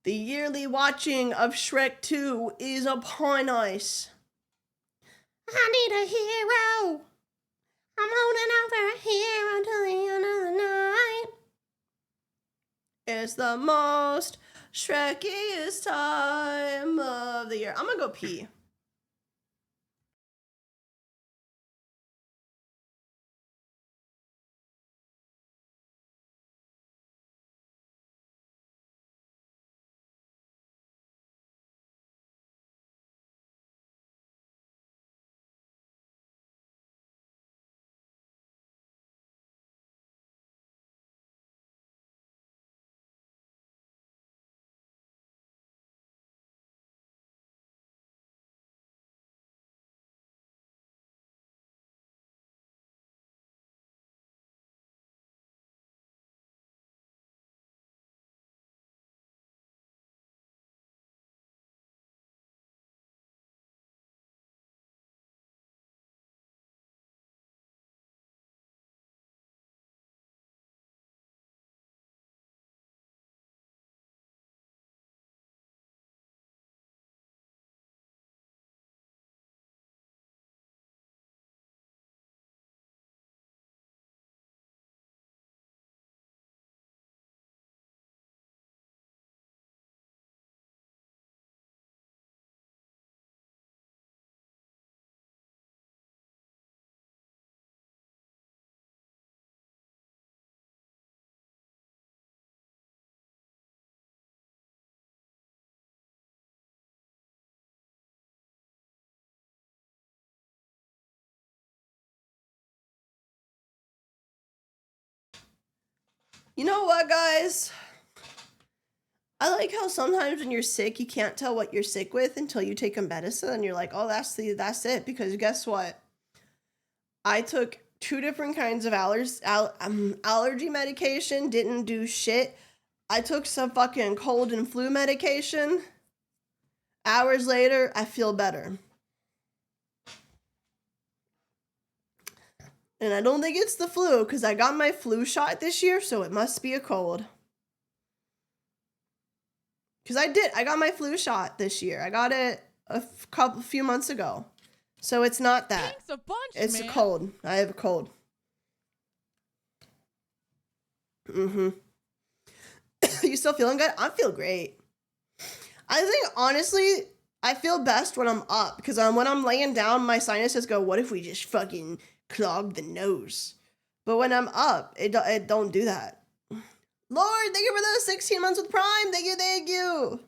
The yearly watching of Shrek 2 is upon us. I need a hero. I'm holding out for a It's the most Shrekiest time of the year. I'm gonna go pee. You know what, guys? I like how sometimes when you're sick, you can't tell what you're sick with until you take a medicine and you're like, oh, that's it. Because guess what? I took 2 different kinds of allergy medication, didn't do shit. I took some fucking cold and flu medication. Hours later, I feel better. And I don't think it's the flu, because I got my flu shot this year, so it must be a cold. Because I got my flu shot this year. I got it a few months ago. So it's not that. Thanks a bunch, it's man. a cold. I have a cold. You still feeling good? I feel great. I think, honestly, I feel best when I'm up. Because when I'm laying down, my sinuses go, what if we just fucking clog the nose? But when I'm up, it don't do that. Lord, thank you for the 16 months with Prime. Thank you.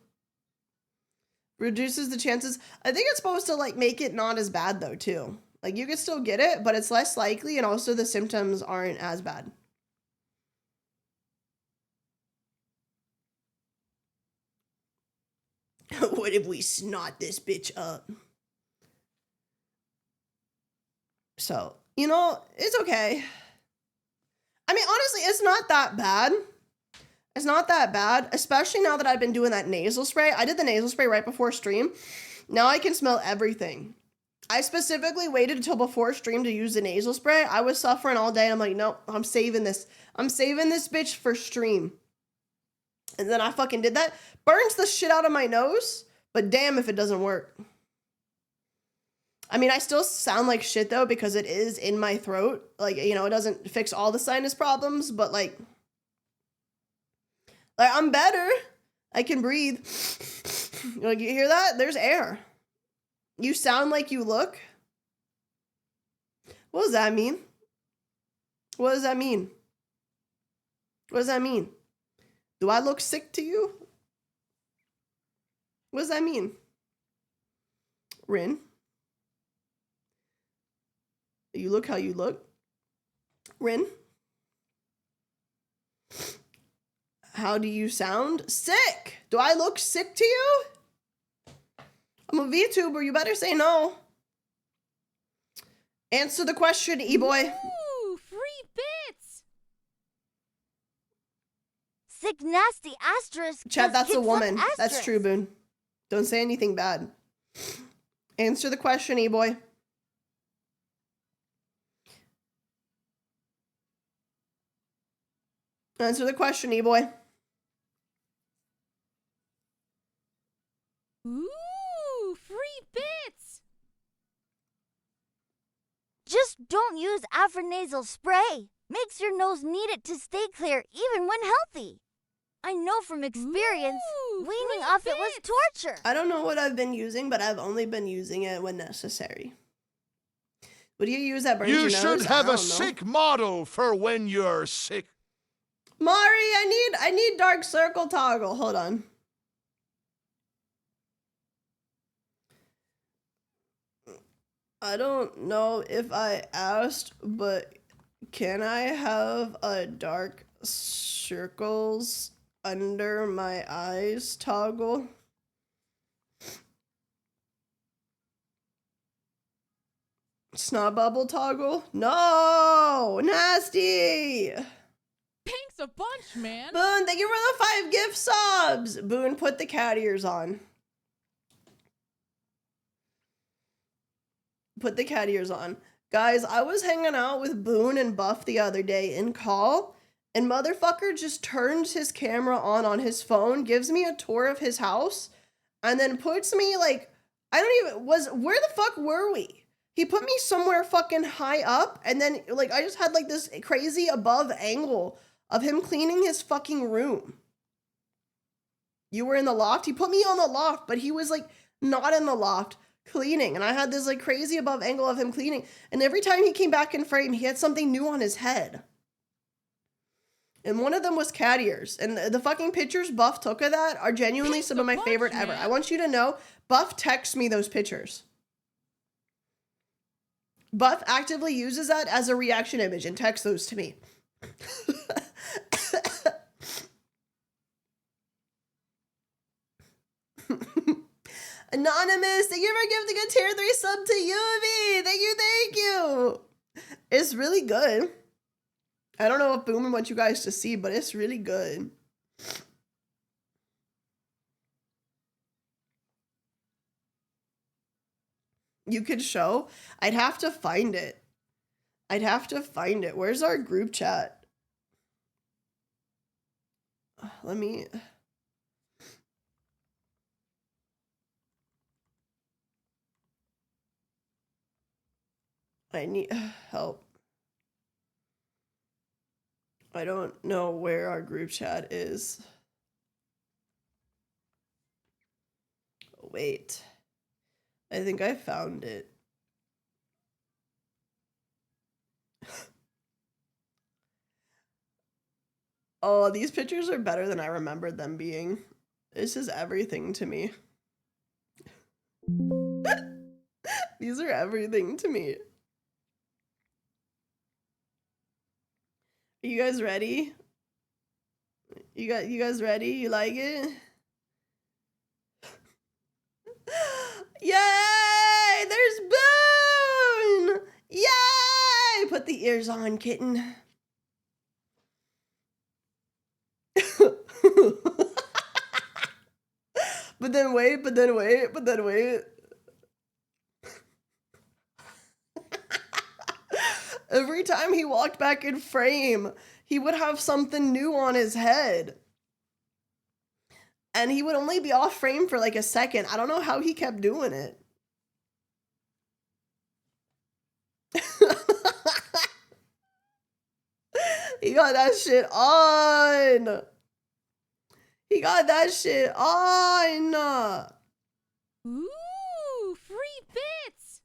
Reduces the chances. I think it's supposed to, like, make it not as bad, though, too. Like, you could still get it, but it's less likely, and also the symptoms aren't as bad. What if we snot this bitch up? So, you know, it's okay. I mean, honestly, it's not that bad. It's not that bad, especially now that I've been doing that nasal spray. I did the nasal spray right before stream. Now I can smell everything. I specifically waited until before stream to use the nasal spray. I was suffering all day. I'm like, nope, I'm saving this. I'm saving this bitch for stream. And then I fucking did that. Burns the shit out of my nose, but damn if it doesn't work. I mean, I still sound like shit, though, because it is in my throat. Like, you know, it doesn't fix all the sinus problems, but, like, I'm better. I can breathe. Like, you hear that? There's air. You sound like you look. What does that mean? What does that mean? What does that mean? Do I look sick to you? What does that mean? Rin? You look how you look? Rin? How do you sound? Sick! Do I look sick to you? I'm a VTuber, you better say no. Answer the question, E-boy. Ooh, free bits! Sick nasty asterisk. Chad, that's a kids love woman. That's asterisks. true, Boone. Don't say anything bad. Answer the question, E-boy. Answer the question, E-boy. Ooh, free bits! Just don't use afronasal spray. Makes your nose need it to stay clear even when healthy. I know from experience, Ooh, weaning free off it was bits. torture. I don't know what I've been using, but I've only been using it when necessary. What do you use that burns your You nose? should I have don't a know. sick model for when you're sick. Mari, I need dark circle toggle. Hold on. I don't know if I asked, but can I have a dark circles under my eyes toggle? Snot bubble toggle? No! Nasty! Thanks a bunch, man. Boone, thank you for the 5 gift subs! Boone, put the cat ears on. Put the cat ears on. Guys, I was hanging out with Boone and Buff the other day in call, and motherfucker just turns his camera on his phone, gives me a tour of his house, and then puts me like, where the fuck were we? He put me somewhere fucking high up, and then like I just had like this crazy above angle of him cleaning his fucking room. You were in the loft? He put me on the loft, but he was like not in the loft cleaning, and I had this like crazy above angle of him cleaning, and every time he came back in frame, he had something new on his head. And one of them was cat ears. And the fucking pictures Buff took of that are genuinely some of my favorite ever. I want you to know, Buff texts me those pictures. Buff actively uses that as a reaction image and texts those to me. Anonymous, thank you for giving a tier 3 sub to Yuvi. Thank you. It's really good. I don't know if Boomin wants you guys to see, but it's really good. You could show? I'd have to find it. Where's our group chat? Let me... I need help. I don't know where our group chat is. Wait. I think I found it. Oh, these pictures are better than I remembered them being. This is everything to me. These are everything to me. Are you guys ready? You guys ready? You like it? Yay! There's Boone! Yay! Put the ears on, kitten. But then wait. Every time he walked back in frame, he would have something new on his head. And he would only be off frame for like a second. I don't know how he kept doing it. He got that shit on. Ooh, free bits.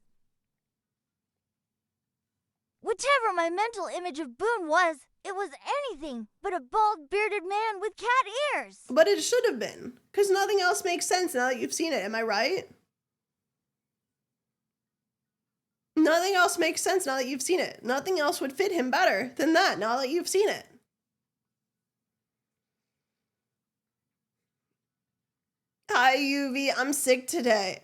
Whichever my mental image of Boone was, it was anything but a bald, bearded man with cat ears. But it should have been, because nothing else makes sense now that you've seen it. Am I right? Nothing else makes sense now that you've seen it. Nothing else would fit him better than that now that you've seen it. Hi, UV. I'm sick today.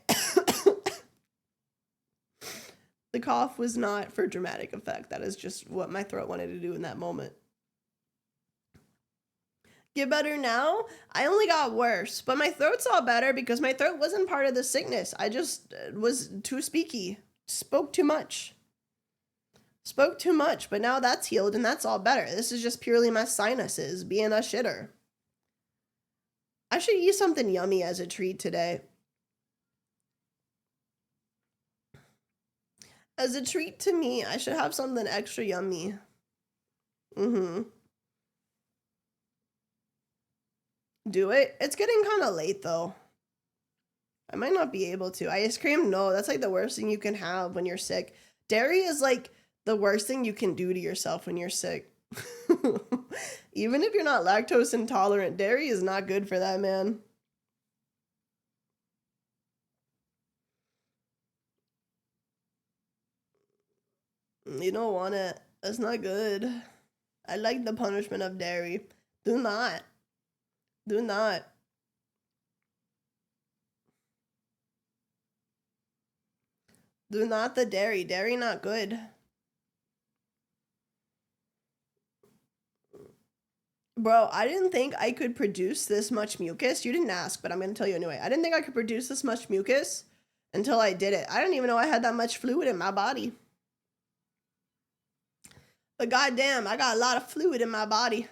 The cough was not for dramatic effect. That is just what my throat wanted to do in that moment. Get better now? I only got worse, but my throat's all better because my throat wasn't part of the sickness. I just was too speaky. Spoke too much, but now that's healed and that's all better. This is just purely my sinuses being a shitter. I should eat something yummy as a treat today. As a treat to me, I should have something extra yummy. do it. It's getting kind of late though. I might not be able to. Ice cream? No, that's like the worst thing you can have when you're sick. Dairy is like the worst thing you can do to yourself when you're sick. Even if you're not lactose intolerant, dairy is not good for that, man. You don't want it. That's not good. I like the punishment of dairy. Do not. Do not. Do not the dairy. Dairy not good. Bro, I didn't think I could produce this much mucus. You didn't ask, but I'm going to tell you anyway. I didn't think I could produce this much mucus until I did it. I didn't even know I had that much fluid in my body. But goddamn, I got a lot of fluid in my body.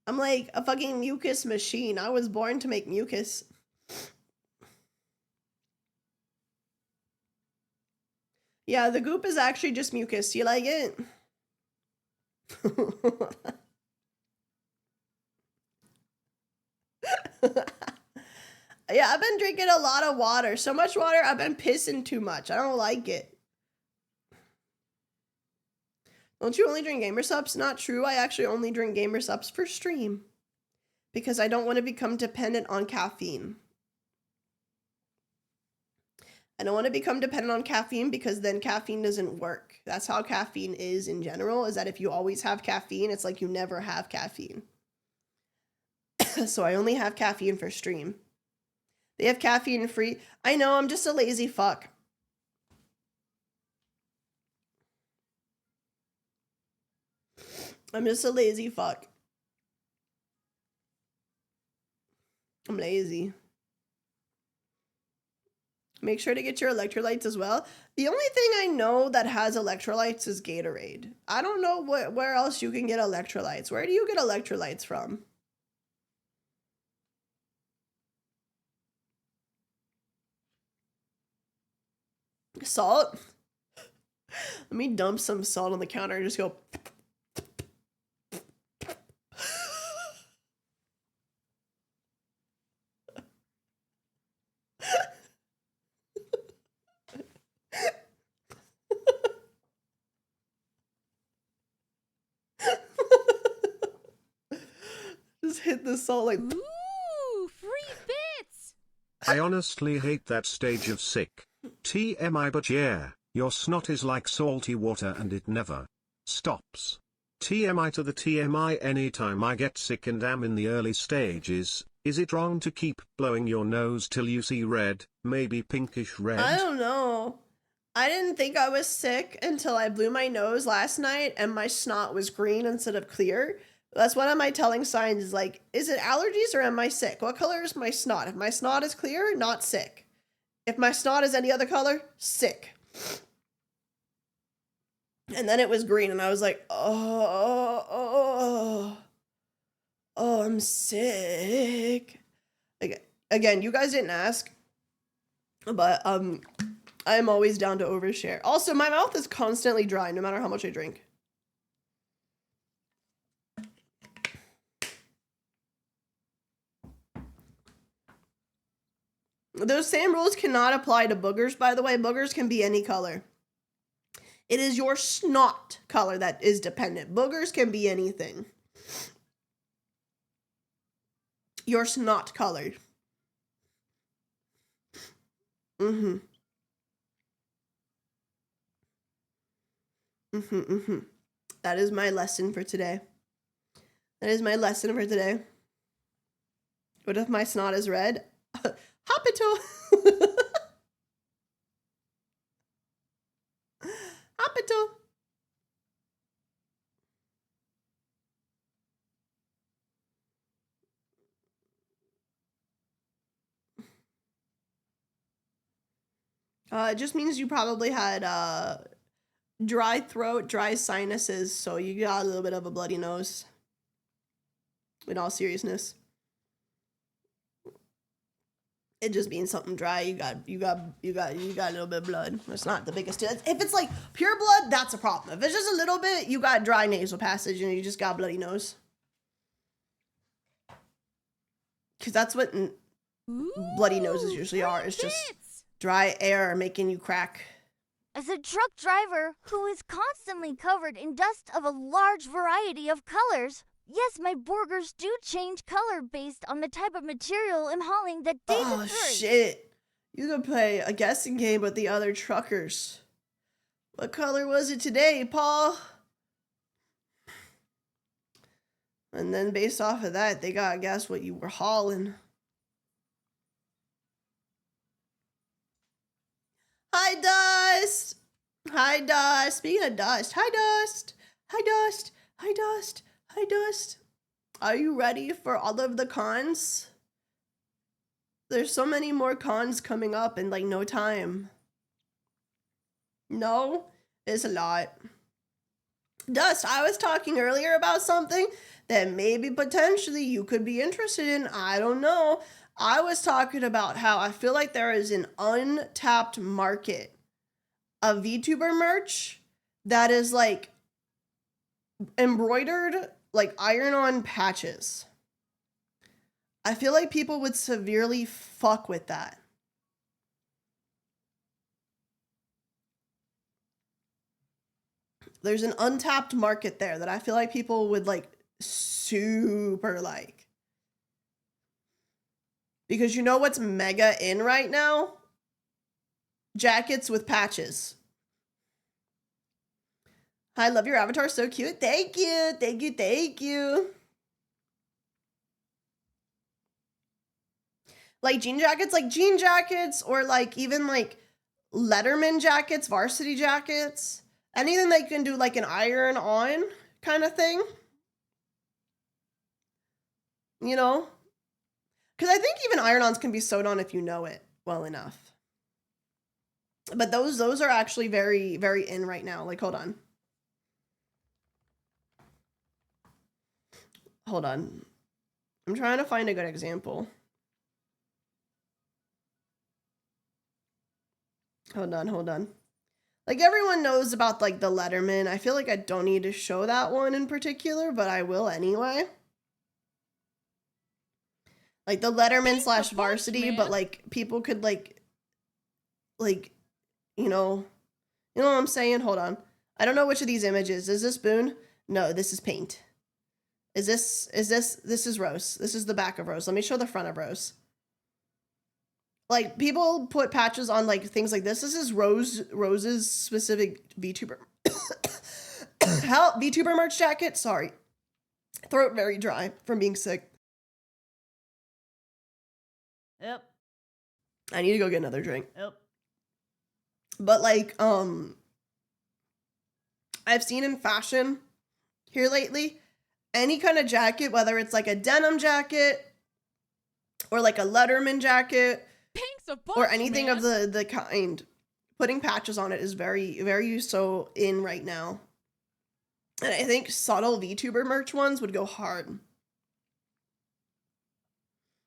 I'm like a fucking mucus machine. I was born to make mucus. Yeah, the goop is actually just mucus. You like it? Yeah, I've been drinking a lot of water. So much water, I've been pissing too much. I don't like it. Don't you only drink gamer subs? Not true. I actually only drink gamer subs for stream. Because I don't want to become dependent on caffeine. I don't want to become dependent on caffeine because then caffeine doesn't work. That's how caffeine is in general, is that if you always have caffeine, it's like you never have caffeine. So I only have caffeine for stream. They have caffeine free. I know, I'm just a lazy fuck. I'm just a lazy fuck. I'm lazy. Make sure to get your electrolytes as well. The only thing I know that has electrolytes is Gatorade. I don't know where else you can get electrolytes. Where do you get electrolytes from? Salt? Let me dump some salt on the counter and just go. Just hit the salt like. Ooh, free bits! I honestly hate that stage of sick. TMI, but yeah, your snot is like salty water and it never stops. TMI to the TMI. Anytime I get sick and am in the early stages, is it wrong to keep blowing your nose till you see red, maybe pinkish red? I don't know. I didn't think I was sick until I blew my nose last night and my snot was green instead of clear. That's one of my telling signs, is like, is it allergies or am I sick? What color is my snot? If my snot is clear, not sick. If my snot is any other color, sick. And then it was green and I was like, oh, I'm sick. Again, you guys didn't ask, but I'm always down to overshare. Also, my mouth is constantly dry no matter how much I drink. Those same rules cannot apply to boogers, by the way. Boogers can be any color. It is your snot color that is dependent. Boogers can be anything. Your snot color. That is my lesson for today. That is my lesson for today. What if my snot is red? Hospital. Hospital. It just means you probably had dry throat, dry sinuses, so you got a little bit of a bloody nose. In all seriousness. It just means something dry. You got a little bit of blood. It's not the biggest deal. If it's like pure blood, that's a problem. If it's just a little bit, you got dry nasal passage and you just got a bloody nose. Because that's what bloody noses usually are. It's just dry air making you crack. As a truck driver who is constantly covered in dust of a large variety of colors, yes, my burgers do change color based on the type of material I'm hauling that day to Oh, three. shit. You could play a guessing game with the other truckers. What color was it today, Paul? And then based off of that, they gotta guess what you were hauling. Hi, Dust! Hi, Dust. Speaking of Dust, hi, Dust. Hi, Dust. Hi, Dust. Hi, Dust. Are you ready for all of the cons? There's so many more cons coming up in like no time. No, it's a lot. Dust, I was talking earlier about something that maybe potentially you could be interested in. I don't know. I was talking about how I feel like there is an untapped market of VTuber merch that is like embroidered, like iron-on patches. I feel like people would severely fuck with that. There's an untapped market there that I feel like people would like super like. Because you know what's mega in right now? Jackets with patches. I love your avatar, so cute. Thank you, thank you, thank you. Like jean jackets, or like even like Letterman jackets, varsity jackets. Anything that you can do like an iron on kind of thing. You know? Because I think even iron-ons can be sewed on if you know it well enough. But those are actually very, very in right now. Like, hold on. Hold on. I'm trying to find a good example. Hold on. Like, everyone knows about, like, the Letterman. I feel like I don't need to show that one in particular, but I will anyway. Like, the Letterman slash varsity, but, like, people could, like, you know what I'm saying? Hold on. I don't know which of these images. Is this Boone? No, this is Paint. This is Rose. This is the back of Rose. Let me show the front of Rose. Like, people put patches on, like, things like this. This is Rose's specific VTuber. VTuber merch jacket? Sorry. Throat very dry from being sick. Yep. I need to go get another drink. Yep. But, like, I've seen in fashion here lately, any kind of jacket, whether it's like a denim jacket or like a Letterman jacket or anything of the kind, putting patches on it is very, very so in right now. And I think subtle VTuber merch ones would go hard.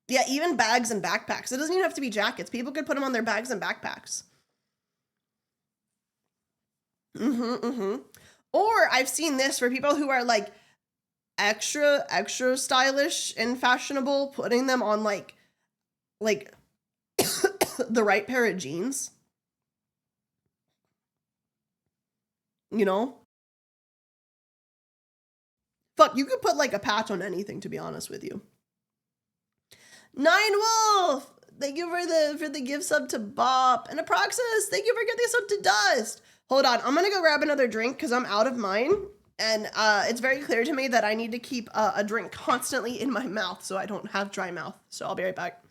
Yeah, even bags and backpacks. It doesn't even have to be jackets. People could put them on their bags and backpacks. Or I've seen this for people who are like extra stylish and fashionable, putting them on like the right pair of jeans. You know? Fuck, you could put like a patch on anything, to be honest with you. Nine Wolf! Thank you for the gift sub to Bop. And Aproxus, thank you for getting sub to Dust. Hold on, I'm gonna go grab another drink because I'm out of mine. And it's very clear to me that I need to keep a drink constantly in my mouth so I don't have dry mouth. So I'll be right back.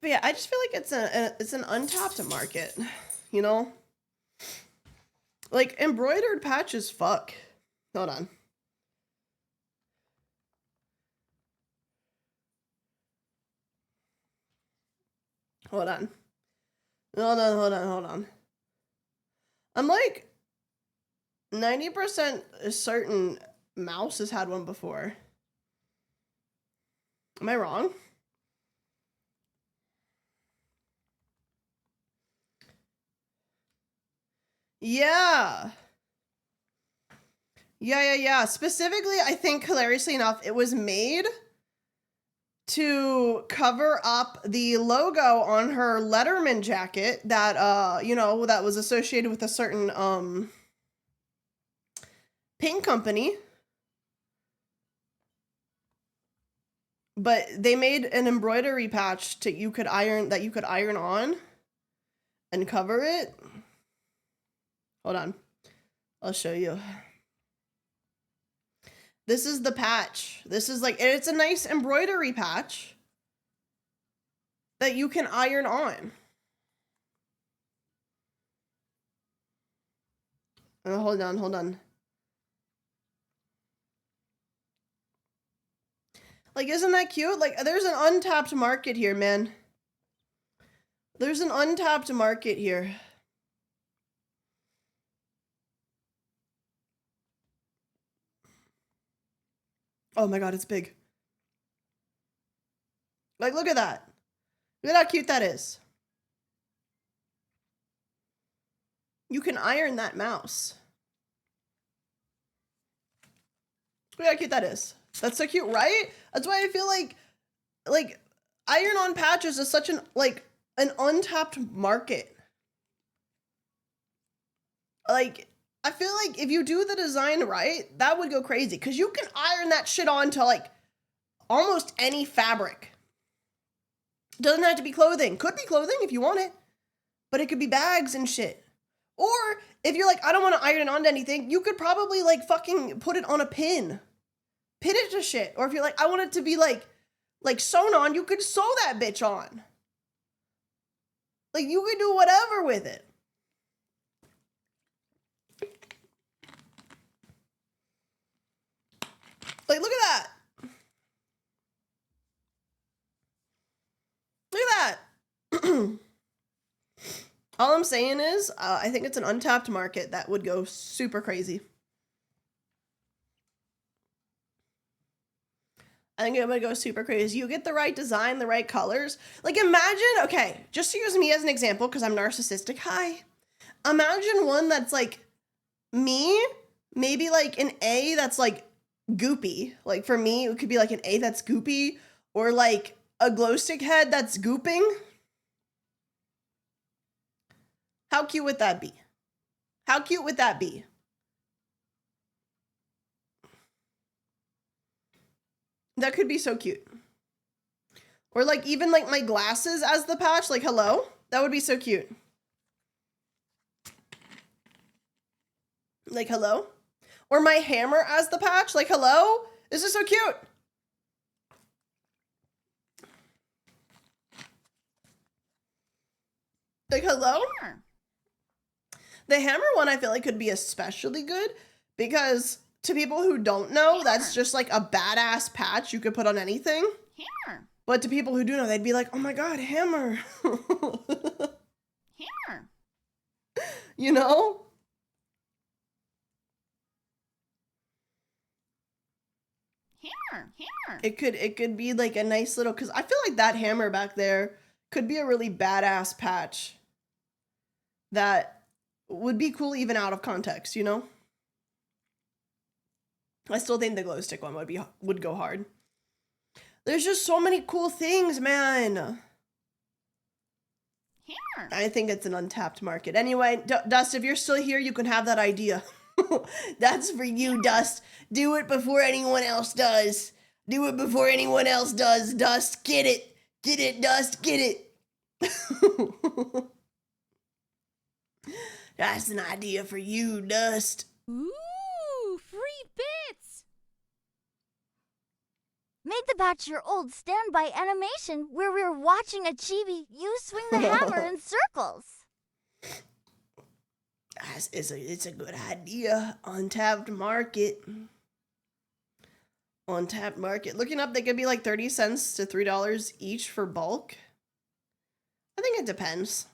But yeah, I just feel like it's an untapped market, you know? Like, embroidered patches, fuck. Hold on. Hold on. Hold on. I'm like 90% certain Mouse has had one before. Am I wrong? Yeah. Yeah. Specifically, I think, hilariously enough, it was made to cover up the logo on her Letterman jacket that, you know, that was associated with a certain, paint company. But they made an embroidery patch that you could iron on and cover it. Hold on. I'll show you. This is the patch. This is like, and it's a nice embroidery patch that you can iron on. Hold on. Like, isn't that cute? Like, there's an untapped market here, man. There's an untapped market here. Oh my god, it's big. Like, look at that. Look at how cute that is. You can iron that mouse. Look how cute that is. That's so cute, right? That's why I feel like iron-on patches is such an untapped market. Like, I feel like if you do the design right, that would go crazy. Because you can iron that shit onto, like, almost any fabric. Doesn't have to be clothing. Could be clothing if you want it. But it could be bags and shit. Or, if you're like, I don't want to iron it onto anything, you could probably, like, fucking put it on a pin. Pin it to shit. Or if you're like, I want it to be, like sewn on, you could sew that bitch on. Like, you could do whatever with it. Like, look at that. Look at that. All I'm saying is, I think it's an untapped market that would go super crazy. I think it would go super crazy. You get the right design, the right colors. Like, imagine, okay, just to use me as an example, because I'm narcissistic. Hi. Imagine one that's like me, maybe like an A that's like goopy. Like, for me, it could be like an A that's goopy, or like a glow stick head that's gooping. How cute would that be? How cute would that be? That could be so cute. Or like even like my glasses as the patch, like hello? That would be so cute. Like hello? Or my hammer as the patch, like hello? This is so cute. Like hello? Hammer. The hammer one I feel like could be especially good because to people who don't know, that's just like a badass patch you could put on anything. Hammer. But to people who do know, they'd be like, oh my god, hammer. Hammer. You know? Hammer. Hammer. It could be like a nice little, because I feel like that hammer back there could be a really badass patch that would be cool even out of context, you know? I still think the glow stick one would go hard. There's just so many cool things, man. Hammer. I think it's an untapped market. Anyway, Dust, if you're still here, you can have that idea. That's for you, Dust. Do it before anyone else does. Do it before anyone else does, Dust. Get it. Get it, Dust. Get it. That's an idea for you, Dust. Ooh, free bits. Make the patch your old standby animation where we're watching a chibi you swing the hammer in circles. It's a good idea. Untapped market. Untapped market. Looking up, they could be like 30 cents to $3 each for bulk. I think it depends.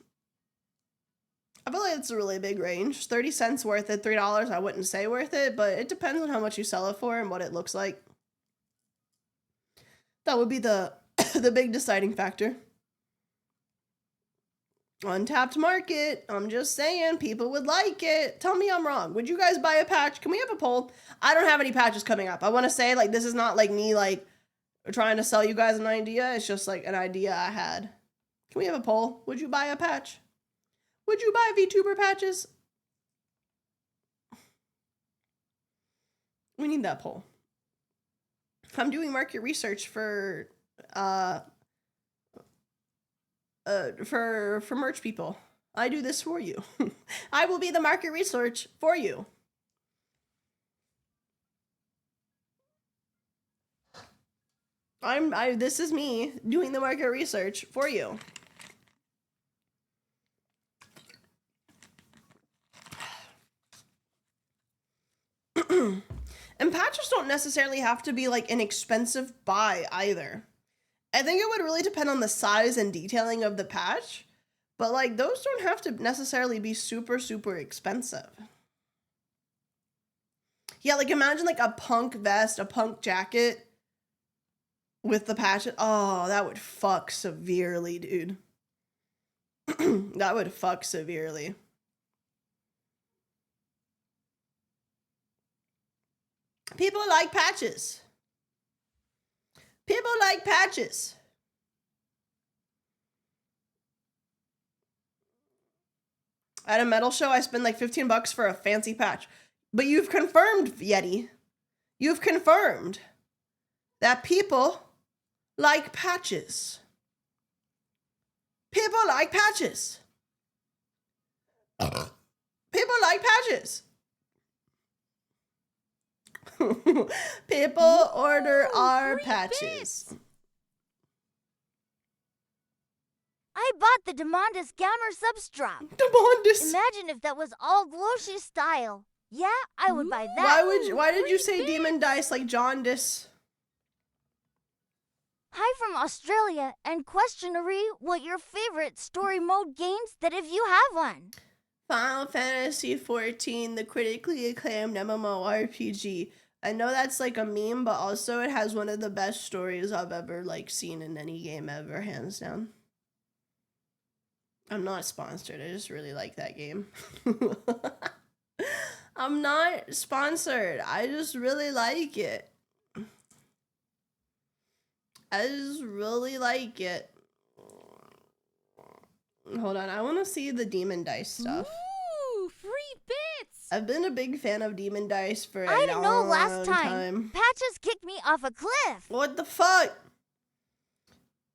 I feel like it's a really big range. 30 cents worth it, $3 I wouldn't say worth it, but it depends on how much you sell it for and what it looks like. That would be the the big deciding factor. Untapped market. I'm just saying, people would like it. Tell me I'm wrong. Would you guys buy a patch? Can we have a poll? I don't have any patches coming up. I want to say, like, this is not like me, like, trying to sell you guys an idea. It's just like an idea I had. Can we have a poll? Would you buy a patch? Would you buy VTuber patches? We need that poll. I'm doing market research for merch people. I do this for you. I will be the market research for you. This is me doing the market research for you. And patches don't necessarily have to be like an expensive buy either. I think it would really depend on the size and detailing of the patch, but like those don't have to necessarily be super, super expensive. Yeah, like imagine like a punk vest, a punk jacket with the patch. Oh, that would fuck severely, dude. That would fuck severely. People like patches. People like patches. At a metal show, I spend like $15 for a fancy patch. But you've confirmed, Yeti. You've confirmed that people like patches. People like patches. People like patches. People order our patches. Bits. I bought the Demondus Gammer substrap. Demondus. Imagine if that was all Gloshy style. Yeah, I would buy that. Why did you say demon dice like jaundice? Hi from Australia, and questionary what your favorite story mode games that if you have one. Final Fantasy XIV, the critically acclaimed MMORPG. I know that's like a meme, but also it has one of the best stories I've ever like seen in any game ever, hands down. I'm not sponsored. I just really like that game. I'm not sponsored. I just really like it. I just really like it. Hold on, I want to see the demon dice stuff. Ooh, free bits. I've been a big fan of demon dice for a long I don't know last time. time. Patches kicked me off a cliff. What the fuck?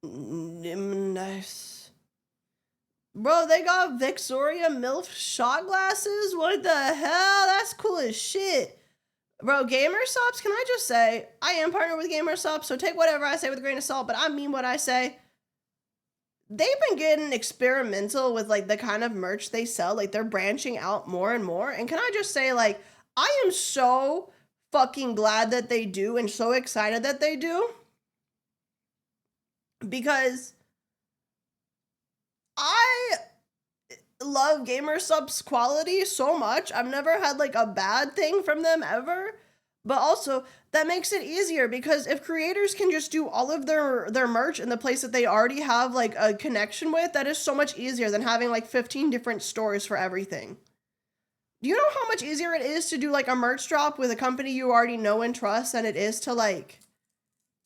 Demon dice. Bro, they got Victoria MILF shot glasses? What the hell? That's cool as shit. Bro, GamerSupps, can I just say, I am partnered with GamerSupps, so take whatever I say with a grain of salt, but I mean what I say. They've been getting experimental with, like, the kind of merch they sell. Like, they're branching out more and more. And can I just say, like, I am so fucking glad that they do and so excited that they do. Because I love GamerSupps quality so much. I've never had, like, a bad thing from them ever. But also, that makes it easier because if creators can just do all of their merch in the place that they already have, like, a connection with, that is so much easier than having, like, 15 different stores for everything. Do you know how much easier it is to do, like, a merch drop with a company you already know and trust than it is to, like,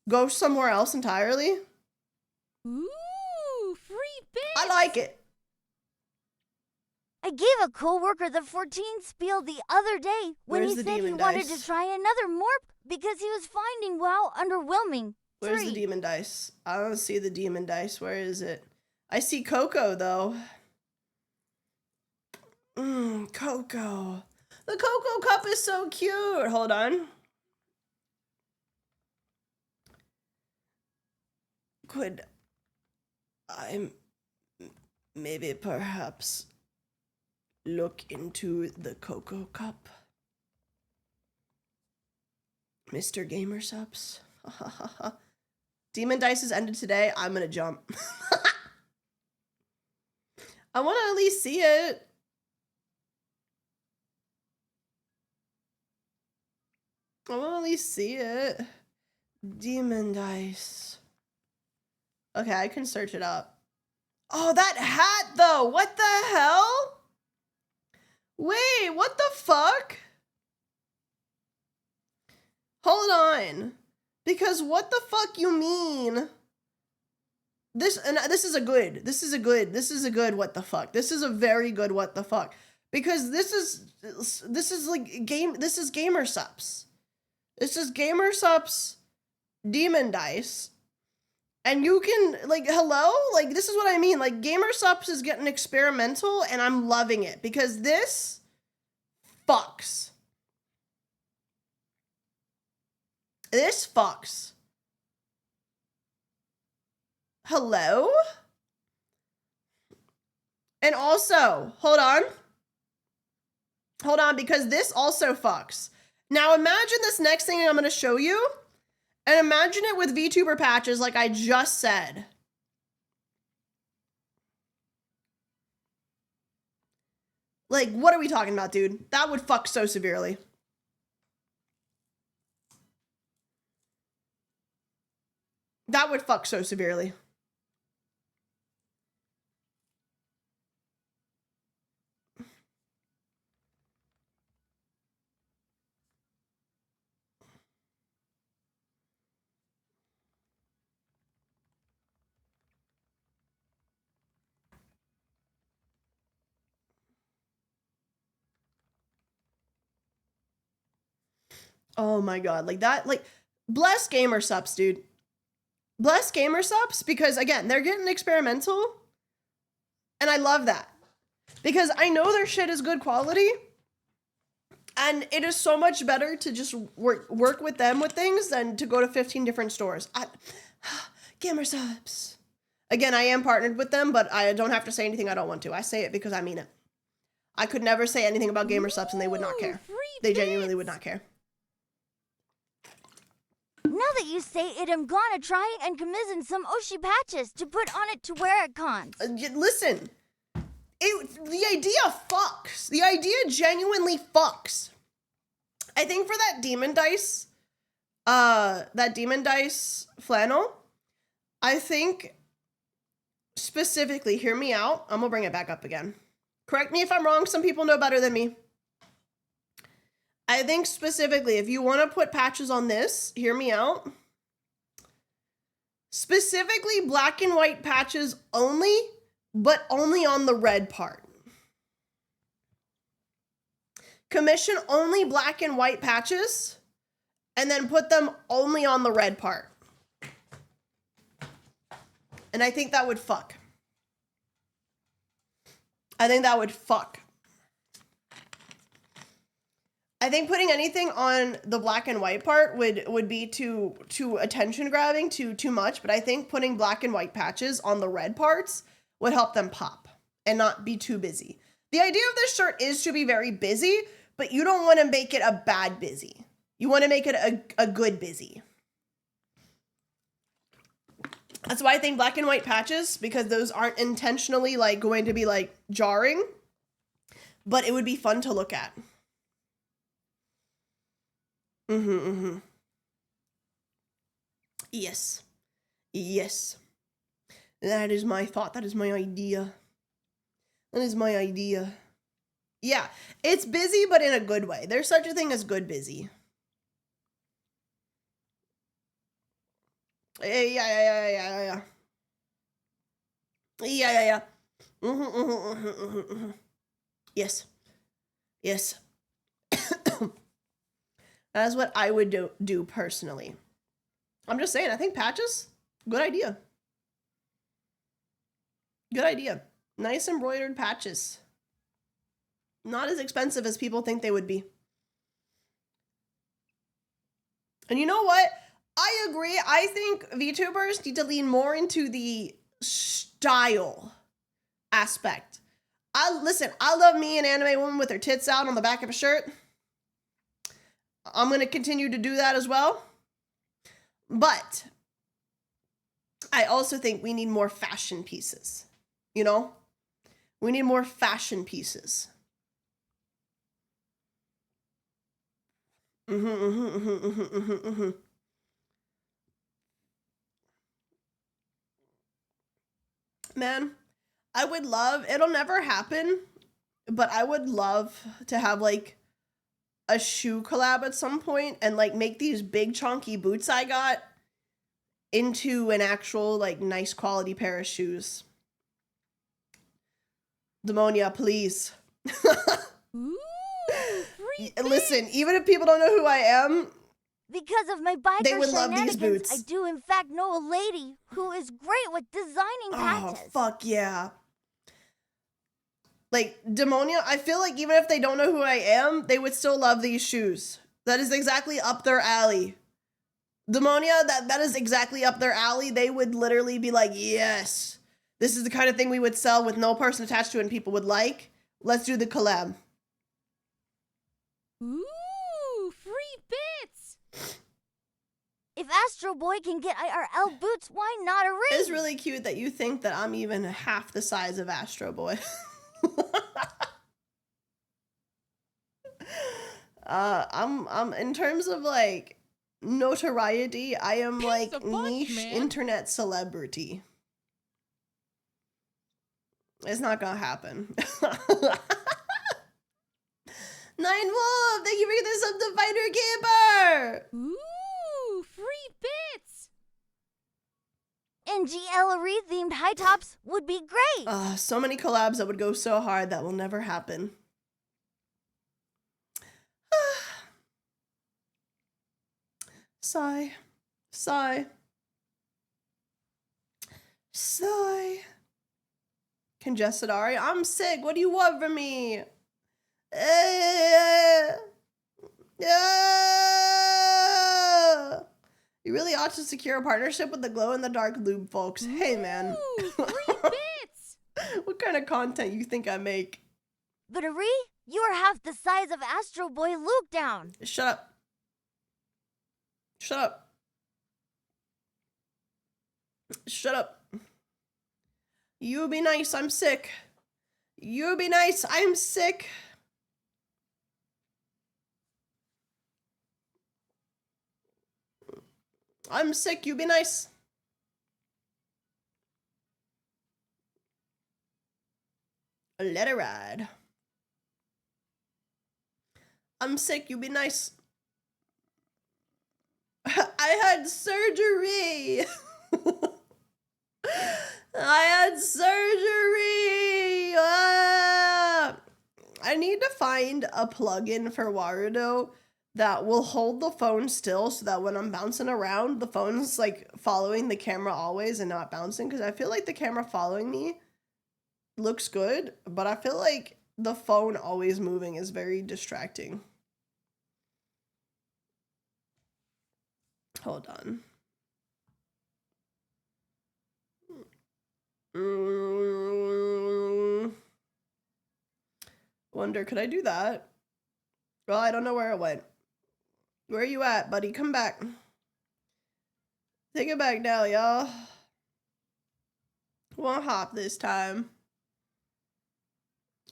go somewhere else entirely? Ooh, free bits. I like it. I gave a coworker the 14 spiel the other day when Where's he the said he demon wanted dice? to try another morp because he was finding WoW underwhelming. Where's 3. the demon dice? I don't see the demon dice. Where is it? I see Coco, though. Coco. The Coco cup is so cute. Hold on. Could I maybe perhaps look into the Cocoa Cup? Mr. Gamer Subs? Demon Dice has ended today. I'm gonna jump. I want to at least see it. I want to at least see it. Demon Dice. Okay, I can search it up. Oh, that hat though. What the hell? Wait, what the fuck? Hold on. Because what the fuck you mean? This is a good what the fuck. This is a very good what the fuck. Because this is like Gamer Subs. This is Gamer Subs Demon Dice. And you can, like, hello? Like, this is what I mean. Like, Gamer Subs is getting experimental, and I'm loving it. Because this fucks. This fucks. Hello? And also, hold on, because this also fucks. Now imagine this next thing I'm going to show you, and imagine it with VTuber patches like I just said. Like, what are we talking about, dude? That would fuck so severely. That would fuck so severely. Oh my god, like that, like, bless Gamer Subs, dude. Bless Gamer Subs, because again, they're getting experimental, and I love that. Because I know their shit is good quality, and it is so much better to just work with them with things than to go to 15 different stores. Gamer Subs. Again, I am partnered with them, but I don't have to say anything I don't want to. I say it because I mean it. I could never say anything about Gamer Subs and they would not care. They genuinely would not care. Now that you say it, I'm gonna try and commission some Oshi patches to put on it to wear at cons. Listen, the idea fucks. The idea genuinely fucks. I think for that Demon Dice flannel, I think specifically, hear me out. I'm gonna bring it back up again. Correct me if I'm wrong. Some people know better than me. I think specifically, if you want to put patches on this, hear me out. Specifically, black and white patches only, but only on the red part. Commission only black and white patches, and then put them only on the red part. And I think that would fuck. I think that would fuck. I think putting anything on the black and white part would be too attention grabbing, too much, but I think putting black and white patches on the red parts would help them pop and not be too busy. The idea of this shirt is to be very busy, but you don't want to make it a bad busy. You want to make it a good busy. That's why I think black and white patches, because those aren't intentionally like going to be like jarring, but it would be fun to look at. Yes. Yes. That is my thought. That is my idea. That is my idea. Yeah, it's busy, but in a good way. There's such a thing as good busy. Yeah. Yes. Yes. That's what I would do personally. I'm just saying, I think patches, good idea. Good idea. Nice embroidered patches. Not as expensive as people think they would be. And you know what? I agree. I think VTubers need to lean more into the style aspect. I love me an anime woman with her tits out on the back of a shirt. I'm going to continue to do that as well. But I also think we need more fashion pieces. You know? We need more fashion pieces. Man, I would love, it'll never happen, but I would love to have like a shoe collab at some point and like make these big chunky boots I got into an actual like nice quality pair of shoes. Demonia, please. Ooh, free Listen, even if people don't know who I am, Because of my biker they would love these shenanigans, boots. I do in fact know a lady who is great with designing patches. Oh, fuck yeah. Like, Demonia, I feel like even if they don't know who I am, they would still love these shoes. That is exactly up their alley. Demonia, that is exactly up their alley. They would literally be like, yes, this is the kind of thing we would sell with no person attached to it and people would like. Let's do the collab. Ooh, free bits. If Astro Boy can get IRL boots, why not a ring? It's really cute that you think that I'm even half the size of Astro Boy. I'm in terms of like notoriety, I am Piece like of punch, niche man. internet celebrity. It's not gonna happen. Nine Wolf, thank you for this up to Fighter Camper. Ooh, free bits. NGLRE themed high tops would be great. So many collabs that would go so hard that will never happen. Sigh. Sigh. Sigh. Congested Ari, I'm sick. What do you want from me? You really ought to secure a partnership with the glow-in-the-dark lube folks. Hey, man. Ooh, free bits. What kind of content you think I make? But Ari, you are half the size of Astro Boy Luke down. Shut up. Shut up. Shut up. You be nice, I'm sick. You be nice, I'm sick. I'm sick, you be nice. Let it ride. I'm sick, you be nice. I had surgery. I had surgery. I need to find a plugin for Warudo that will hold the phone still so that when I'm bouncing around, the phone's like following the camera always and not bouncing. Because I feel like the camera following me looks good, but I feel like the phone always moving is very distracting. Hold on. Wonder, could I do that? Well, I don't know where it went. Where are you at, buddy? Come back. Take it back now, y'all. Won't hop this time.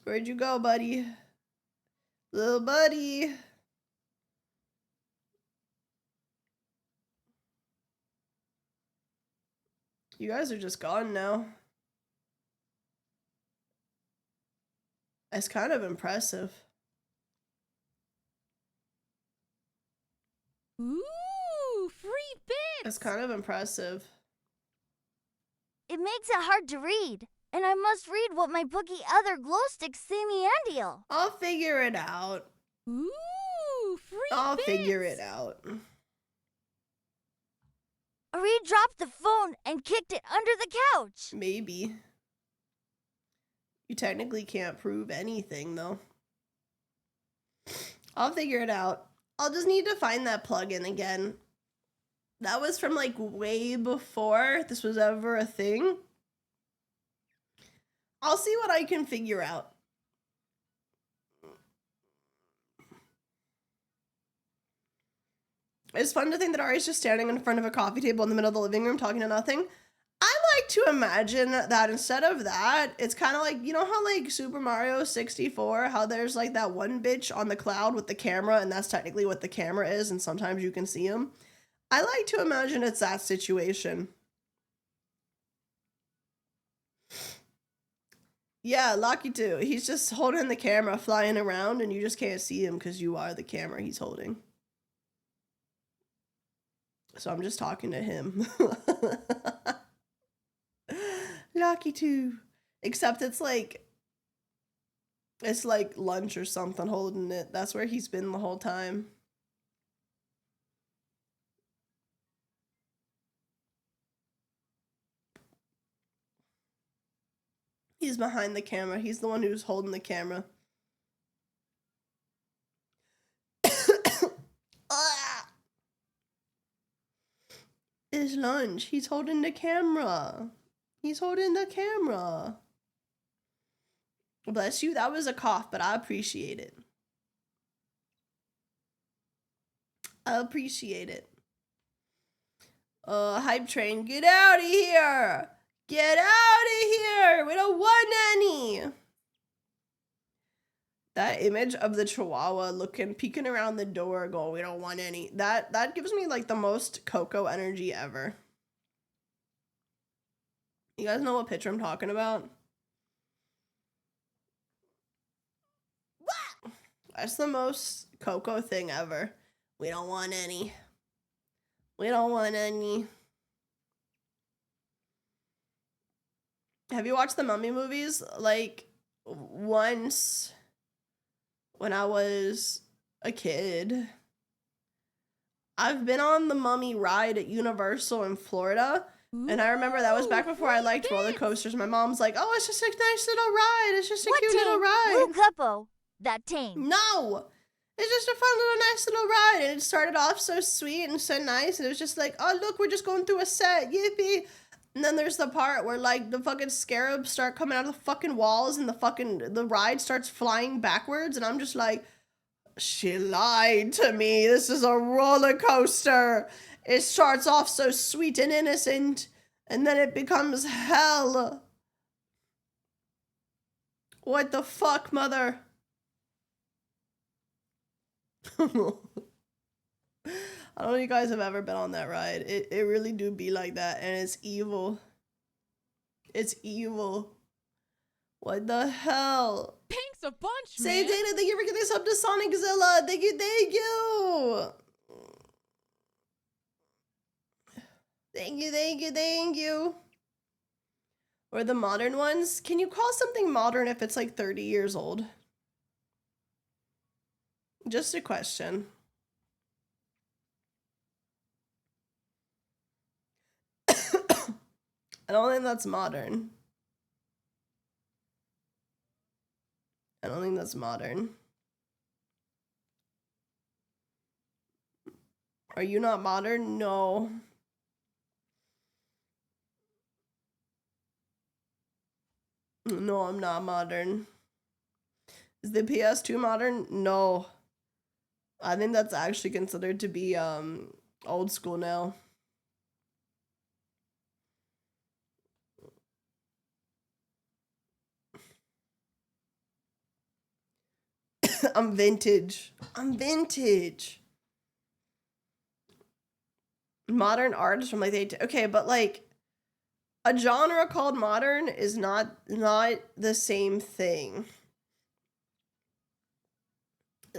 Where'd you go, buddy? Little buddy. You guys are just gone now. It's kind of impressive. Ooh, free bits. It's kind of impressive. It makes it hard to read, and I must read what my bookie other glow sticks say me and deal. I'll figure it out. Ooh, free I'll bits. figure it out. Ari dropped the phone and kicked it under the couch. Maybe. You technically can't prove anything, though. I'll figure it out. I'll just need to find that plugin again That was from like way before this was ever a thing. I'll see what I can figure out. It's fun to think that Ari's just standing in front of a coffee table in the middle of the living room talking to nothing. I like to imagine that instead of that, it's kind of like, you know how like Super Mario 64, how there's like that one bitch on the cloud with the camera, and that's technically what the camera is, and sometimes you can see him. I like to imagine it's that situation. Yeah, Lucky too. He's just holding the camera, flying around, and you just can't see him because you are the camera he's holding. So I'm just talking to him. Lucky too. Except it's like lunch or something holding it. That's where he's been the whole time. He's behind the camera. He's the one who's holding the camera. It's lunch. He's holding the camera. He's holding the camera. Bless you. That was a cough, but I appreciate it. I appreciate it. Hype train, get out of here. Get out of here. We don't want any. That image of the chihuahua peeking around the door going, we don't want any. That gives me like the most Coco energy ever. You guys know what picture I'm talking about? That's the most Coco thing ever. We don't want any. We don't want any. Have you watched the Mummy movies? Like, once when I was a kid, I've been on the Mummy ride at Universal in Florida. And I remember that was back before I liked roller coasters. My mom's like, oh, it's just a nice little ride. It's just a cute little ride. Blue Cupo. That tame. No. It's just a fun little nice little ride. And it started off so sweet and so nice. And it was just like, oh, look, we're just going through a set. Yippee. And then there's the part where like the fucking scarabs start coming out of the fucking walls and the ride starts flying backwards. And I'm just like, she lied to me. This is a roller coaster. It starts off so sweet and innocent, and then it becomes hell. What the fuck, mother? I don't know if you guys have ever been on that ride. It really do be like that, and it's evil. It's evil. What the hell? Thanks a bunch, Say man. Dana, thank you for getting this up to Soniczilla. Thank you, thank you. Thank you, thank you, thank you. Or the modern ones. Can you call something modern if it's like 30 years old? Just a question. I don't think that's modern. I don't think that's modern. Are you not modern? No. No, I'm not modern. Is the PS2 modern? No. I think that's actually considered to be old school now. I'm vintage. I'm vintage. Modern art is from like the okay, but like a genre called modern is not the same thing.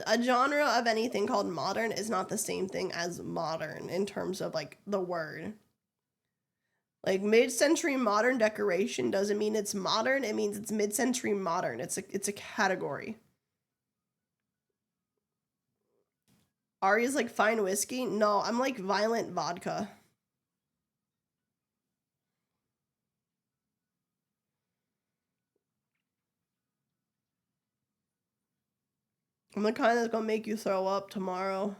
A genre of anything called modern is not the same thing as modern in terms of like the word. Like mid-century modern decoration doesn't mean it's modern, it means it's mid-century modern. It's a category. Ari's like fine whiskey? No, I'm like violent vodka. I'm the kind that's gonna make you throw up tomorrow.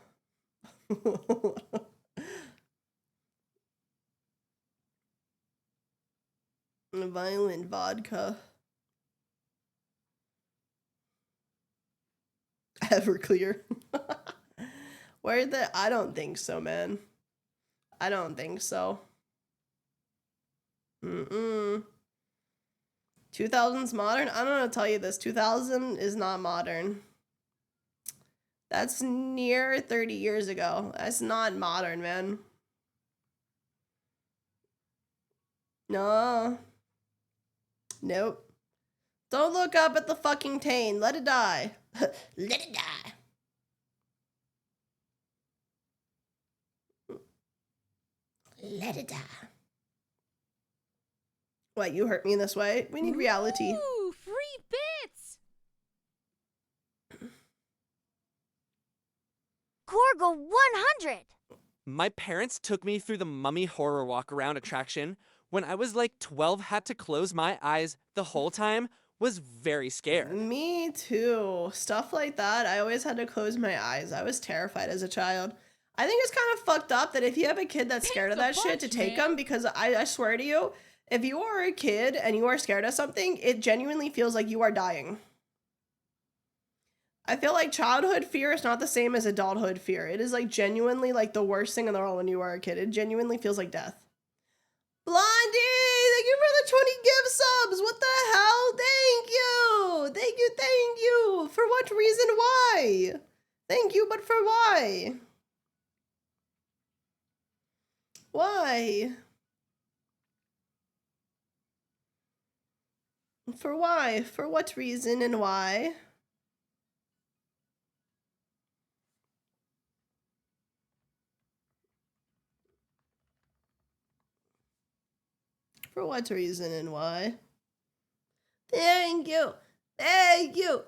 Violent vodka. Everclear. Where the? I don't think so, man. I don't think so. 2000's modern? I don't know how to tell you this. 2000 is not modern. That's near 30 years ago. That's not modern, man. No. Nope. Don't look up at the fucking Tane. Let it die. Let it die. Let it die. What, you hurt me in this way? We need reality. Ooh, free bits. Corgo 100. My parents took me through the Mummy Horror Walk Around attraction when I was like 12, had to close my eyes the whole time, was very scared. Me too. Stuff like that, I always had to close my eyes. I was terrified as a child. I think it's kind of fucked up that if you have a kid that's scared of that shit, to take them, because I swear to you, if you are a kid and you are scared of something, it genuinely feels like you are dying. I feel like childhood fear is not the same as adulthood fear. It is like genuinely like the worst thing in the world when you are a kid. It genuinely feels like death. Blondie, thank you for the 20 gift subs. What the hell? Thank you. Thank you, thank you. For what reason? Why? Thank you, but for why? Why? For why? For what reason and why? For what reason and why? Thank you. Thank you.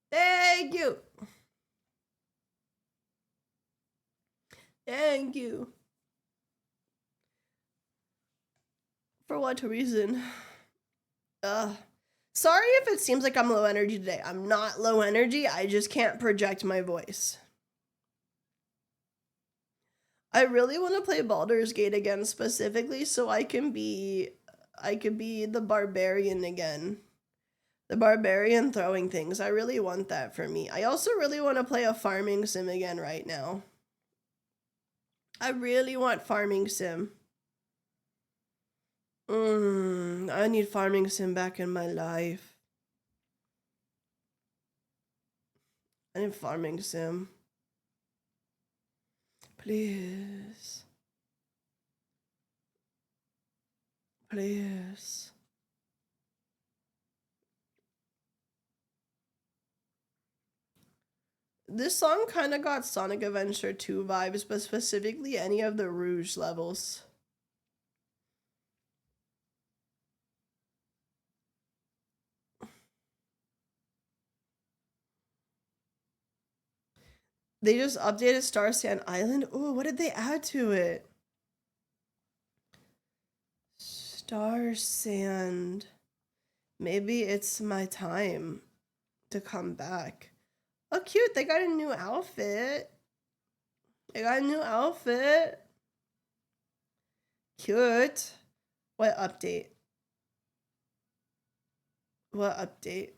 Thank you. Thank you. For what reason? Sorry if it seems like I'm low energy today. I'm not low energy. I just can't project my voice. I really want to play Baldur's Gate again, specifically so I can be the barbarian again. The barbarian throwing things. I really want that for me. I also really want to play a farming sim again right now. I really want farming sim. I need farming sim back in my life. I need farming sim. Please. Please. This song kind of got Sonic Adventure 2 vibes, but specifically any of the Rouge levels. They just updated Star Sand Island. Oh, what did they add to it? Star Sand. Maybe it's my time to come back. Oh, cute. They got a new outfit. They got a new outfit. Cute. What update? What update?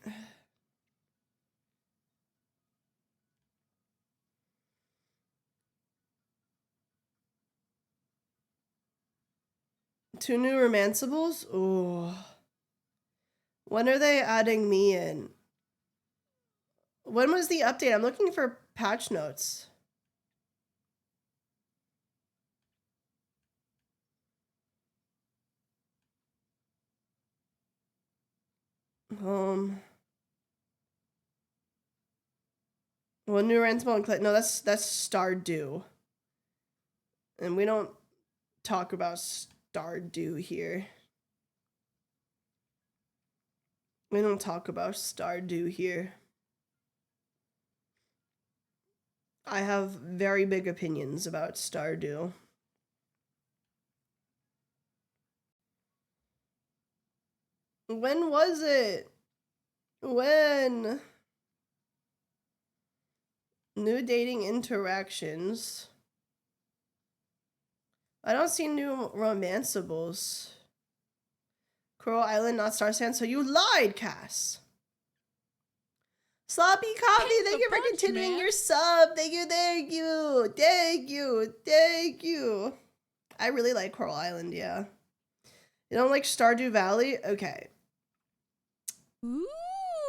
Two new romanceables? Ooh. When are they adding me in? When was the update? I'm looking for patch notes. One new romanceable and click. No, that's Stardew. And we don't talk about Stardew here. We don't talk about Stardew here. I have very big opinions about Stardew. When was it? When? New dating interactions. I don't see new romanceables. Coral Island, not Star Sand, so you lied, Cass. Sloppy Coffee, thank you for continuing your sub. Thank you, thank you, thank you, thank you. I really like Coral Island, yeah. You don't like Stardew Valley? Okay. Ooh,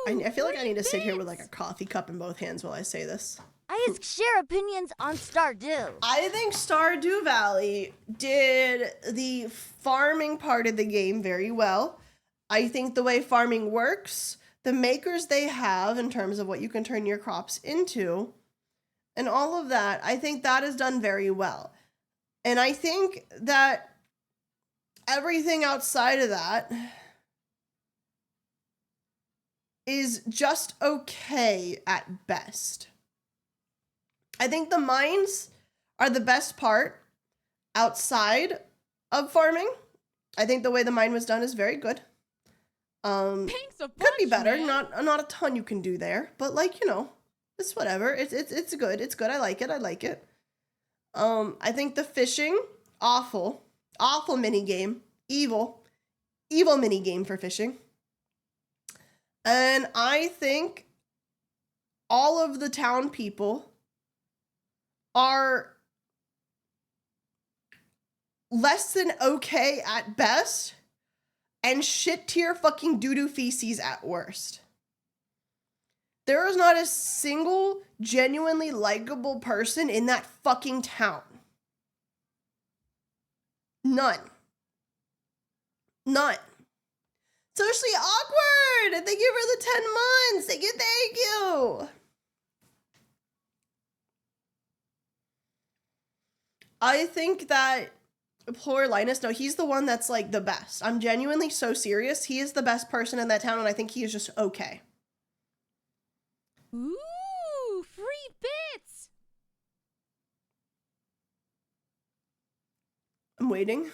I feel like I need to sit here with like a coffee cup in both hands while I say this. I ask share opinions on Stardew. I think Stardew Valley did the farming part of the game very well. I think the way farming works, the makers they have in terms of what you can turn your crops into, and all of that, I think that is done very well. And I think that everything outside of that is just okay at best. I think the mines are the best part outside of farming. I think the way the mine was done is very good. Could be better. Man. Not a ton you can do there, but like, you know, it's whatever. It's good. It's good. I like it. I think the fishing, awful mini game, evil mini game for fishing. And I think all of the town people are less than okay at best and shit tier fucking doo-doo feces at worst. There is not a single genuinely likable person in that fucking town. None. Socially awkward! Thank you for the 10 months! Thank you! I think that poor Linus, no, he's the one that's like the best. I'm genuinely so serious. He is the best person in that town, and I think he is just okay. Ooh, free bits. I'm waiting.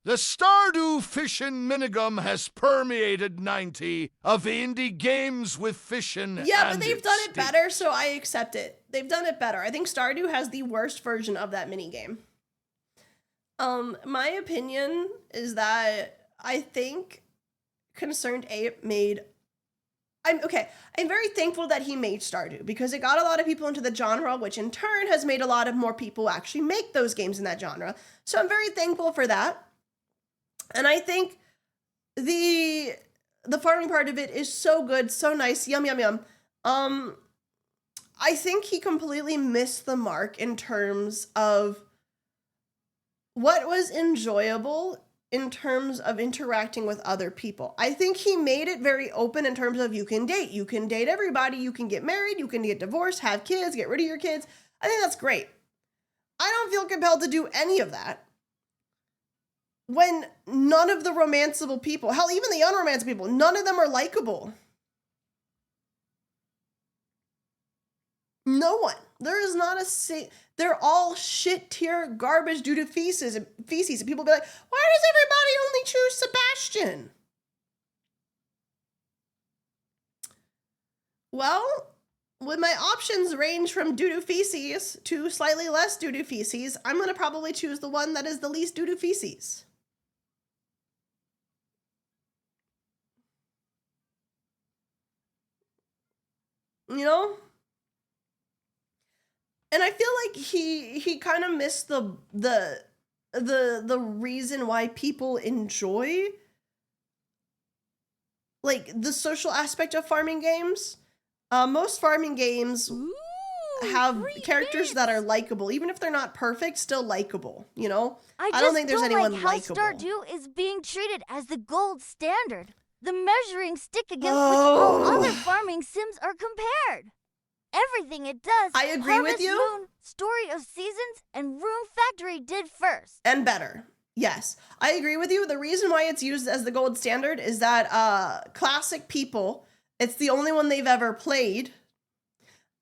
The Stardew Fishin' minigame has permeated 90 of indie games with fishin'. Yeah, but they've done it better, so I accept it. They've done it better. I think Stardew has the worst version of that minigame. My opinion is that I think Concerned Ape made... I'm very thankful that he made Stardew, because it got a lot of people into the genre, which in turn has made a lot of more people actually make those games in that genre. So I'm very thankful for that. And I think the farming part of it is so good, so nice, yum, yum, yum. I think he completely missed the mark in terms of what was enjoyable in terms of interacting with other people. I think he made it very open in terms of you can date everybody, you can get married, you can get divorced, have kids, get rid of your kids. I think that's great. I don't feel compelled to do any of that when none of the romanceable people, hell, even the unromanceable people, none of them are likable. No one. There is not a they're all shit tier garbage due to feces. And people be like, why does everybody only choose Sebastian? Well, when my options range from doo-doo feces to slightly less doo-doo feces, I'm going to probably choose the one that is the least doo-doo feces. You know? And I feel like he kind of missed the reason why people enjoy like the social aspect of farming games. Most farming games have characters that are likable, even if they're not perfect, still likable, you know? I don't think there's anyone like how likable. Stardew is being treated as the gold standard. The measuring stick against which all other farming sims are compared. Everything it does, I agree with you. Moon, Story of Seasons, and Rune Factory did first. And better. Yes, I agree with you. The reason why it's used as the gold standard is that classic people, it's the only one they've ever played.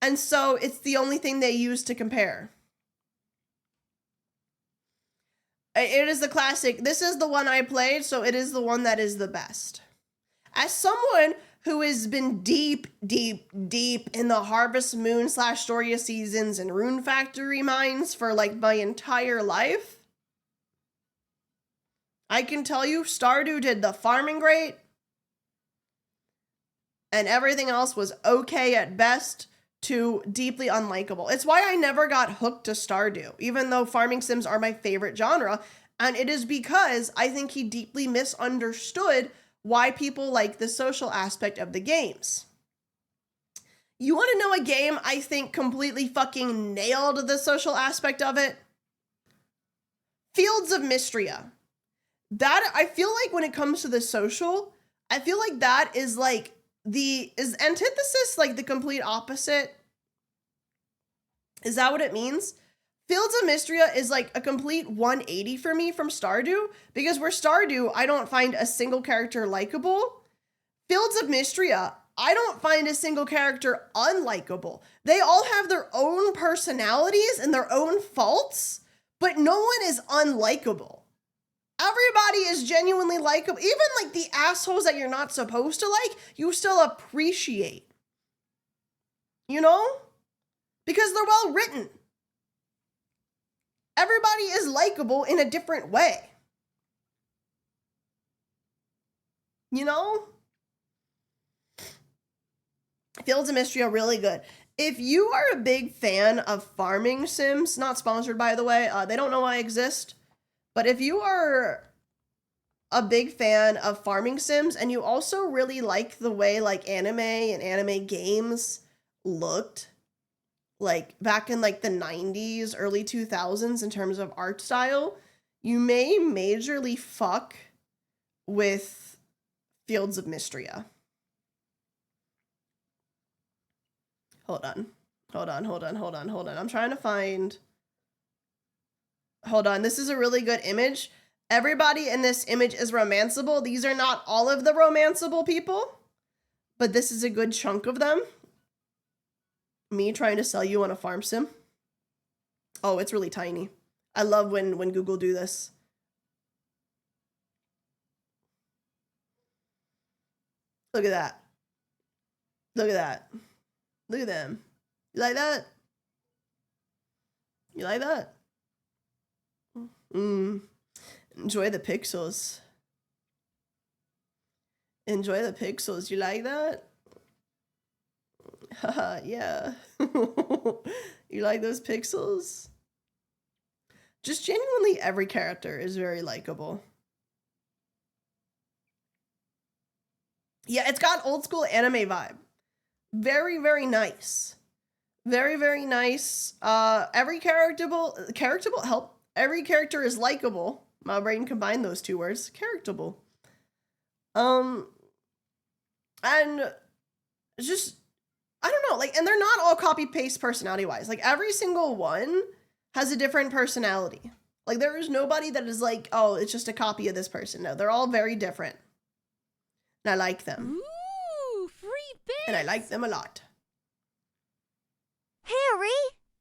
And so it's the only thing they use to compare. It is the classic. This is the one I played, so it is the one that is the best. As someone who has been deep in the Harvest Moon / Story of Seasons and Rune Factory mines for like my entire life, I can tell you Stardew did the farming great, and everything else was okay at best to deeply unlikable. It's why I never got hooked to Stardew, even though farming sims are my favorite genre, and it is because I think he deeply misunderstood why people like the social aspect of the games. You want to know a game I think completely fucking nailed the social aspect of it? Fields of Mystria. That, I feel like when it comes to the social, I feel like that is like is antithesis like the complete opposite? Is that what it means? Fields of Mystria is like a complete 180 for me from Stardew, because where Stardew, I don't find a single character likable. Fields of Mystria, I don't find a single character unlikable. They all have their own personalities and their own faults, but no one is unlikable. Everybody is genuinely likable. Even like the assholes that you're not supposed to like, you still appreciate. You know? Because they're well written. Everybody is likable in a different way. You know? Fields of Mystery are really good. If you are a big fan of farming sims, not sponsored by the way, they don't know I exist, but if you are a big fan of farming sims and you also really like the way like anime and anime games looked, like back in like the 90s, early 2000s in terms of art style, you may majorly fuck with Fields of Mystria. Hold on. I'm trying to find... Hold on, this is a really good image. Everybody in this image is romanceable. These are not all of the romanceable people, but this is a good chunk of them. Me trying to sell you on a farm sim. Oh, it's really tiny. I love when Google do this. Look at that. Look at that. Look at them. You like that? You like that? Enjoy the pixels. Enjoy the pixels. You like that? Haha, yeah. You like those pixels? Just genuinely every character is very likable. Yeah, it's got old school anime vibe. Very, very nice. Very, very nice. Every every character is likable. My brain combined those two words. Characterable. And just, I don't know, like, and they're not all copy-paste personality-wise. Like, every single one has a different personality. Like, there is nobody that is like, oh, it's just a copy of this person. No, they're all very different. And I like them. Ooh, free bits. And I like them a lot. Harry,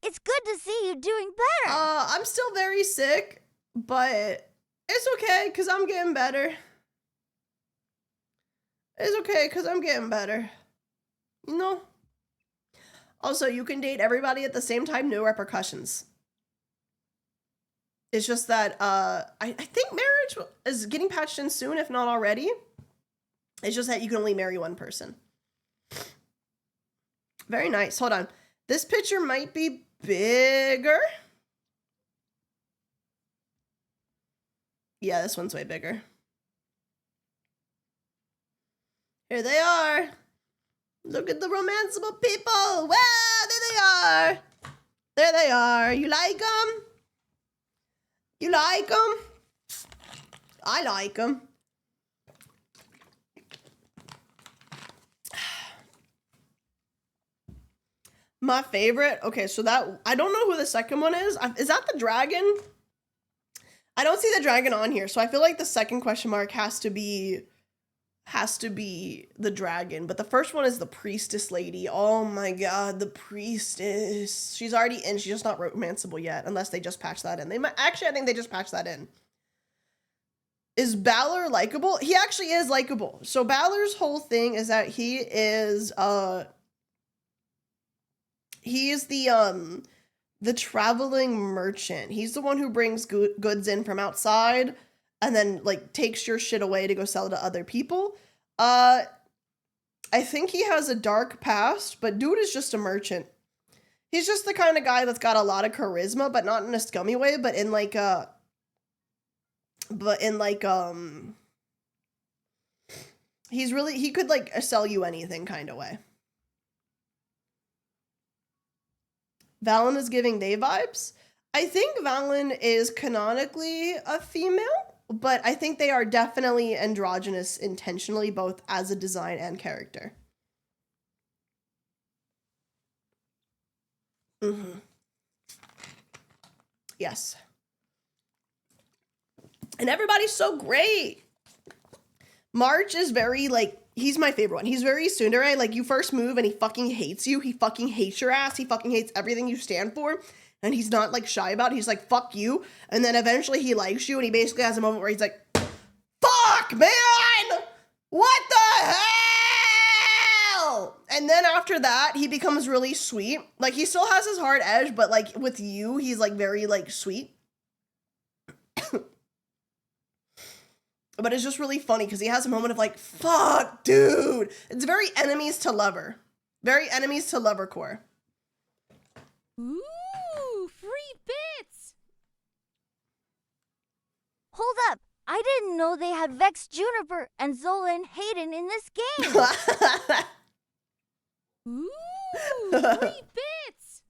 it's good to see you doing better. I'm still very sick, but it's okay, because I'm getting better. It's okay, because I'm getting better. You know? Also, you can date everybody at the same time, no repercussions. It's just that, I think marriage is getting patched in soon, if not already. It's just that you can only marry one person. Very nice. Hold on. This picture might be bigger. Yeah, this one's way bigger. Here they are. Look at the romanceable people. Wow, there they are. There they are. You like them? You like them? I like them. My favorite, okay, so that, I don't know who the second one is. Is that the dragon? I don't see the dragon on here, so I feel like the second question mark has to be the dragon. But the first one is the priestess lady. Oh my god, the priestess. She's already in, she's just not romanceable yet, unless they just patched that in. They might, actually, I think they just patched that in. Is Balor likable? He actually is likable. So Balor's whole thing is that he is the traveling merchant. He's the one who brings goods in from outside, and then like takes your shit away to go sell to other people. I think he has a dark past, but dude is just a merchant. He's just the kind of guy that's got a lot of charisma, but not in a scummy way, but in like he could like sell you anything kind of way. Valen is giving they vibes. I think Valen is canonically a female, but I think they are definitely androgynous intentionally, both as a design and character. Mm-hmm. Yes. And everybody's so great. March is very, like, he's my favorite one. He's very tsundere. Like, you first move and he fucking hates you. He fucking hates your ass. He fucking hates everything you stand for. And he's not, like, shy about it. He's like, fuck you. And then eventually he likes you and he basically has a moment where he's like, fuck, man! What the hell? And then after that, he becomes really sweet. Like, he still has his hard edge, but, like, with you, he's, like, very, like, sweet. But it's just really funny because he has a moment of like, fuck, dude. It's very enemies to lover. Very enemies to lover core. Ooh, free bits! Hold up. I didn't know they had Vex Juniper and Zola and Hayden in this game. Ooh, free bits!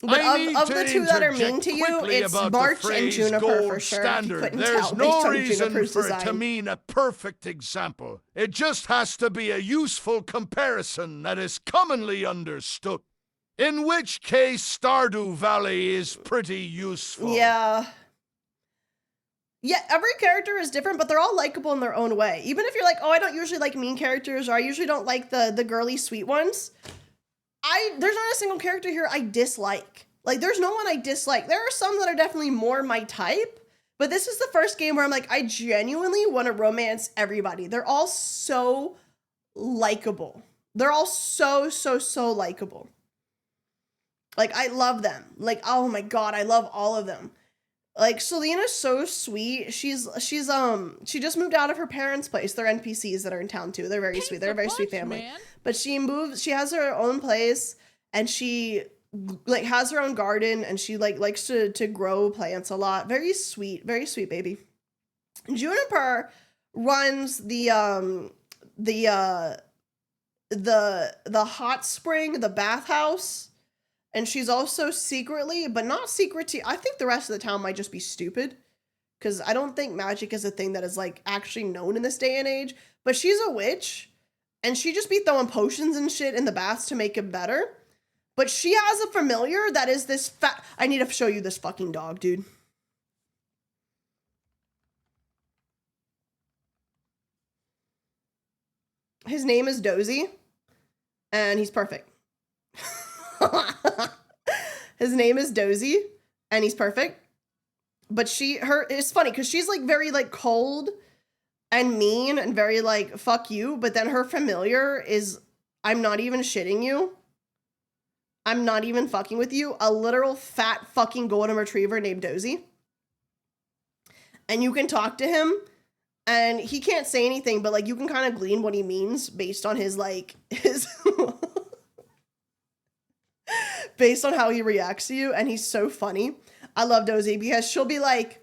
But of the two that are mean to you, it's March and Juniper for sure. Standard. There's no reason for it to mean a perfect example. It just has to be a useful comparison that is commonly understood. In which case, Stardew Valley is pretty useful. Yeah. Yeah, every character is different, but they're all likable in their own way. Even if you're like, oh, I don't usually like mean characters, or I usually don't like the girly sweet ones. There's not a single character here I dislike. Like, there's no one I dislike. There are some that are definitely more my type, but this is the first game where I'm like, I genuinely want to romance everybody. They're all so likable. They're all so likable. Like, I love them. Like, oh my god, I love all of them. Like, Selena's so sweet. She just moved out of her parents' place. They're NPCs that are in town too. They're very sweet. They're a very sweet family. Man. But she has her own place, and she like has her own garden, and she like likes to grow plants a lot. Very sweet baby. Juniper runs the hot spring, the bathhouse. And she's also secretly, but not secret to, I think the rest of the town might just be stupid. Because I don't think magic is a thing that is, like, actually known in this day and age. But she's a witch. And she just be throwing potions and shit in the baths to make it better. But she has a familiar that is this fat, I need to show you this fucking dog, dude. His name is Dozy. And he's perfect. His name is Dozy, and he's perfect. But it's funny because she's like very like cold and mean and very like fuck you. But then her familiar is, I'm not even shitting you. I'm not even fucking with you. A literal fat fucking golden retriever named Dozy. And you can talk to him, and he can't say anything, but like you can kind of glean what he means based on his like his. Based on how he reacts to you, and he's so funny. I love Dozy because she'll be like,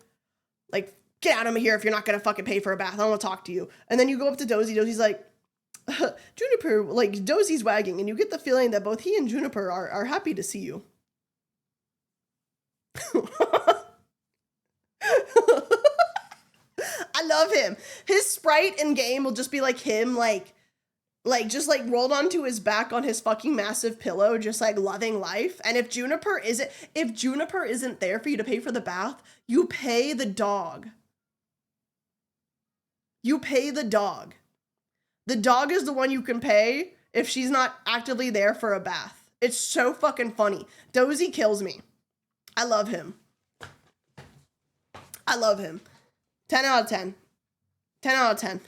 get out of here if you're not gonna fucking pay for a bath. I don't want to talk to you. And then you go up to Dozy. Dozy's like, Juniper, like Dozy's wagging, and you get the feeling that both he and Juniper are happy to see you. I love him. His sprite in game will just be like him, like just like rolled onto his back on his fucking massive pillow, just like loving life. And if Juniper isn't there for you to pay for the bath, you pay the dog. You pay the dog. The dog is the one you can pay if she's not actively there for a bath. It's so fucking funny. Dozy kills me. I love him. I love him. 10 out of 10. 10 out of 10.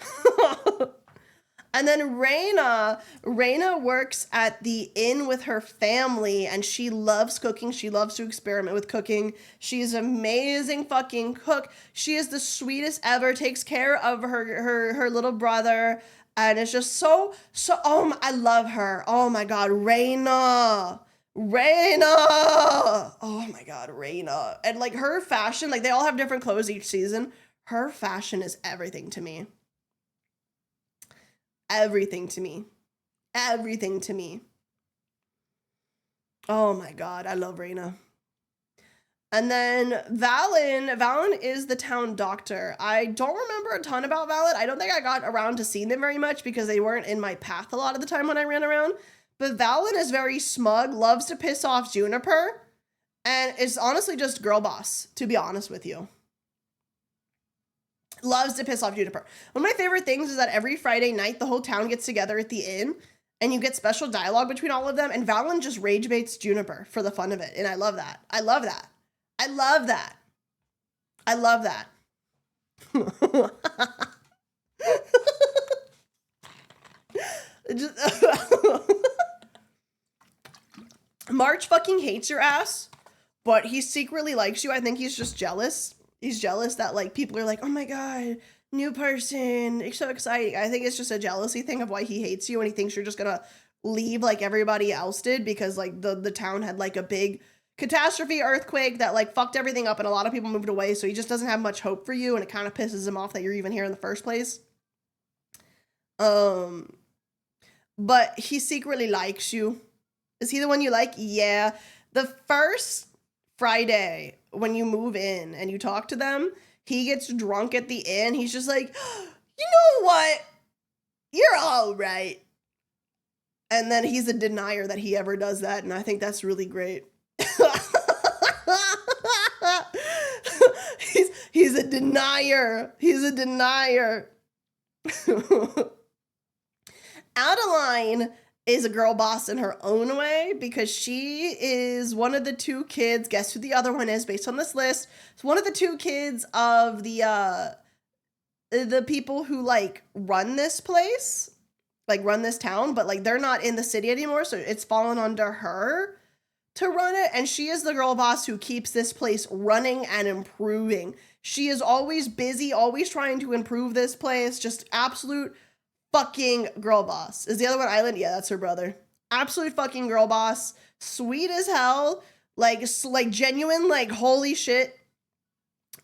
And then Raina works at the inn with her family, and she loves cooking. She loves to experiment with cooking. She's an amazing fucking cook. She is the sweetest ever, takes care of her little brother, and it's just so, I love her. Oh my God, Raina. Oh my God, Raina. And like her fashion, like they all have different clothes each season. Her fashion is everything to me. Everything to me. Everything to me. Oh my God, I love Raina. And then Valen is the town doctor. I don't remember a ton about Valen. I don't think I got around to seeing them very much because they weren't in my path a lot of the time when I ran around. But Valen is very smug, loves to piss off Juniper, and is honestly just girl boss, to be honest with you. Loves to piss off Juniper. One of my favorite things is that every Friday night, the whole town gets together at the inn, and you get special dialogue between all of them, and Valen just rage baits Juniper for the fun of it, and I love that. I love that. I love that. I love that. March fucking hates your ass, but he secretly likes you. I think he's just jealous. He's jealous that like people are like, oh my God, new person, it's so exciting. I think it's just a jealousy thing of why he hates you, and he thinks you're just gonna leave like everybody else did, because like the town had like a big catastrophe earthquake that like fucked everything up and a lot of people moved away, so he just doesn't have much hope for you, and it kind of pisses him off that you're even here in the first place. But he secretly likes you. Is he the one you like? Yeah. The first Friday when you move in and you talk to them, he gets drunk at the inn. He's just like, you know what? You're all right. And then he's a denier that he ever does that, and I think that's really great. He's a denier. He's a denier. Adeline is a girl boss in her own way because she is one of the two kids. Guess who the other one is based on this list? It's one of the two kids of the people who like run this place, like run this town, but like they're not in the city anymore, so it's fallen under her to run it, and she is the girl boss who keeps this place running and improving. She is always busy, always trying to improve this place, just absolute fucking girl boss. Is the other one Island? Yeah, that's her brother. Absolute fucking girl boss. Sweet as hell. Like genuine, like holy shit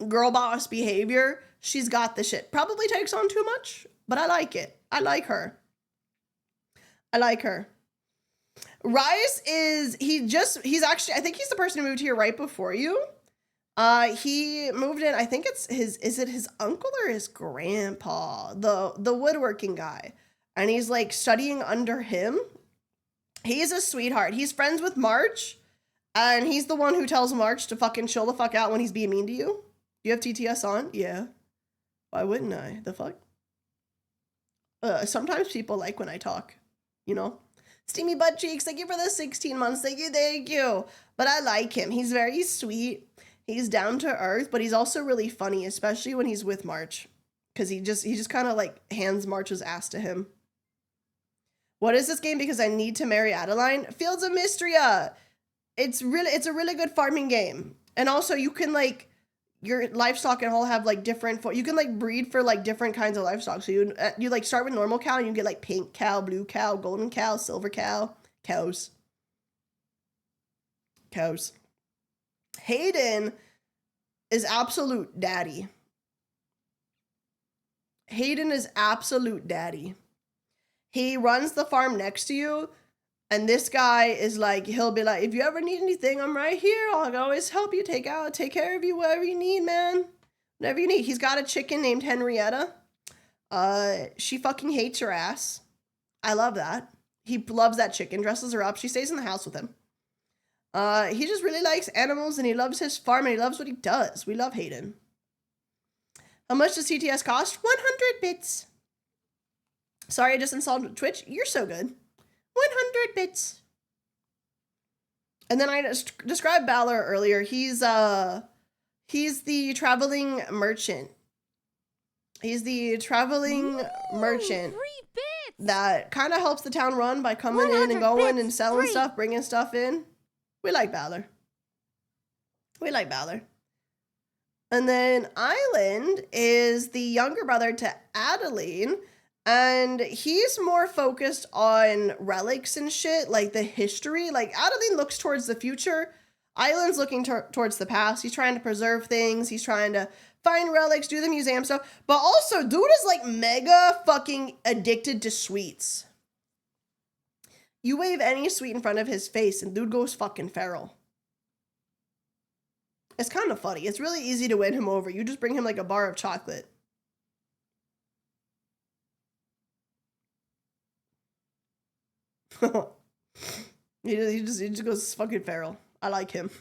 girl boss behavior. She's got the shit. Probably takes on too much, but I like it. I like her. I like her. Rise is, he's actually, I think he's the person who moved here right before you. He moved in, I think it's is it his uncle or his grandpa? The woodworking guy. And he's like studying under him. He's a sweetheart. He's friends with March. And he's the one who tells March to fucking chill the fuck out when he's being mean to you. You have TTS on? Yeah. Why wouldn't I? The fuck? Sometimes people like when I talk, you know? Steamy butt cheeks, thank you for the 16 months. Thank you. But I like him. He's very sweet. He's down to earth, but he's also really funny, especially when he's with March. Because he just kind of like hands March's ass to him. What is this game? Because I need to marry Adeline. Fields of Mystria. It's a really good farming game. And also you can like, your livestock can all have like different, you can like breed for like different kinds of livestock. So you like start with normal cow and you get like pink cow, blue cow, golden cow, silver cow, cows. Hayden is absolute daddy. Hayden is absolute daddy. He runs the farm next to you. And this guy is like, he'll be like, if you ever need anything, I'm right here. I'll always help you, take care of you, whatever you need, man. Whatever you need. He's got a chicken named Henrietta. She fucking hates her ass. I love that. He loves that chicken, dresses her up. She stays in the house with him. He just really likes animals and he loves his farm and he loves what he does. We love Hayden. How much does TTS cost? 100 bits. Sorry, I just installed Twitch. You're so good. 100 bits. And then I described Balor earlier. He's the traveling merchant. He's the traveling merchant. Free bits. that kind of helps the town run by coming in 100 and going and bits, selling 3. stuff, bringing stuff in. We like Balor. We like Balor. And then Island is the younger brother to Adeline, and he's more focused on relics and shit, like the history. Like, Adeline looks towards the future. Island's looking towards the past. He's trying to preserve things. He's trying to find relics, do the museum stuff. But also, dude is like mega fucking addicted to sweets. You wave any sweet in front of his face and dude goes fucking feral. It's kind of funny. It's really easy to win him over. You just bring him like a bar of chocolate. he just goes fucking feral. I like him.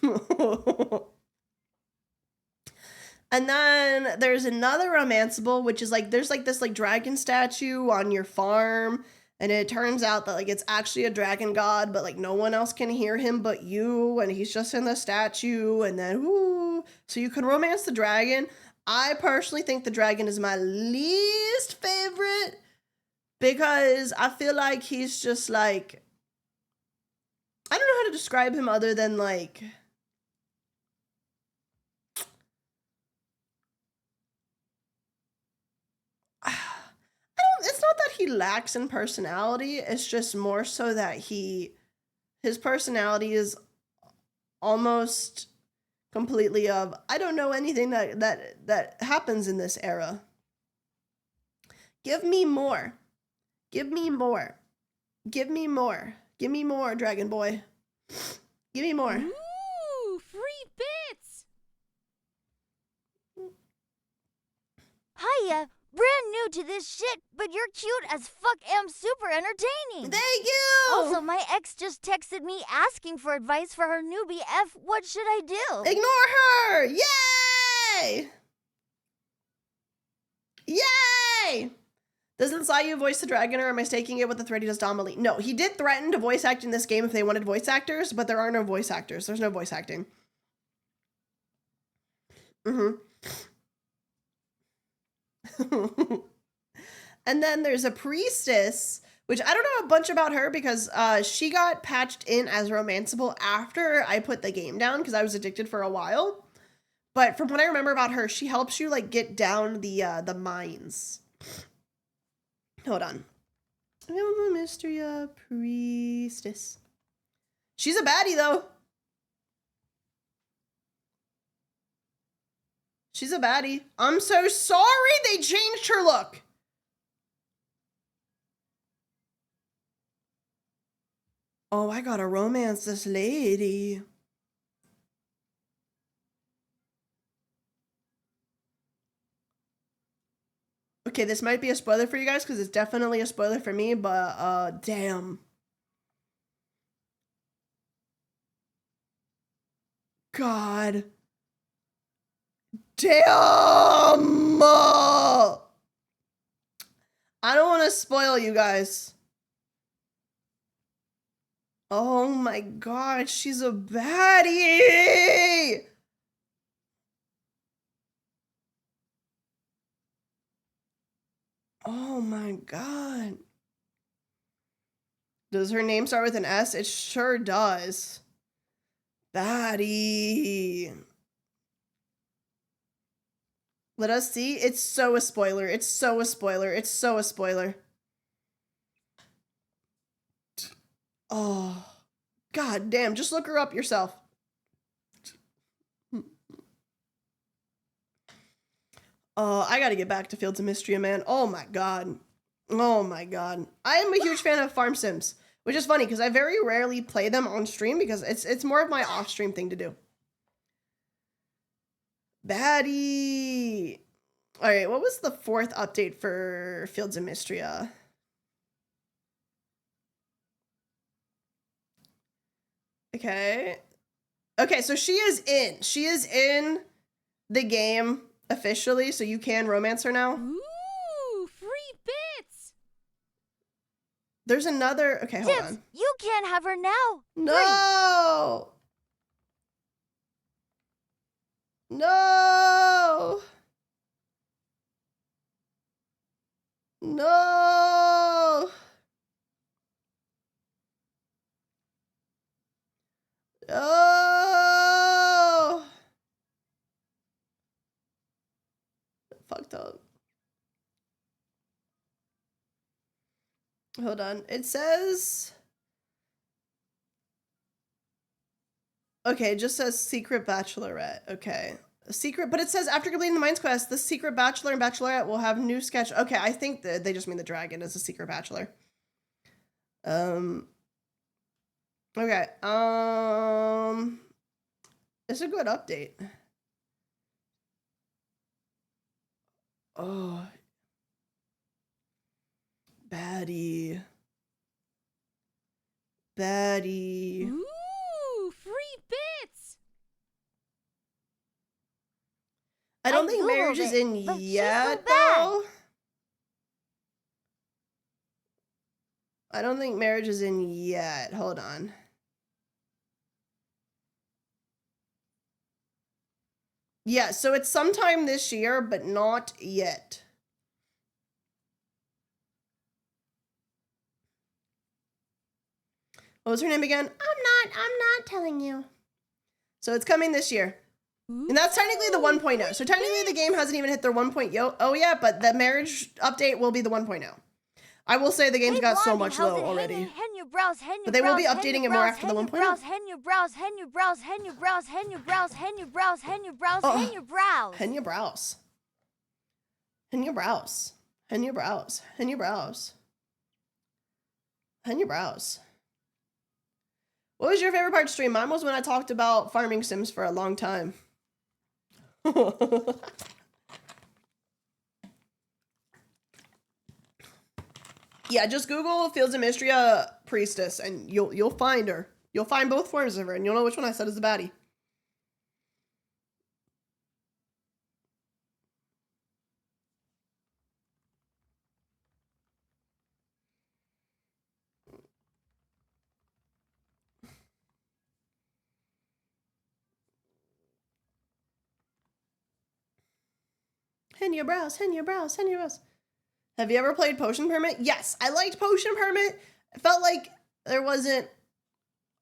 And then there's another romanceable, which is like, there's like this like dragon statue on your farm. And it turns out that like it's actually a dragon god, but like no one else can hear him but you. And he's just in the statue. And then, ooh, so you can romance the dragon. I personally think the dragon is my least favorite because I feel like he's just like, I don't know how to describe him other than like, it's not that he lacks in personality. It's just more so that his personality is almost completely of, I don't know anything that happens in this era. Give me more. Give me more. Give me more. Give me more, Dragon Boy. Give me more. Ooh, free bits. Hiya, brand new to this shit, but you're cute as fuck and super entertaining. Thank you! Also, my ex just texted me asking for advice for her new BF. What should I do? Ignore her! Yay! Yay! Doesn't Sayu voice the dragon, or am I mistaking it with the threat he does Domily? No, he did threaten to voice act in this game if they wanted voice actors, but there are no voice actors. There's no voice acting. And then there's a priestess, which I don't know a bunch about her because she got patched in as romanceable after I put the game down because I was addicted for a while. But from what I remember about her, she helps you like get down the mines. Hold on. Mystria priestess. She's a baddie though. She's a baddie. I'm so sorry they changed her look. Oh, I gotta romance this lady. Okay, this might be a spoiler for you guys because it's definitely a spoiler for me, but damn. God. Damn! I don't want to spoil you guys. Oh my god, she's a baddie! Oh my god. Does her name start with an S? It sure does. Baddie. Let us see. It's so a spoiler. It's so a spoiler. It's so a spoiler. Oh. God damn. Just look her up yourself. Oh, I gotta get back to Fields of Mystery, man. Oh my god. Oh my god. I am a huge fan of farm sims, which is funny because I very rarely play them on stream because it's more of my off-stream thing to do. Baddie. All right, what was the 4th update for Fields of Mystria? Okay. Okay, so she is in. She is in the game officially, so you can romance her now. Ooh, free bits. There's another. Okay, hold Tips, on. you can't have her now. No. No. No. fucked up. Hold on. It says... Okay, it just says Secret Bachelorette. Okay. Secret, but it says after completing the Minds Quest, the Secret Bachelor and Bachelorette will have new sketch. Okay, I think that they just mean the dragon is a Secret Bachelor. Okay. It's a good update. Oh. Baddie. Baddie. Ooh, free bits. I don't I think marriage Googled is it, in but she's yet, so bad. though. I don't think marriage is in yet. Hold on. Yeah, so it's sometime this year, but not yet. What was her name again? I'm not telling you. So it's coming this year. And that's technically the 1.0. So technically the game hasn't even hit their 1.0 yet, but the marriage update will be the 1.0. I will say the game's got so much low already. But they will be updating it more after the 1.0. Henya browse. What was your favorite part of stream? Mine was when I talked about farming sims for a long time. Yeah, just Google Fields of Mystria priestess and you'll find her. You'll find both forms of her and you'll know which one I said is the baddie. Henya browse. Have you ever played Potion Permit? Yes, I liked Potion Permit. I felt like there wasn't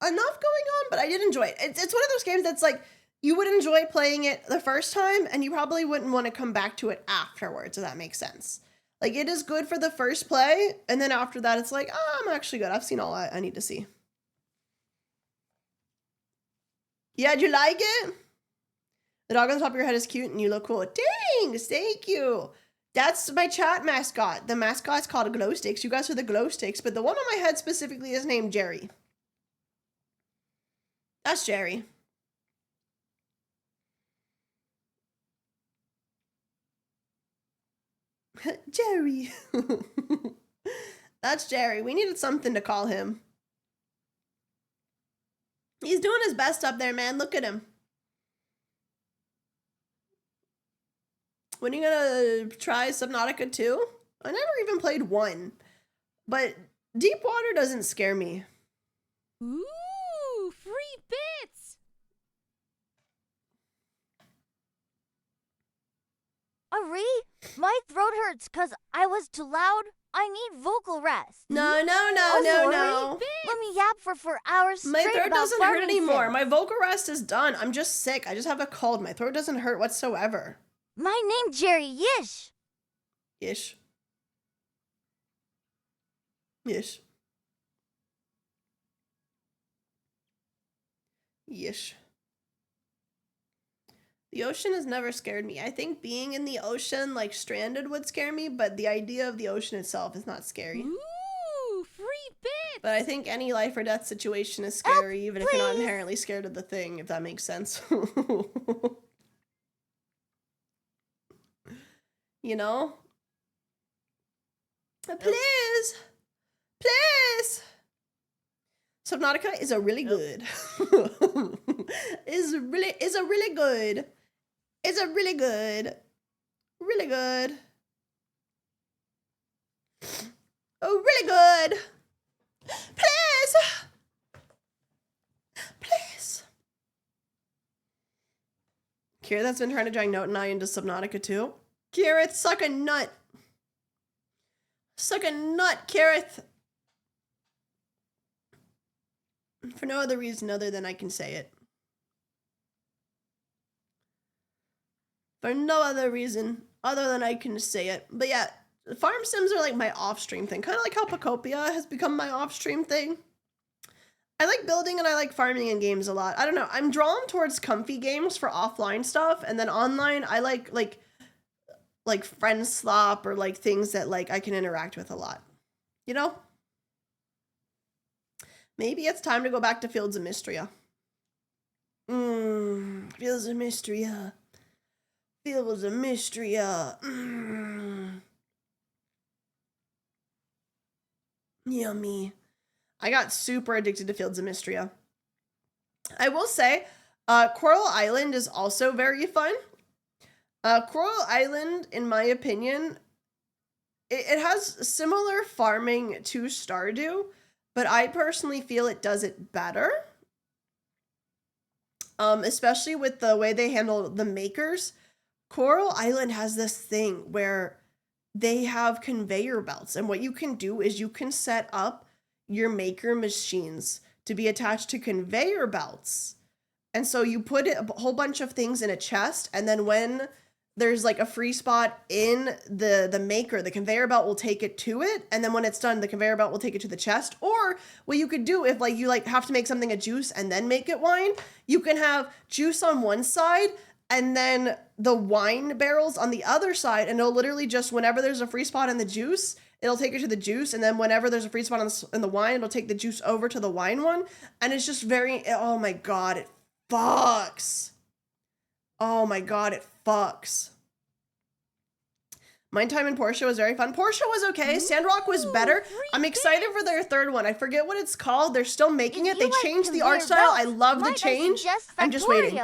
enough going on, but I did enjoy it. It's one of those games that's like, you would enjoy playing it the first time, and you probably wouldn't want to come back to it afterwards, if that makes sense. Like, it is good for the first play, and then after that, it's like, oh, I'm actually good. I've seen all I need to see. Yeah, did you like it? The dog on the top of your head is cute, and you look cool. Thanks, thank you. That's my chat mascot. The mascot's called a glow sticks. You guys are the glow sticks, but the one on my head specifically is named Jerry. That's Jerry. Jerry. That's Jerry. We needed something to call him. He's doing his best up there, man. Look at him. When are you gonna try Subnautica 2? I never even played 1. But deep water doesn't scare me. Ooh, free bits. Ari, my throat hurts because I was too loud. I need vocal rest. No. Let me yap for 4 hours My straight throat about doesn't hurt farming anymore. sims. My vocal rest is done. I'm just sick. I just have a cold. My throat doesn't hurt whatsoever. My name Jerry Yish. Ish. Yish. Yish. The ocean has never scared me. I think being in the ocean, like stranded, would scare me, but the idea of the ocean itself is not scary. Ooh, free bits. But I think any life or death situation is scary, even if you're not inherently scared of the thing, if that makes sense. You know? Please! Please! Subnautica is a really good. is a really good. It's a really good. Really good. Oh, really good. Please! Please! Kira that's been trying to drag Note and I into Subnautica too. Kirith, suck a nut. Suck a nut, Kirith. For no other reason other than I can say it. For no other reason other than I can say it. But yeah, farm sims are like my off-stream thing. Kind of like how Pacopia has become my off-stream thing. I like building and I like farming in games a lot. I don't know. I'm drawn towards comfy games for offline stuff. And then online, I like friend slop or like things that like I can interact with a lot. You know? Maybe it's time to go back to Fields of Mystria. Fields of Mystria. Fields of Mystria. Yummy. I got super addicted to Fields of Mystria. I will say, Coral Island is also very fun. Coral Island, in my opinion, it has similar farming to Stardew, but I personally feel it does it better. Especially with the way they handle the makers. Coral Island has this thing where they have conveyor belts, and what you can do is you can set up your maker machines to be attached to conveyor belts. And so you put a whole bunch of things in a chest, and then when there's like a free spot in the maker, the conveyor belt will take it to it, and then when it's done, the conveyor belt will take it to the chest. Or what you could do if like you like have to make something a juice and then make it wine, you can have juice on one side and then the wine barrels on the other side, and it'll literally just, whenever there's a free spot in the juice, it'll take it to the juice, and then whenever there's a free spot in the wine, it'll take the juice over to the wine one. And it's just very, oh my god, it fucks. Oh my god, it fucks. My time in Portia was very fun. Portia was okay. Sandrock was better. I'm excited for their third one. I forget what it's called. They're still making it. They changed the art style. I love the change. I'm just waiting.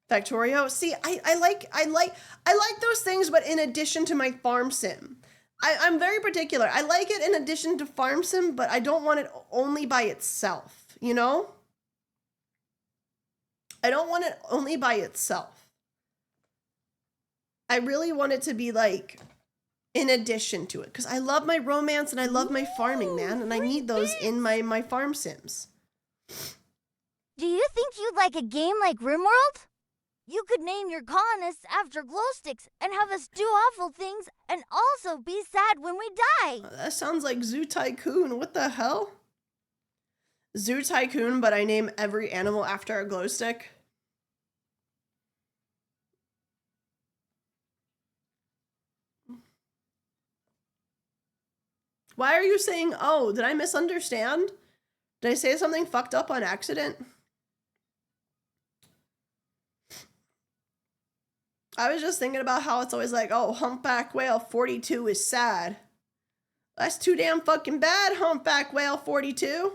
Factorio. See, I like those things, but in addition to my farm sim. I'm very particular. I like it in addition to farm sim, but I don't want it only by itself, you know? I don't want it only by itself. I really want it to be like in addition to it, because I love my romance and I love my farming, man, and I need those in my farm sims. Do you think you'd like a game like RimWorld? You could name your colonists after glow sticks and have us do awful things and also be sad when we die. That sounds like Zoo Tycoon. What the hell? Zoo Tycoon, but I name every animal after a glow stick. Why are you saying, oh, did I misunderstand? Did I say something fucked up on accident? I was just thinking about how it's always like, oh, humpback whale 42 is sad. That's too damn fucking bad, humpback whale 42.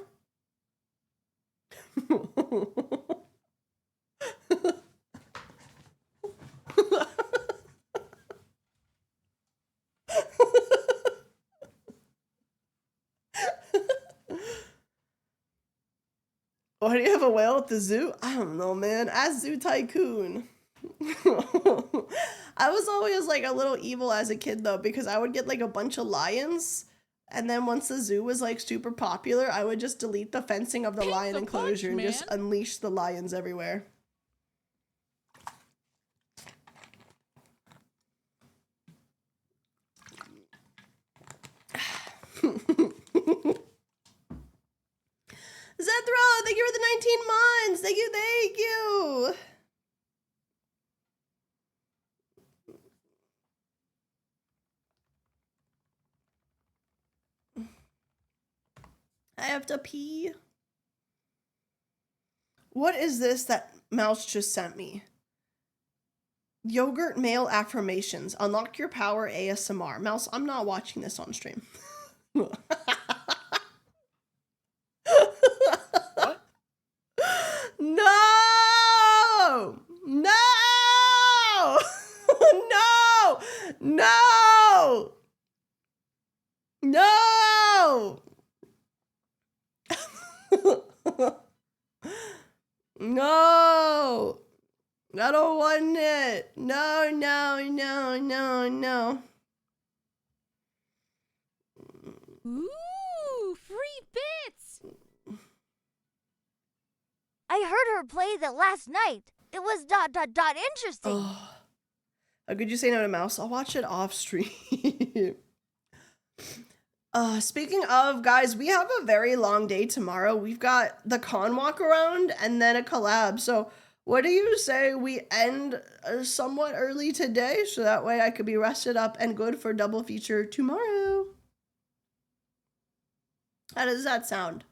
Why do you have a whale at the zoo? I don't know, man. Ask Zoo Tycoon. I was always like a little evil as a kid though, because I would get like a bunch of lions, and then once the zoo was like super popular, I would just delete the fencing of the lion enclosure and just unleash the lions everywhere. Zethro, thank you for the 19 months. Thank you, thank you. I have to pee. What is this that Mouse just sent me? Yogurt male affirmations. Unlock your power ASMR. Mouse, I'm not watching this on stream. What? No! No! No! No! No! No! I don't want it. No, no, no, no, no. Ooh, free bits! I heard her play that last night. It was ... interesting. Oh. How could you say no to Mouse? I'll watch it off stream. Speaking of, guys, we have a very long day tomorrow. We've got the con walk around and then a collab. So what do you say we end somewhat early today so that way I could be rested up and good for double feature tomorrow? How does that sound?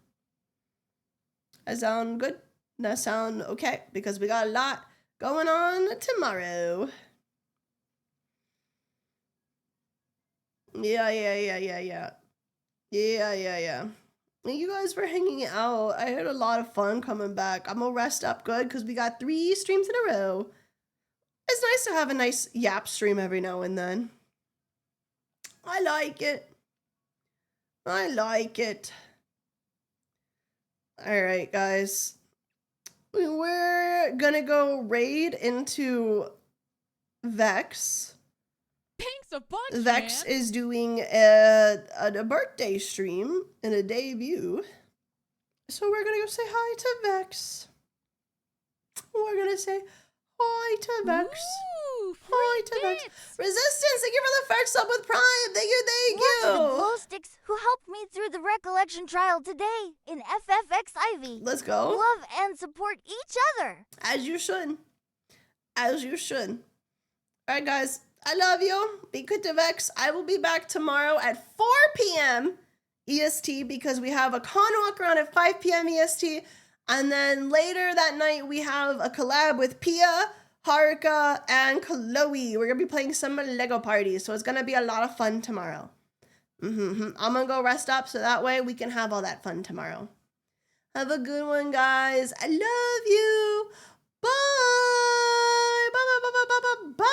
That sound good? That sound okay? Because we got a lot going on tomorrow. Yeah. Thank you guys for hanging out. I had a lot of fun coming back. I'm gonna rest up good because we got 3 streams in a row. It's nice to have a nice yap stream every now and then. I like it. Alright, guys. We're gonna go raid into Vex. Thanks a bunch, Vex man. is doing a birthday stream and a debut. So we're gonna go say hi to Vex. We're gonna say hi to Vex. Ooh, Hi free to Vex. bits. Resistance, thank you for the first sub with Prime. Thank you. Lots of glow sticks who helped me through the recollection trial today in FFX Ivy. Let's go. Love and support each other. As you should. Alright, guys. I love you. Be good to Vex. I will be back tomorrow at 4 p.m. EST because we have a con walk around at 5 p.m. EST. And then later that night, we have a collab with Pia, Haruka, and Chloe. We're going to be playing some Lego parties. So it's going to be a lot of fun tomorrow. I'm going to go rest up so that way we can have all that fun tomorrow. Have a good one, guys. I love you. Bye. Bye.